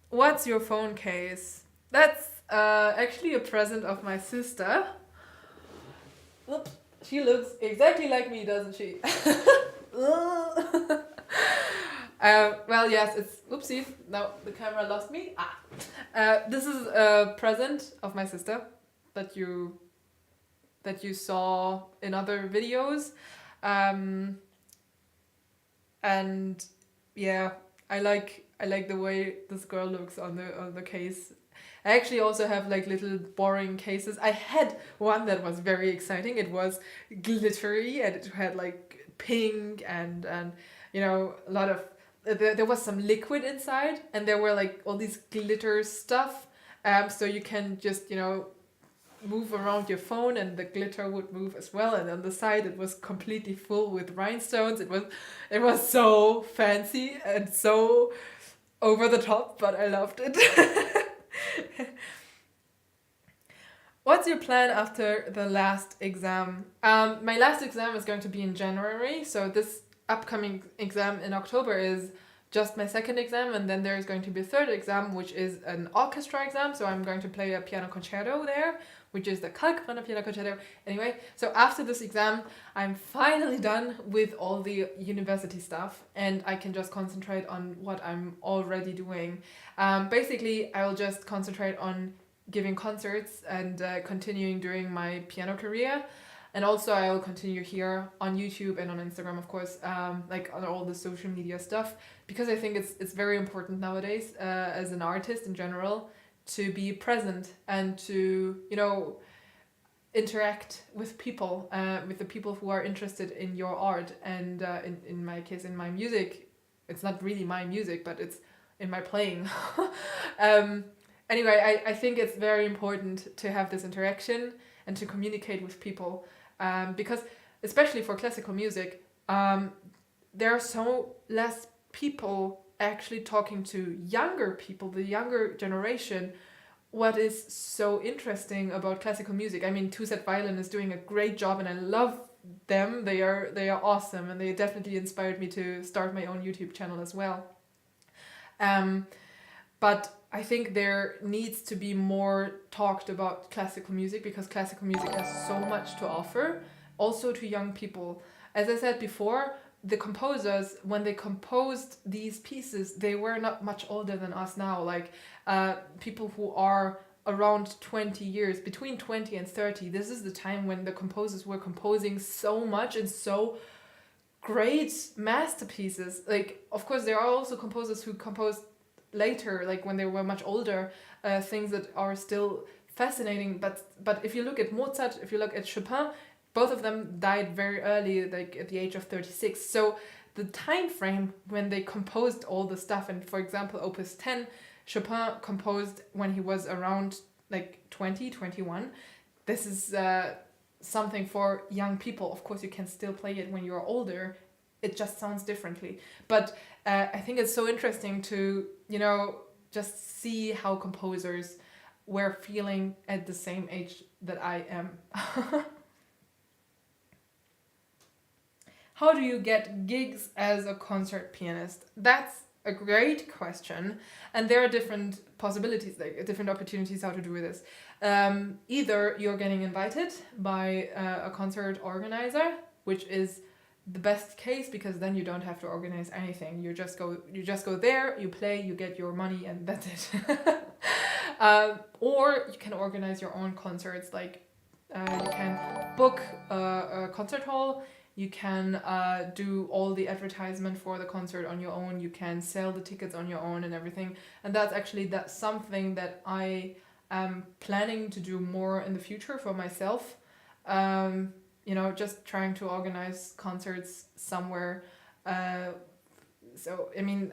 S1: What's your phone case? That's actually a present of my sister. Oops, she looks exactly like me, doesn't she? Well, yes, it's... Oopsie, no, the camera lost me. This is a present of my sister that you saw in other videos. And yeah, I like the way this girl looks on the case. I actually also have like little boring cases. I had one that was very exciting. It was glittery and it had like pink and a lot of there was some liquid inside and there were like all these glitter stuff. So you can just move around your phone and the glitter would move as well, and on the side it was completely full with rhinestones. It was so fancy and so over the top, but I loved it. What's your plan after the last exam? My last exam is going to be in January, so this upcoming exam in October is just my second exam, and then there's going to be a third exam, which is an orchestra exam. So I'm going to play a piano concerto there, which is the Kalkbrenner piano concerto. Anyway, so after this exam, I'm finally done with all the university stuff, and I can just concentrate on what I'm already doing. Basically, I will just concentrate on giving concerts and continuing doing my piano career. And also I will continue here on YouTube and on Instagram, of course, like on all the social media stuff, because I think it's very important nowadays as an artist in general to be present and to, interact with people, with the people who are interested in your art. And in my case, in my music, it's not really my music, but it's in my playing. Anyway, I think it's very important to have this interaction and to communicate with people, because especially for classical music, there are so less people actually talking to younger people, the younger generation. What is so interesting about classical music? I mean, Two Set Violin is doing a great job, and I love them. They are awesome, and they definitely inspired me to start my own YouTube channel as well. But I think there needs to be more talked about classical music, because classical music has so much to offer, also to young people. As I said before, the composers, when they composed these pieces, they were not much older than us now. Like people who are around 20 years, between 20 and 30, this is the time when the composers were composing so much and so great masterpieces. Like, of course, there are also composers who composed later, like when they were much older, things that are still fascinating. But if you look at Mozart, if you look at Chopin, both of them died very early, like at the age of 36. So the time frame when they composed all the stuff, and for example, Opus 10, Chopin composed when he was around like 20, 21. This is something for young people. Of course, you can still play it when you're older. It just sounds differently. But I think it's so interesting to, just see how composers were feeling at the same age that I am. How do you get gigs as a concert pianist? That's a great question. And there are different possibilities, like different opportunities how to do this. Either you're getting invited by a concert organizer, which is the best case, because then you don't have to organize anything. You just go there, you play, you get your money, and that's it. Or you can organize your own concerts. Like you can book a concert hall. You can do all the advertisement for the concert on your own. You can sell the tickets on your own and everything. And that's something that I am planning to do more in the future for myself. Just trying to organize concerts somewhere. So, I mean,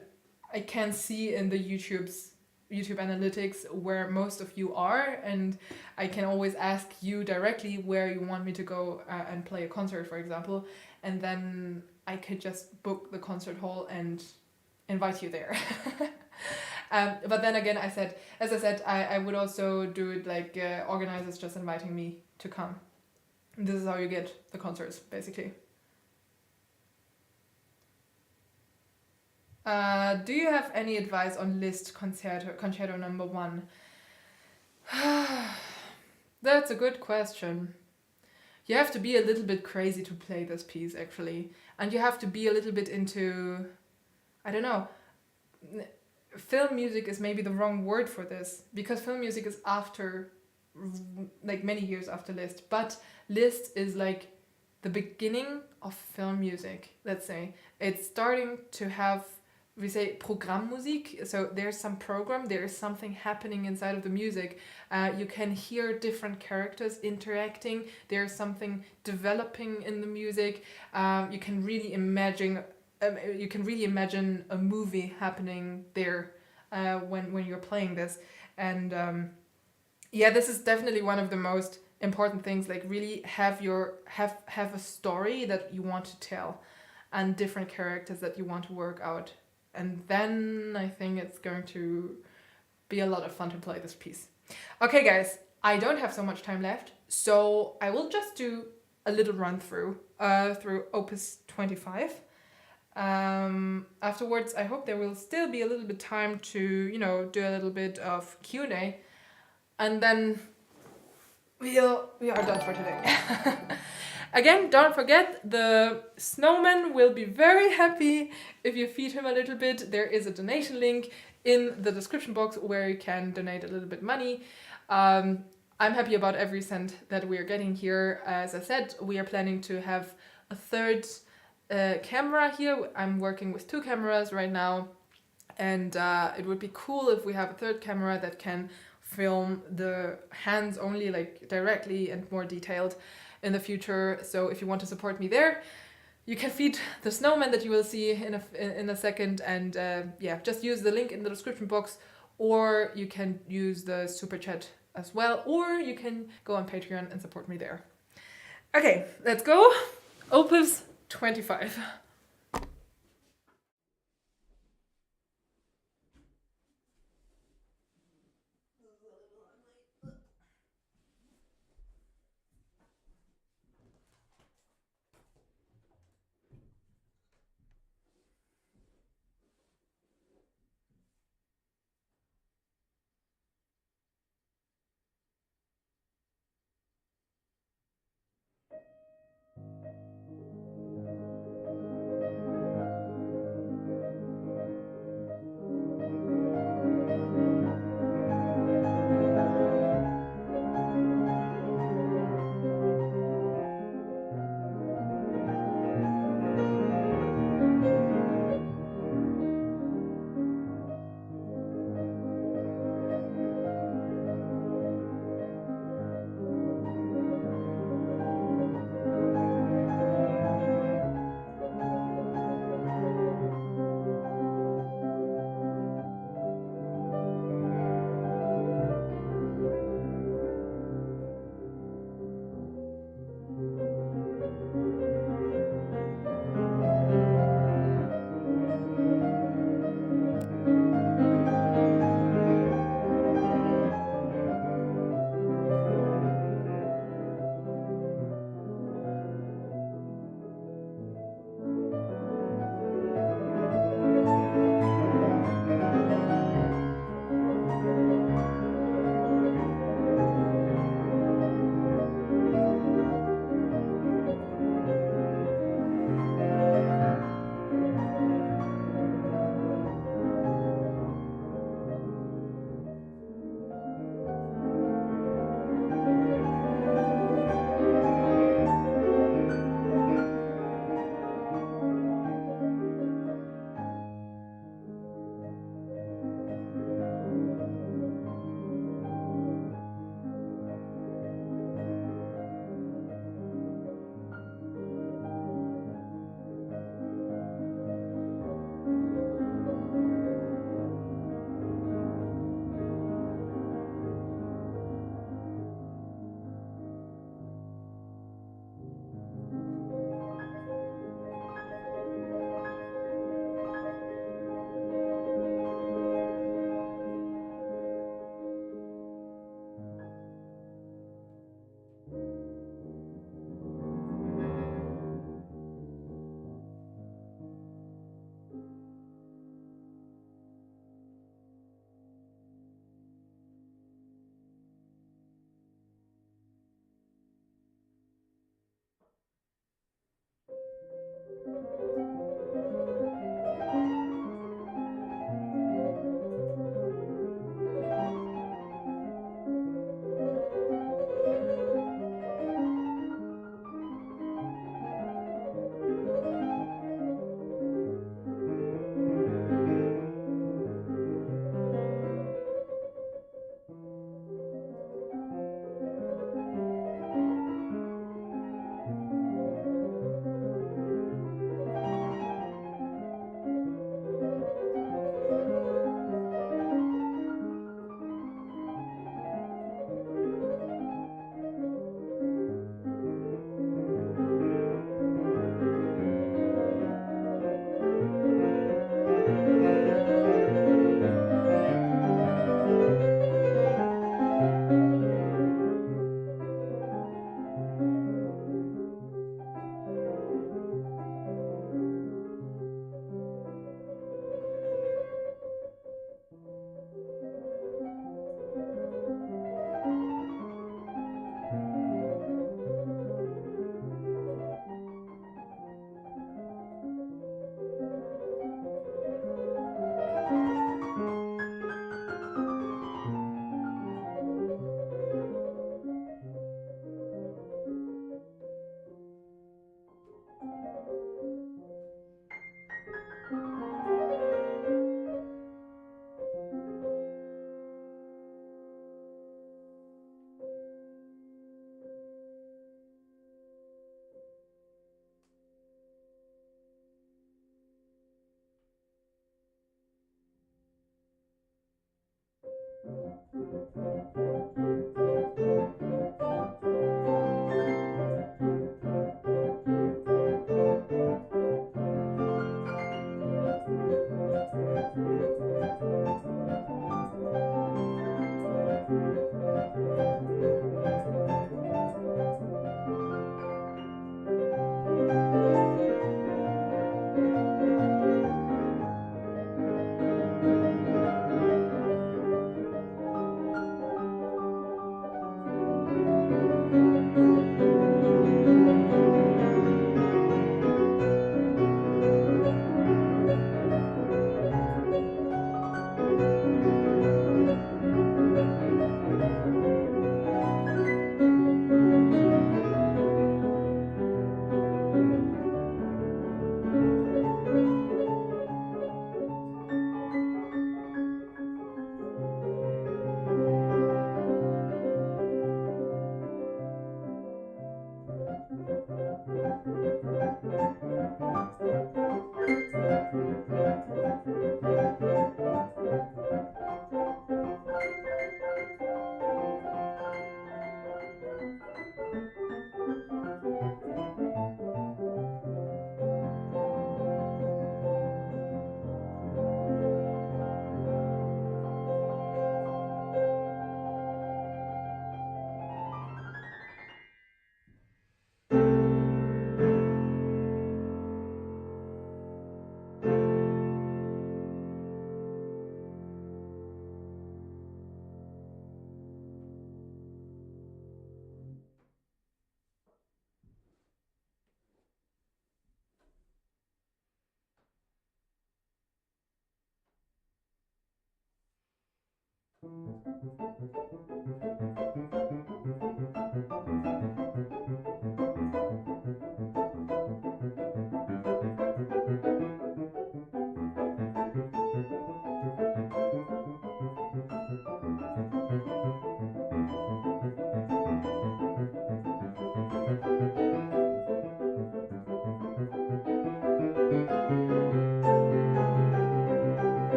S1: I can see in the YouTube analytics where most of you are, and I can always ask you directly where you want me to go and play a concert, for example, and then I could just book the concert hall and invite you there. But then again, as I said, I would also do it like organizers just inviting me to come. This is how you get the concerts, basically. Do you have any advice on Liszt Concerto number 1? That's a good question. You have to be a little bit crazy to play this piece, actually. And you have to be a little bit into, I don't know, film music is maybe the wrong word for this, because film music is after, like many years after Liszt. But Liszt is like the beginning of film music, let's say. It's starting to have we say Programmmusik. So there's some program, there is something happening inside of the music. You can hear different characters interacting. There's something developing in the music. You can really imagine. You can really imagine a movie happening there when you're playing this. And yeah, this is definitely one of the most important things. Like really have a story that you want to tell, and different characters that you want to work out. And then I think it's going to be a lot of fun to play this piece. Okay, guys, I don't have so much time left, so I will just do a little run through Opus 25. Afterwards, I hope there will still be a little bit time to, do a little bit of Q&A, and then we are done for today. Again, don't forget, the snowman will be very happy if you feed him a little bit. There is a donation link in the description box where you can donate a little bit money. I'm happy about every cent that we are getting here. As I said, we are planning to have a third camera here. I'm working with 2 cameras right now, and it would be cool if we have a third camera that can film the hands only, like directly and more detailed in the future. So if you want to support me there, you can feed the snowman that you will see in a second, and just use the link in the description box, or you can use the super chat as well, or you can go on Patreon and support me there. Okay, let's go. Opus 25.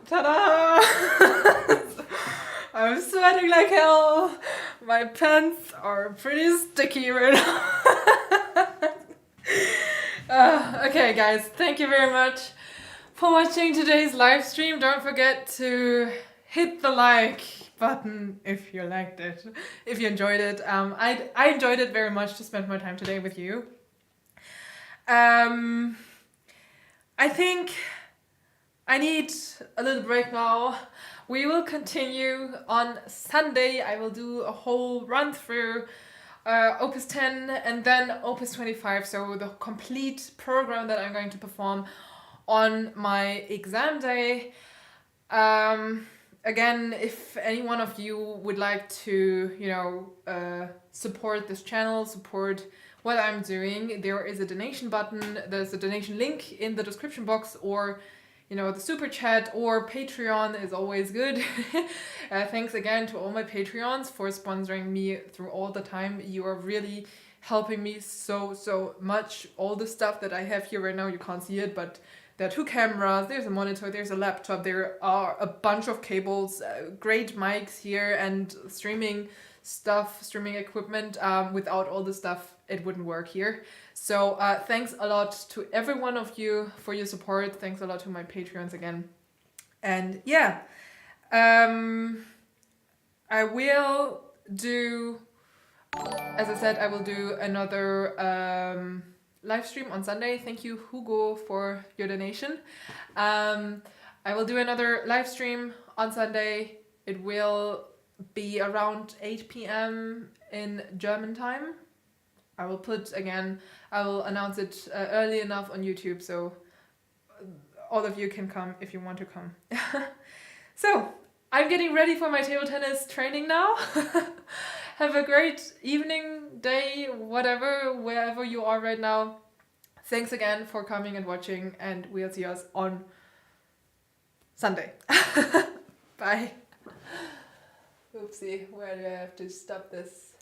S1: Ta-da! I'm sweating like hell. My pants are pretty sticky right now. Okay, guys, thank you very much for watching today's live stream. Don't forget to hit the like button if you liked it, if you enjoyed it. I enjoyed it very much to spend my time today with you. I think I need a little break now. We will continue on Sunday. I will do a whole run through Opus 10 and then Opus 25, so the complete program that I'm going to perform on my exam day. Again, if any one of you would like to, support this channel, support what I'm doing, there is a donation button. There's a donation link in the description box, or the super chat or Patreon is always good. Thanks again to all my Patreons for sponsoring me through all the time. You are really helping me so much. All the stuff that I have here right now, you can't see it, but there are 2 cameras, there's a monitor, there's a laptop, there are a bunch of cables, great mics here, and streaming equipment. Without all the stuff, it wouldn't work here. So thanks a lot to every one of you for your support. Thanks a lot to my Patreons again. And yeah, I will do, as I said, I will do another live stream on Sunday. Thank you, Hugo, for your donation. I will do another live stream on Sunday. It will be around 8 p.m. in German time. I will announce it early enough on YouTube, so all of you can come if you want to come. So, I'm getting ready for my table tennis training now. Have a great evening, day, whatever, wherever you are right now. Thanks again for coming and watching, and we'll see us on Sunday. Bye. Oopsie, where do I have to stop this?